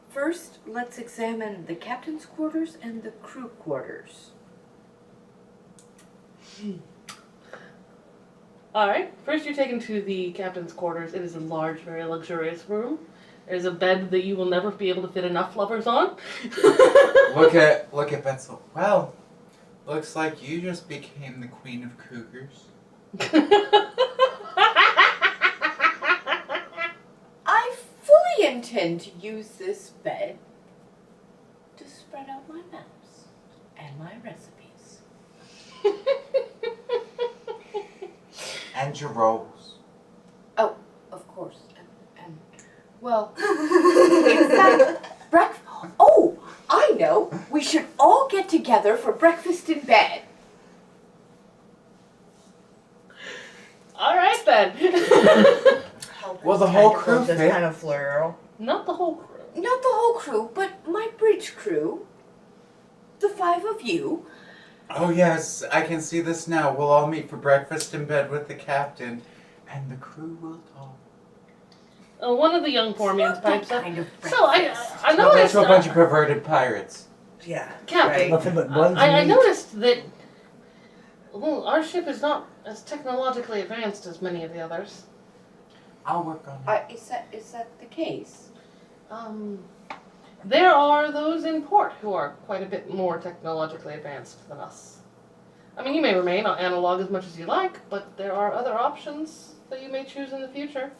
First, let's examine the captain's quarters and the crew quarters. Alright, first you're taken to the captain's quarters. It is a large, very luxurious room. There's a bed that you will never be able to fit enough lovers on. Look at Bensel. Well, looks like you just became the queen of cougars. I fully intend to use this bed to spread out my maps and my recipes. And your rolls. Oh, of course. And well, in fact, breakfast. Oh, I know. We should all get together for breakfast in bed. Alright then. Well, the whole crew just fit. kind of flare. Not the whole crew. not the whole crew, but my bridge crew. The 5 of you. Oh yes, I can see this now. We'll all meet for breakfast in bed with the captain, and the crew will talk. One of the young Formians Not pipes that up. kind of So I breakfast. No, that's noticed. to a bunch of perverted pirates. Yeah. Captain, Nothing but buns I and meat. noticed that well, our ship is not as technologically advanced as many of the others. I'll work on it. Is that the case? There are those in port who are quite a bit more technologically advanced than us. I mean, you may remain analog as much as you like, but there are other options that you may choose in the future.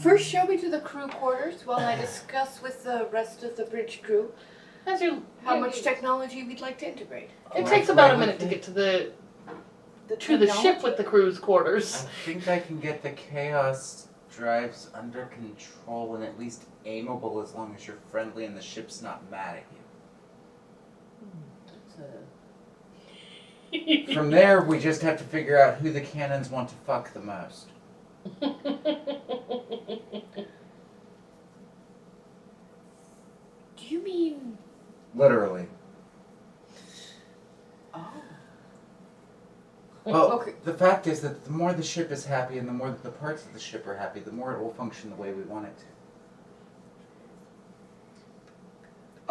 First, show me to the crew quarters while I discuss with the rest of the bridge crew As you, how much technology we'd like to integrate. It takes about a minute to get to the ship technology? with the crew's quarters. I think I can get the chaos drives under control and at least aimable as long as you're friendly and the ship's not mad at you. From there, we just have to figure out who the cannons want to fuck the most. Do you mean? Literally. Oh. Well, Okay. the fact is that the more the ship is happy and the more that the parts of the ship are happy, the more it will function the way we want it to.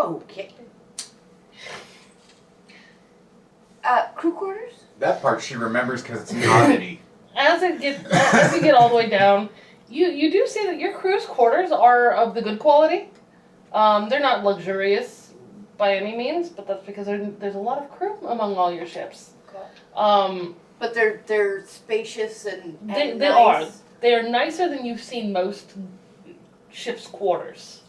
Okay. Crew quarters? That part she remembers because it's an oddity. As you get all the way down, you do see that your crew's quarters are of the good quality. They're not luxurious by any means, but that's because there's a lot of crew among all your ships. Okay. But they're spacious and They nice. are. They are nicer than you've seen most ships' quarters.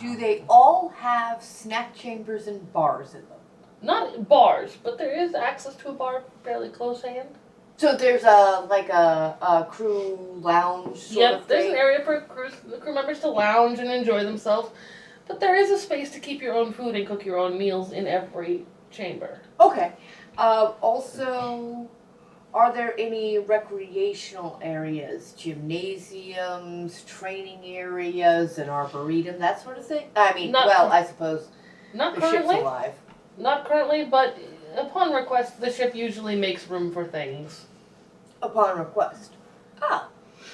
Do they all have snack chambers and bars in them? Not bars, but there is access to a bar fairly close hand. So there's a crew lounge sort of There's thing? an area for the crew members to lounge and enjoy themselves, but there is a space to keep your own food and cook your own meals in every chamber. Okay. Also, are there any recreational areas, gymnasiums, training areas, an arboretum, that sort of thing? I mean, Not- I suppose Not the ship's currently. alive. Not currently, but upon request, the ship usually makes room for things. Upon request. Ah,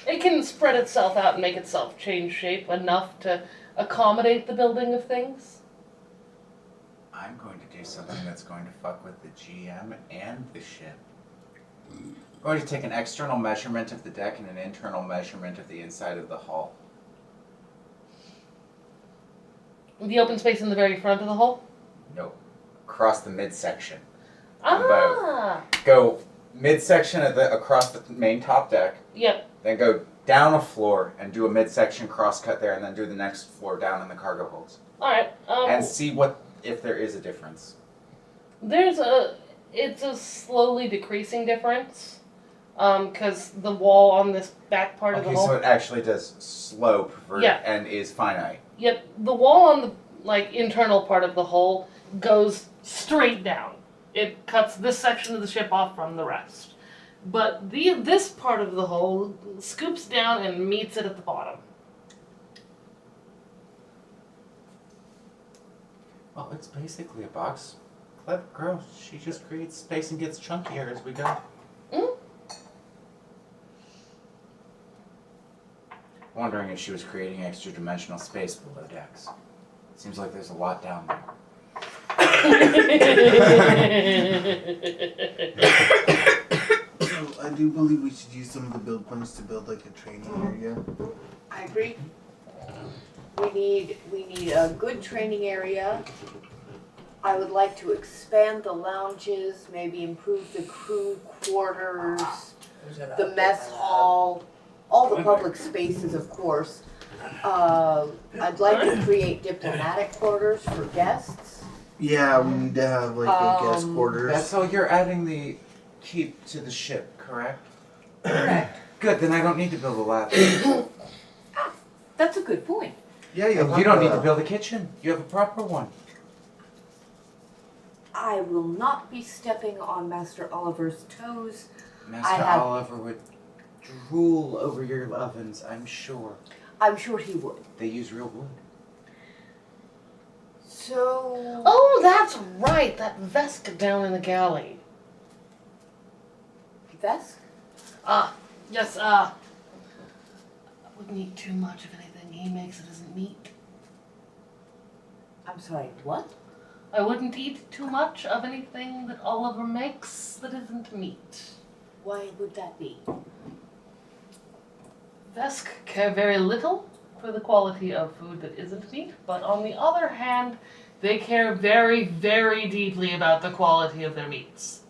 It can spread itself out and make itself change shape enough to accommodate the building of things. I'm going to do something that's going to fuck with the GM and the ship. I'm going to take an external measurement of the deck and an internal measurement of the inside of the hull. The open space in the very front of the hull. Nope. Across the midsection. Ah, Go midsection across the main top deck, yep. then go down a floor and do a midsection crosscut there, and then do the next floor down in the cargo holds. All right. And see if there is a difference. It's a slowly decreasing difference, because the wall on this back part of the Okay, hull. so it actually does slope Yeah. and is finite. Yep, the wall on the internal part of the hull goes straight down. It cuts this section of the ship off from the rest. But this part of the hull scoops down and meets it at the bottom. Well, it's basically a box. Clever girl. She just creates space and gets chunkier as we go. Wondering if she was creating extra dimensional space below decks. Seems like there's a lot down there. So I do believe we should use some of the build points to build like a training area. I agree. We need a good training area. I would like to expand the lounges, maybe improve the crew quarters, the mess hall, all the public spaces, of course. I'd like to create diplomatic quarters for guests. Yeah, we need to have like a guest quarters. That's all you're adding the keep to the ship, correct? Correct. Good, then I don't need to build a lab. That's a good point. Yeah, And you don't need to build a kitchen. You have a proper one. I will not be stepping on Master Oliver's toes. Master have- Oliver would drool over your ovens, I'm sure. I'm sure he would. They use real wood. So. Oh, that's right, that Vesk down in the galley. Vesk? Yes, I wouldn't eat too much of anything he makes that isn't meat. I'm sorry, what? I wouldn't eat too much of anything that Oliver makes that isn't meat. Why would that be? Vesk care very little for the quality of food that isn't meat, but on the other hand, they care very, very deeply about the quality of their meats.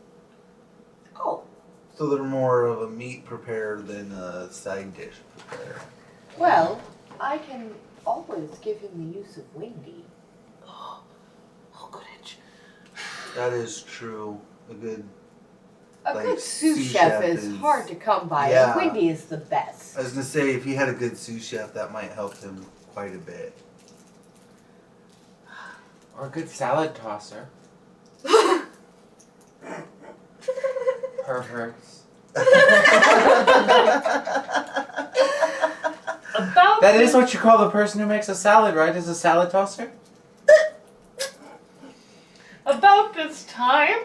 Oh, So they're more of a meat preparer than a side dish preparer. well, I can always give him the use of Windy. Oh, good itch. That is true. A good. A Like, good sous sous chef chef is is- hard to come by. Yeah. Windy is the best. I was gonna say if he had a good sous chef, that might help him quite a bit. Or a good salad tosser. Perverts. About That is what you call the person who makes a salad, right? Is a salad tosser? About this time.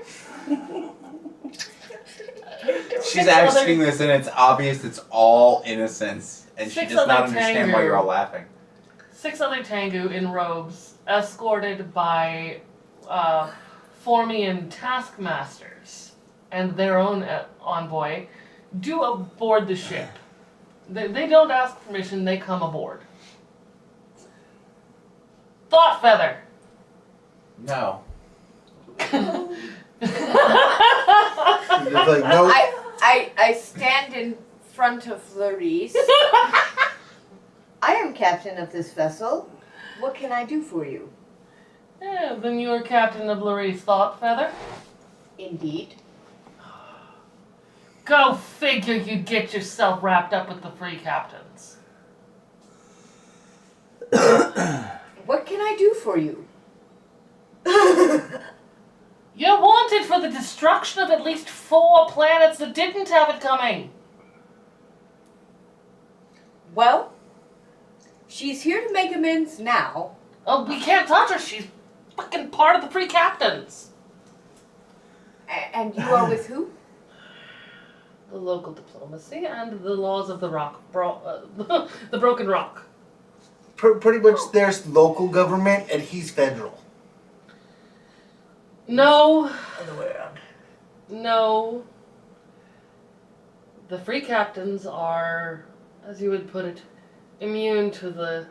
She's asking this and it's obvious it's all innocence. And she Six does not other understand why Tengu. you're all laughing. 6 other Tengu in robes, escorted by Formian taskmasters and their own envoy, do aboard the ship. They don't ask permission, they come aboard. Thought feather. No. He's just like, nope. I stand in front of Clarice. I am captain of this vessel. What can I do for you? Yeah, then you're captain of Lurie's Thought Feather. Indeed. Go figure you'd get yourself wrapped up with the free captains. What can I do for you? You're wanted for the destruction of at least 4 planets that didn't have it coming. Well, she's here to make amends now. Oh, we can't touch her. She's fucking part of the free captains. And you are with who? The local diplomacy and the laws of the the Broken Rock. Pretty much there's local government and he's federal. No, Other way around. no. The free captains are, as you would put it, immune to the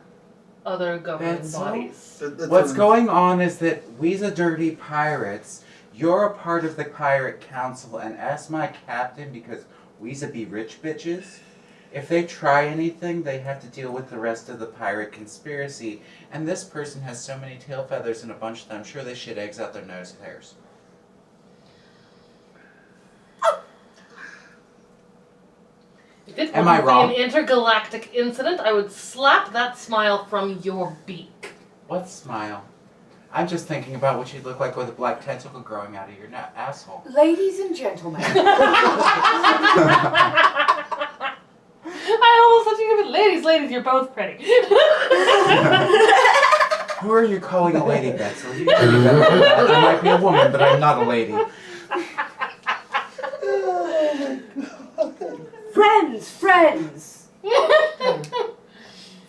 other governing That's so- bodies. What's going on is that we's a dirty pirates. You're a part of the pirate council, and as my captain, because we's a be rich bitches, if they try anything, they have to deal with the rest of the pirate conspiracy. And this person has so many tail feathers and a bunch of them, I'm sure they shit eggs out their nose hairs. If it Am I wouldn't wrong? be an intergalactic incident, I would slap that smile from your beak. What smile? I'm just thinking about what you'd look like with a black tentacle growing out of your asshole. Ladies and gentlemen, I almost thought you were gonna be ladies, you're both pretty. Who are you calling a lady, Betsy? You can be better than that. I might be a woman, but I'm not a lady.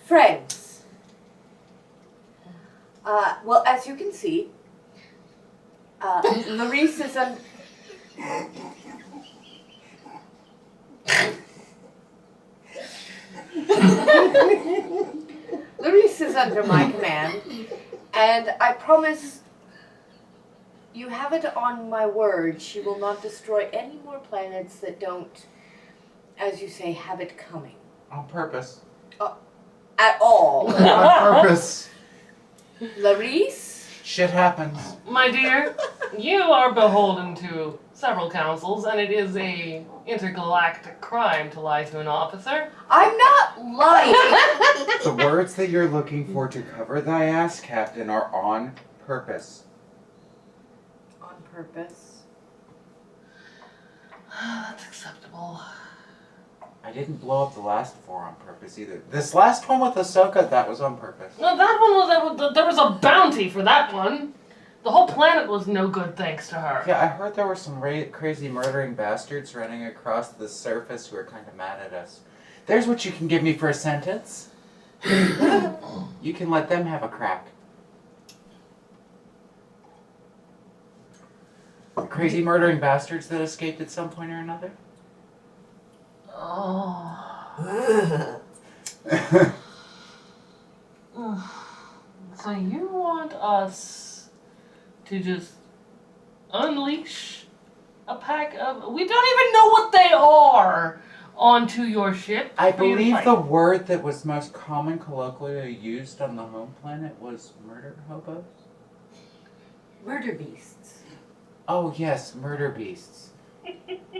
friends. Well, as you can see, Clarice is Clarice is under my command, and I promise you have it on my word, she will not destroy any more planets that don't, as you say, have it coming. On purpose. At all. On purpose. Clarice? Shit happens. My dear, you are beholden to several councils, and it is a intergalactic crime to lie to an officer. I'm not lying. The words that you're looking for to cover thy ass, Captain, are on purpose. On purpose. That's acceptable. I didn't blow up the last 4 on purpose either. This last one with Ahsoka, that was on purpose. No, that one was there was a bounty for that one. The whole planet was no good thanks to her. Yeah, I heard there were some crazy murdering bastards running across the surface who are kind of mad at us. There's what you can give me for a sentence. You can let them have a crack. The crazy murdering bastards that escaped at some point or another? Oh. So you want us to just unleash a pack of... We don't even know what they are onto your ship. I for you to believe fight. the word that was most common colloquially used on the home planet was murder hobos. Murder beasts. Oh yes, murder beasts.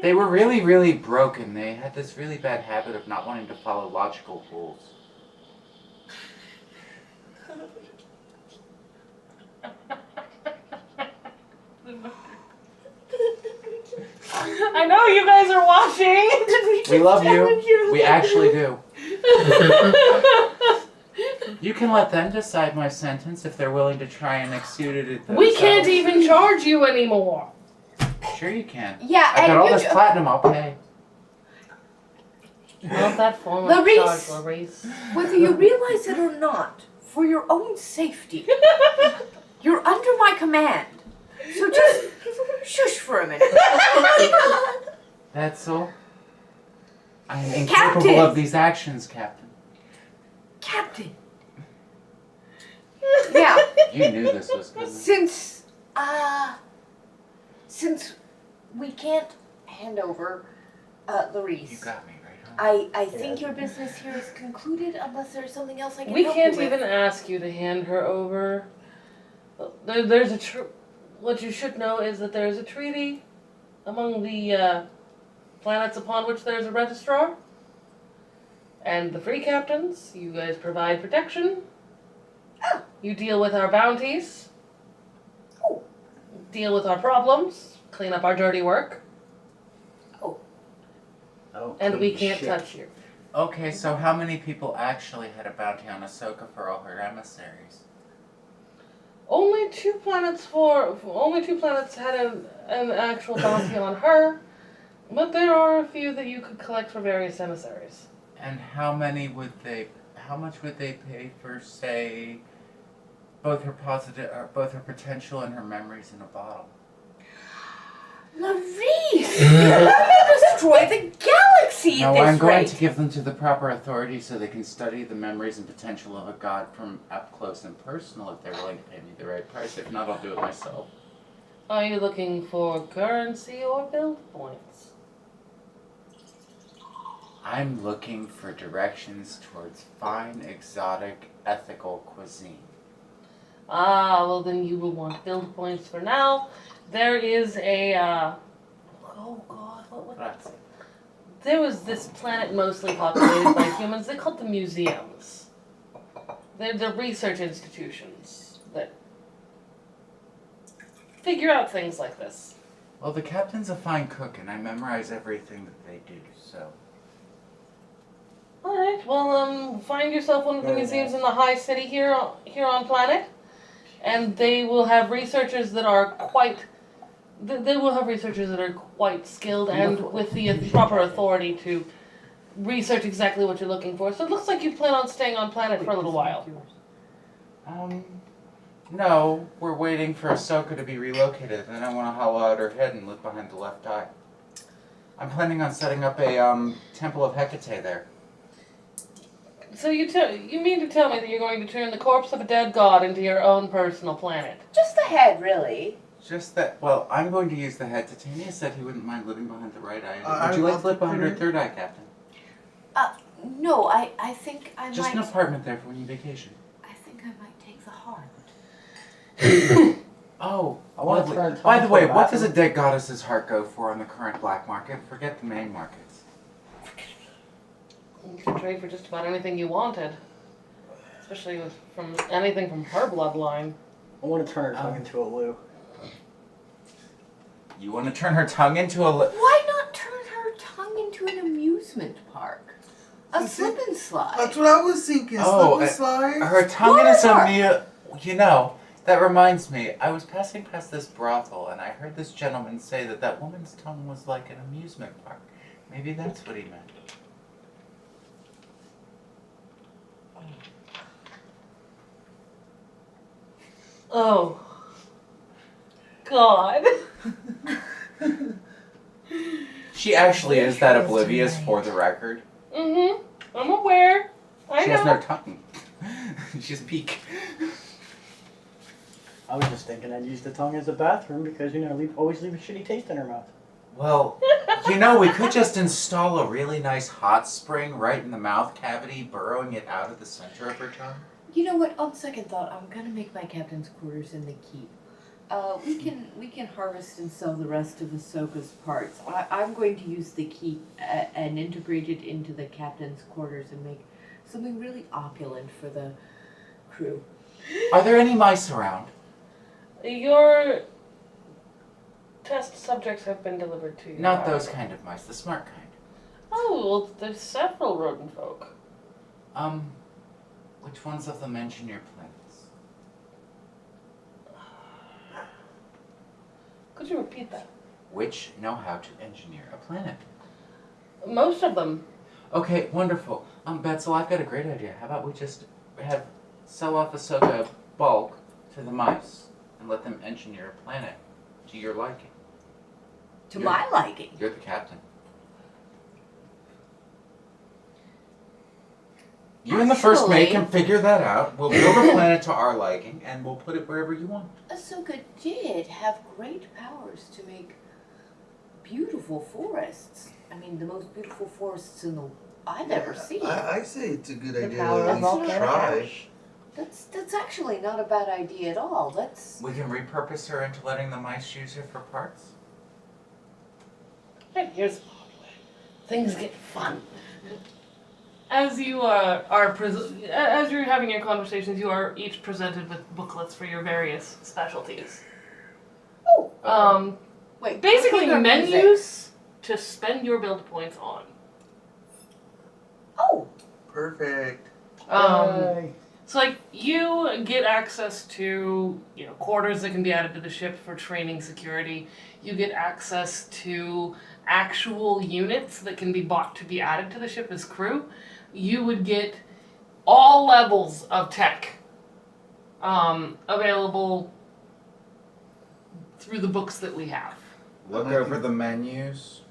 They were really, really broken. They had this really bad habit of not wanting to follow logical rules. I know you guys are watching. We love you. We actually do. You can let them decide my sentence if they're willing to try and exude it themselves. We can't even charge you anymore. Sure you can. Yeah, I got all and this platinum, I'll pay. Not that form of Larice. charge, Larice. whether you realize it or not, for your own safety, you're under my command. So just shush for a minute. That's all. I am incapable Captain! of these actions, Captain. Captain. Yeah, You knew this was coming. Since we can't hand over You Larice, got me right, huh? I think your business here is concluded unless there's something else I can We help can't you with. even ask you to hand her over. There's a what you should know is that there is a treaty among the planets upon which there's a registrar. And the free captains, you guys provide protection. Oh. You deal with our bounties. Oh. Deal with our problems. Clean up our dirty work. Oh, And we clean can't shit. touch you. Okay, so how many people actually had a bounty on Ahsoka for all her emissaries? Only two planets had an actual bounty on her, but there are a few that you could collect for various emissaries. And how much would they pay for, say, both her potential and her memories in a bottle? Larice, you're gonna destroy the galaxy No, at this I'm going rate. to give them to the proper authorities so they can study the memories and potential of a god from up close and personal if they're willing to pay me the right price. If not, I'll do it myself. Are you looking for currency or build points? I'm looking for directions towards fine, exotic, ethical cuisine. Ah, well then you will want build points for now. There is a, oh god, what That's it. there was this planet mostly populated by humans. They called them museums. They're research institutions that figure out things like this. Well, the captain's a fine cook, and I memorize everything that they do, so... Alright, well, find yourself one of the Very museums nice. in the high city here on planet, and they will have researchers that are quite skilled and with the proper authority to research exactly what you're looking for. So it looks like you plan on staying on planet for a little while. No, we're waiting for Ahsoka to be relocated, and I want to hollow out her head and look behind the left eye. I'm planning on setting up a, Temple of Hecate there. So you mean to tell me that you're going to turn the corpse of a dead god into your own personal planet? Just the head, really. Just that, well, I'm going to use the head. Titania said he wouldn't mind living behind the right eye. I Would you like love to live behind her Titania. third eye, Captain? No, I think I Just might. an apartment there for when you vacation. I think I might take the heart. Oh, I wanna lovely. turn Tom By the into way, a what does a bathroom. dead goddess's heart go for on the current black market? Forget the main markets. You could trade for just about anything you wanted. Especially from anything from her bloodline. I want to turn her tongue into a loo. You want to turn her tongue into a Why not turn her tongue into an amusement park. A slip and slide. That's what I was thinking. Oh, Slip and slide. Her tongue in is Water a meal. You know, that reminds me. I was passing past this brothel, and I heard this gentleman say that that woman's tongue was like an amusement park. Maybe that's what he meant. Oh. God. She actually is that oblivious, for the record. Mm-hmm. I'm aware. I She know. has no tongue. She's a peak. I was just thinking I'd use the tongue as a bathroom because, always leave a shitty taste in her mouth. Well, we could just install a really nice hot spring right in the mouth cavity, burrowing it out of the center of her tongue. You know what? On second thought, I'm gonna make my captain's quarters in the keep. We can harvest and sell the rest of Ahsoka's parts. I'm going to use the keep and integrate it into the captain's quarters and make something really opulent for the crew. Are there any mice around? Your test subjects have been delivered to you. Not those kind of mice, the smart kind. Oh, well, there's several rodent folk. Which ones of them engineer planets? Could you repeat that? Which know how to engineer a planet? Most of them. Okay, wonderful. Betzel, I've got a great idea. How about we just sell off Ahsoka bulk to the mice and let them engineer a planet to your liking? To my liking. You're the captain. You and the first mate can figure that out. We'll build a planet to our liking, and we'll put it wherever you want. Ahsoka did have great powers to make beautiful forests. I mean, the most beautiful forests I've ever seen. I say it's a good idea power to of at least volcanic try. ash. That's actually not a bad idea at all. We can repurpose her into letting the mice use her for parts. Right, here's things get fun. As you as you're having your conversations, you are each presented with booklets for your various specialties. Oh. Wait. Basically music. menus to spend your build points on. Oh. Perfect. So like you get access to quarters that can be added to the ship for training security. You get access to actual units that can be bought to be added to the ship as crew. You would get all levels of tech available through the books that we have. Look over the menus.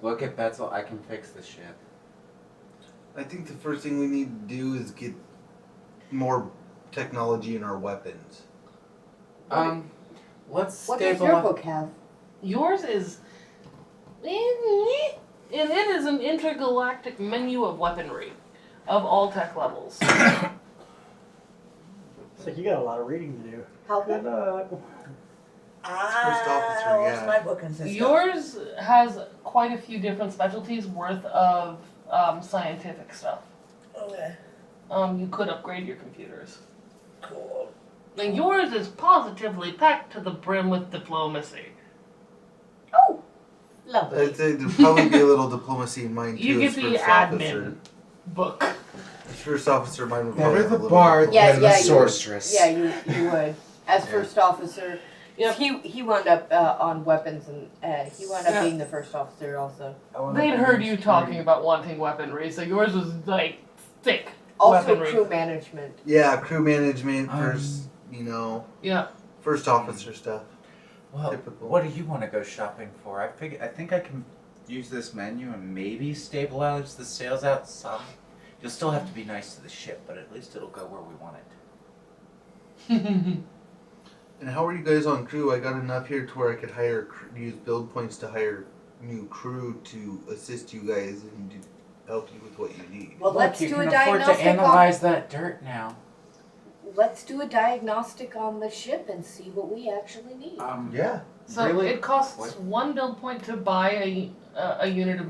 Look at Betzel. I can fix the ship. I think the first thing we need to do is get more technology in our weapons. Let's What does your stabilize. book have? Yours is, and it is an intergalactic menu of weaponry, of all tech levels. It's like you got a lot of reading to do. How Good luck. First officer, What's yeah. my book consist of? Yours has quite a few different specialties worth of scientific stuff. Okay, You could upgrade your computers. cool. And yours is positively packed to the brim with diplomacy. Oh. Lovely. I'd say there'd probably be a little diplomacy in mine too. You as get the first admin officer. book. As first officer, mine would probably Better have the a little bard Yeah, than yeah, the you- sorceress. Yeah, you would. As first officer. Yep. He wound up on weapons and he wound up Yeah. being the first officer also. They'd heard you talking about wanting weaponry, so yours was like thick Also weaponry. crew management. Yeah, crew management, Um, first, Yeah. first officer stuff. Well, Typical. what do you want to go shopping for? I think I can use this menu and maybe stabilize the sales outside. You'll still have to be nice to the ship, but at least it'll go where we want it. And how are you guys on crew? I got enough here to where I could use build points to hire new crew to assist you guys and to help you with what you need. Well, let's you do can a afford to diagnostic analyze that dirt now. Let's do a diagnostic on the ship and see what we actually need. Yeah. So Really? it costs What? 1 build point to buy a unit of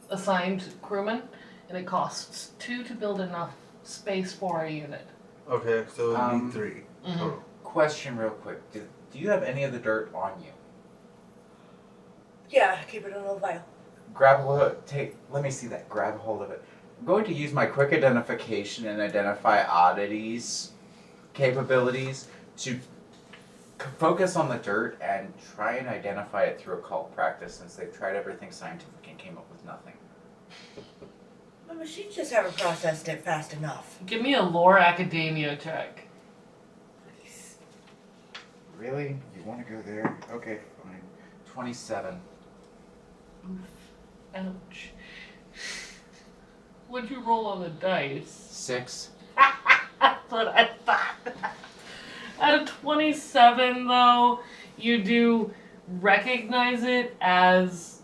assigned crewmen, and it costs 2 to build enough space for a unit. Okay, so it'd be 3 Mhm. total. Question real quick. Do you have any of the dirt on you? Yeah, keep it in a vial. let me see that, grab hold of it. I'm going to use my quick identification and identify oddities capabilities to focus on the dirt and try and identify it through occult practice, since they've tried everything scientific and came up with nothing. The machines just haven't processed it fast enough. Give me a lore academia check. Really? You want to go there? Okay, fine. 27. Ouch. What'd you roll on the dice? 6. That's what I thought. Out of 27, though, you do recognize it as,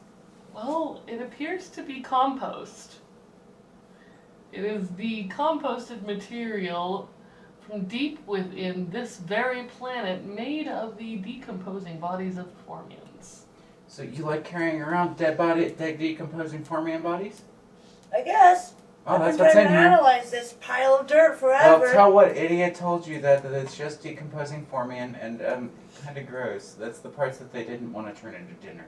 well, it appears to be compost. It is the composted material from deep within this very planet made of the decomposing bodies of Formians. So you like carrying around dead decomposing Formian bodies? I guess. Oh, I've that's been what's trying in to here. analyze this pile of dirt forever. Well, tell what idiot told you that it's just decomposing Formian and kind of gross. That's the parts that they didn't want to turn into dinner.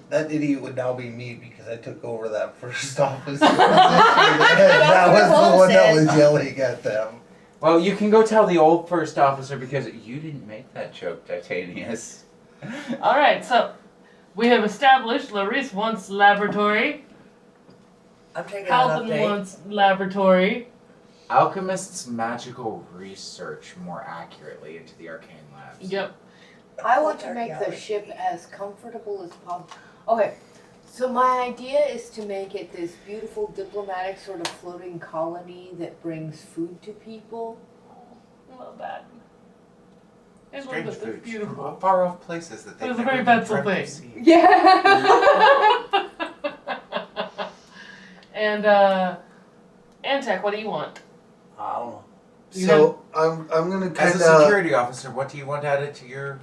That idiot would now be me because I took over that first office position. That was the one that was yelling at them. Well, you can go tell the old first officer because you didn't make that joke, Titanius. Alright, so we have established Larisse wants laboratory, I'm taking an Halpin update. wants laboratory. Alchemists' magical research more accurately into the arcane labs. Yep. I want to make the Archaeology. ship as comfortable as possible. Okay, so my idea is to make it this beautiful diplomatic sort of floating colony that brings food to people. Love that. It's Strange it's foods beautiful. from far off places that they've It was a never very even Betzel dreamt thing. of seeing. Yeah. And Antec, what do you want? I don't know. So I'm gonna kind As of. a security officer, what do you want added to your...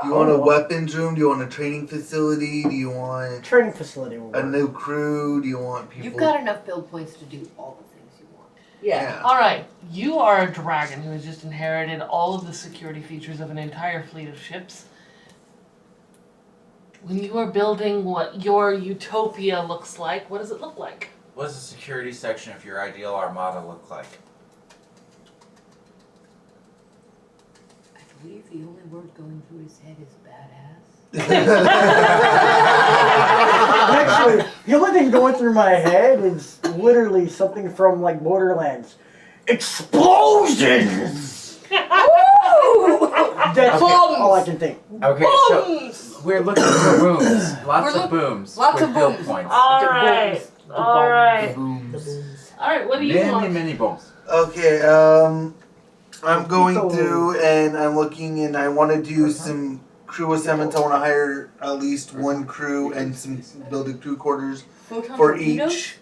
Do you want a weapons room? Do you want a training facility? Do you want Training facility will a work. new crew? Do you want people? You've got enough build points to do all the things you want. Yeah. Alright, you are a dragon who has just inherited all of the security features of an entire fleet of ships. When you are building what your utopia looks like, what does it look like? What does the security section of your ideal armada look like? I believe the only word going through his head is badass. Actually, the only thing going through my head is literally something from like Borderlands. Explosions! That's all I can think. Okay, so we're looking for booms. Lots of booms. lots with of build booms. points. Alright, alright. Booms. Alright, what do you Many, want? many booms. Okay, I'm going through and I'm looking and I want to do some crew assignments. I want to hire at least one crew and some build a crew quarters Photon for torpedoes? each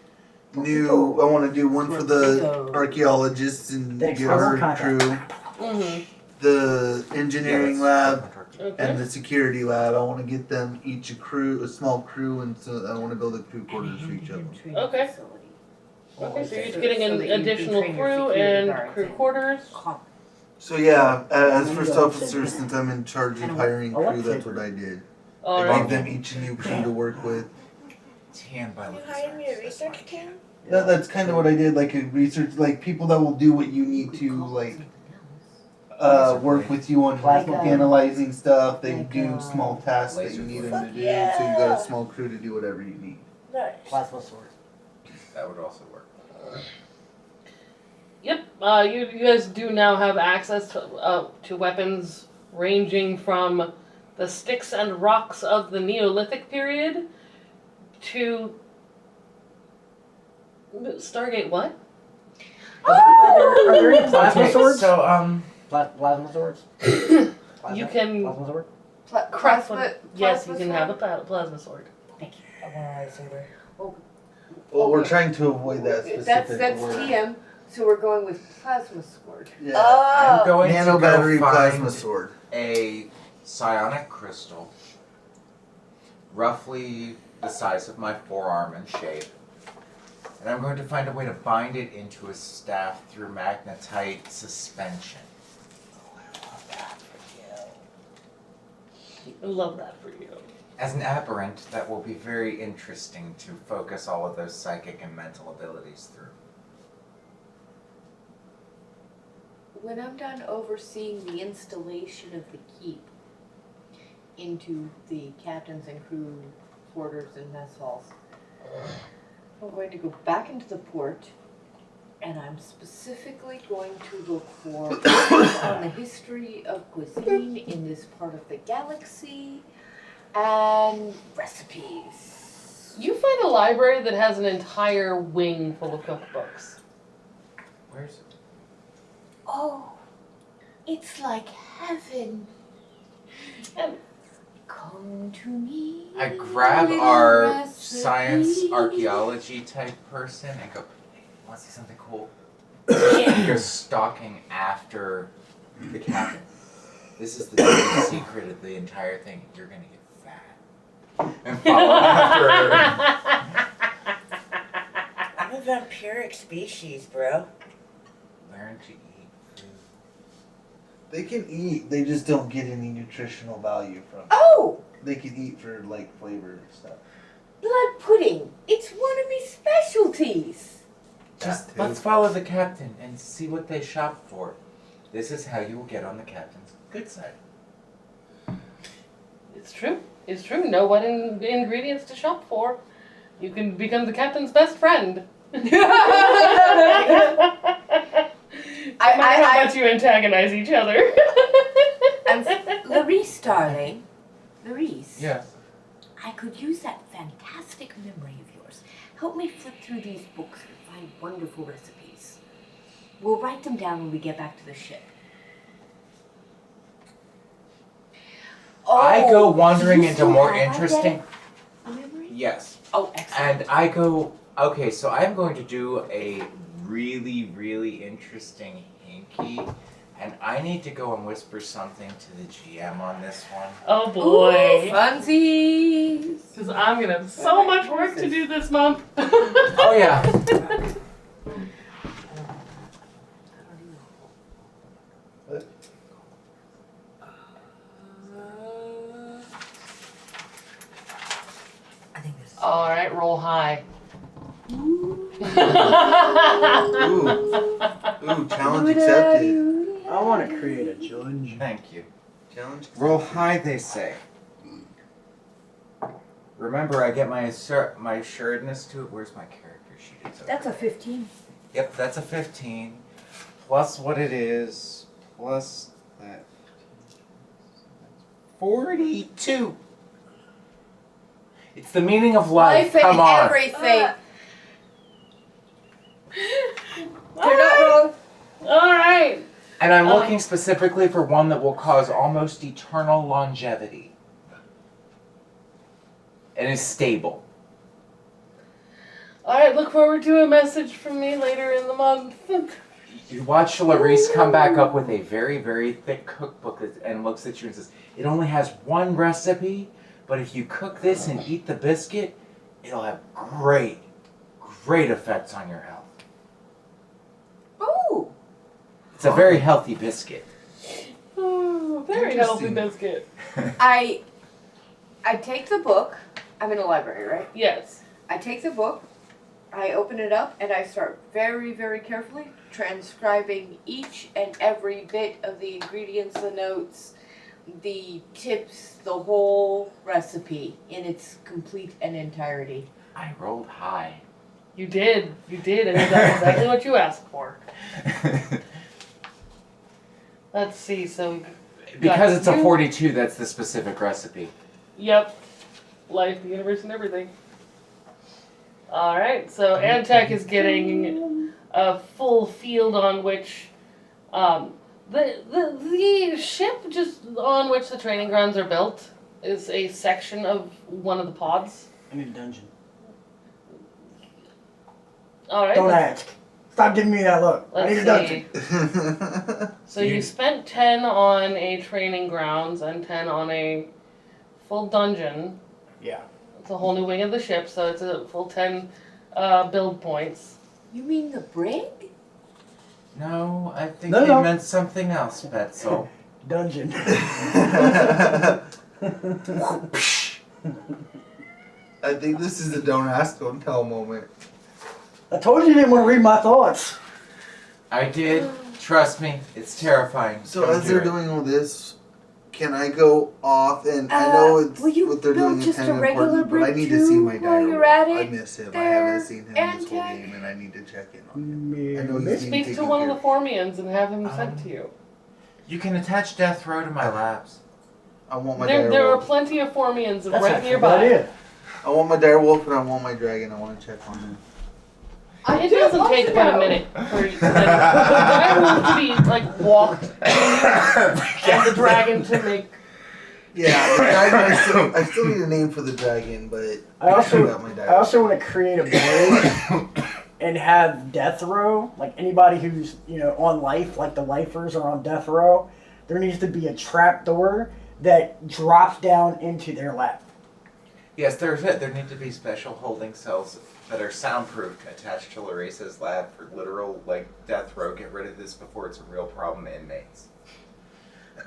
new. I want to do one for the archaeologists and Thanks, get I her will contact. crew, Mm-hmm. the engineering lab Okay. and the security lab. I want to get them each a small crew, and so I want to build a crew quarters for each of them. Okay. Okay, so you're So- getting so an that you can additional train your crew security and guards crew in quarters. So yeah, as Maybe first I'll officer, send since I'm in charge of And hiring I'll crew, let that's you- what I did. I Alright. gave them each a new crew to work with. Tan by You Lucas hired me a Arts, that's research my team? That's kind of what I did, like a research, like people that will do what you need to, like work with you on Plasma. analyzing stuff. They Like, do small tasks that you laser need them Fuck to do. yeah. So you got a small crew to do whatever you need. Nice. Plasma sword. That would also work. Yep, you guys do now have access to weapons ranging from the sticks and rocks of the Neolithic period to Stargate what? Are there any plasma Okay, swords? so Plasma swords? You can Plasma sword? craft Plasma- one. Yes, you plasma can sword? have a plasma sword. I want a lightsaber. Well, we're trying to avoid that specific That's word. TM, so we're going with plasma sword. Yeah. Oh! I'm going Nano to battery go plasma find sword. a psionic crystal, roughly the size of my forearm in shape, and I'm going to find a way to bind it into a staff through magnetite suspension. I love that for you. As an aberrant, that will be very interesting to focus all of those psychic and mental abilities through. When I'm done overseeing the installation of the keep into the captains and crew quarters and mess halls, I'm going to go back into the port, and I'm specifically going to look for on the history of cuisine in this part of the galaxy and recipes. You find a library that has an entire wing full of cookbooks. Where's it? Oh, it's like heaven. And Come to me. I grab little our recipe. science archaeology type person and go, hey, want to see something cool? And go stalking after the captain. This is the dirty secret of the entire thing. You're gonna get fat. And follow after her. I'm a vampiric species, bro. Learn to eat food. They can eat, they just don't get any nutritional value from it. Oh, They can eat for like flavor and stuff. blood pudding. It's one of me specialties. Just That too. let's follow the captain and see what they shop for. This is how you will get on the captain's good side. it's true. It's true. Know what ingredients to shop for. You can become the captain's best friend. No matter how much you antagonize each other. Larice, darling. Larice. Yes. I could use that fantastic memory of yours. Help me flip through these books and find wonderful recipes. We'll write them down when we get back to the ship. I go Oh, wandering do you into still more have interesting. memory? Yes. Oh, excellent. And I go, okay, so I'm going to do a really, really interesting hinky, and I need to go and whisper something to the GM on this one. Oh boy. Funsies! Because I'm going to have so much work to do this month. Oh, yeah. I think this is. Alright, roll high. Ooh, challenge accepted. I want to create a challenge. Thank you. Challenge Roll high, they say. Remember, I get my assuredness to it. Where's my character sheet? It's over That's a there. 15. Yep, that's a 15. Plus what it is. Plus that. 42. It's the meaning of life. Life Come and on. everything. They're not wrong. Alright. And I'm looking specifically for one that will cause almost eternal longevity. And is stable. Alright, look forward to a message from me later in the month. You watch Larice come back up with a very, very thick cookbook and looks at you and says, it only has one recipe, but if you cook this and eat the biscuit, it'll have great, great effects on your health. Oh, It's a very healthy biscuit. Oh, very healthy Interesting. biscuit. I take the book. I'm in a library, right? Yes. I take the book, I open it up, and I start very, very carefully transcribing each and every bit of the ingredients, the notes, the tips, the whole recipe in its complete and entirety. I rolled high. You did, and you got exactly what you asked for. Let's see, so, Because it's a you- 42, that's the specific recipe. yep. Life, the universe, and everything. Alright, so Antec is getting a full field on which, the ship just on which the training grounds are built is a section of one of the pods. I need a dungeon. Alright. Don't ask. Stop giving me that look. I need a Let's dungeon. see. So you spent 10 on a training grounds and 10 on a full dungeon. Yeah. It's a whole new wing of the ship, so it's a full 10 build points. you mean the brig? No, I think No, they no. meant something else, Betzel. Dungeon. I think this is the don't ask, don't tell moment. I told you didn't want to read my thoughts. I did. Trust me, it's terrifying. So Don't as do they're it. doing all this, can I go off and I know it's will you what they're build doing is just kind a of regular important, but I brick need to see my too while dad. you're at I it miss him. I there, haven't seen him this whole Antec? game, and I need to check in on him. I know he's being Speak to taken one of care the Formians and have him sent to you. You can attach Death Row to my labs. I want my There are direwolf. plenty of Formians That's right a good nearby. idea. I want my direwolf and I want my dragon. I want to check on him. It doesn't take but a minute for the dragon to be like walked and the dragon to make. Yeah, the dragon. I still need a name for the dragon, but I also got my direwolf. I also want to create a board and have death row. Like anybody who's on life, like the lifers are on death row. There needs to be a trap door that drops down into their lap. Yes, there need to be special holding cells that are soundproof attached to Larissa's lab for literal, death row. Get rid of this before it's a real problem, inmates.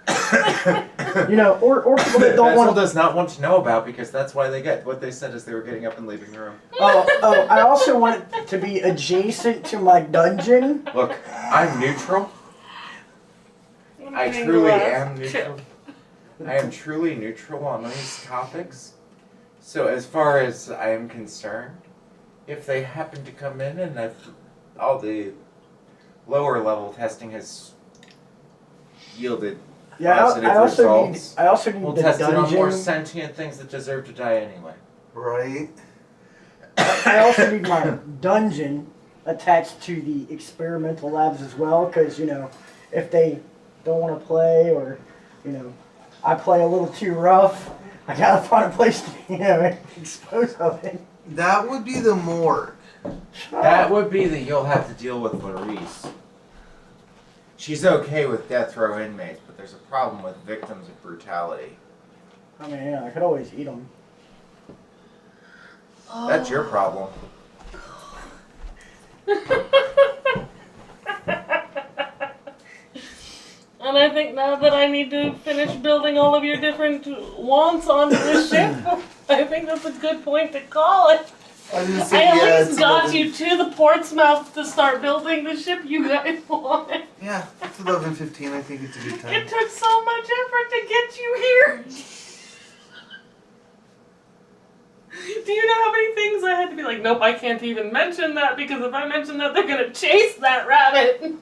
Or people that don't Basil want to. does not want to know about because that's why they get what they said as they were getting up and leaving the room. Oh, I also want it to be adjacent to my dungeon. Look, I'm neutral. I truly am neutral. I am truly neutral on these topics. So as far as I am concerned, if they happen to come in and if all the lower level testing has yielded positive I also results, need we'll the test it on more dungeon. sentient things that deserve to die anyway. Right? I also need my dungeon attached to the experimental labs as well, because if they don't want to play or I play a little too rough, I gotta find a place to expose of it. That would be the morgue. That would be the you'll have to deal with Larice. She's okay with death row inmates, but there's a problem with victims of brutality. I mean, I could always eat them. That's your problem. And I think now that I need to finish building all of your different wants onto the ship, I think that's a good point to call it. I just I said, at yeah, least it's got 11. you to the port's mouth to start building the ship you guys wanted. Yeah, it's 11:15. I think it's a good time. It took so much effort to get you here. Do you know how many things I had to be like, nope, I can't even mention that because if I mention that, they're gonna chase that rabbit.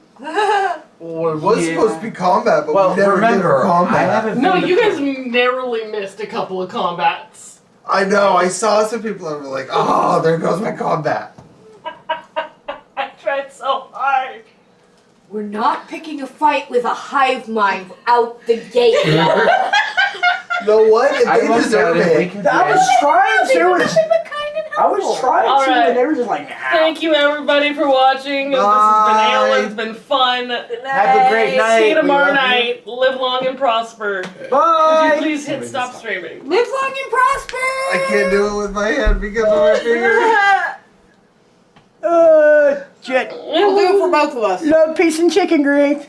Well, it was Yeah. supposed to be combat, but Well, we never remember, did combat. I haven't No, been you to- guys narrowly missed a couple of combats. I know. I saw some people that were like, "Oh, there goes my combat." I tried so hard. We're not picking a fight with a hive mind out the gate. You know what? If I they looked deserve at it, we it. could I win. was trying to. I was helpful. trying All to, right. and they were just like, nah. Thank you everybody for watching. This has been Aelwood. It's been fun. Have a great night. See you tomorrow We love you. night. Live long and prosper. Could you Bye. please hit stop streaming? Live long and prosper! I can't do it with my hand because of my finger. Jet. We'll do it for both of us. Love, peace, and chicken great.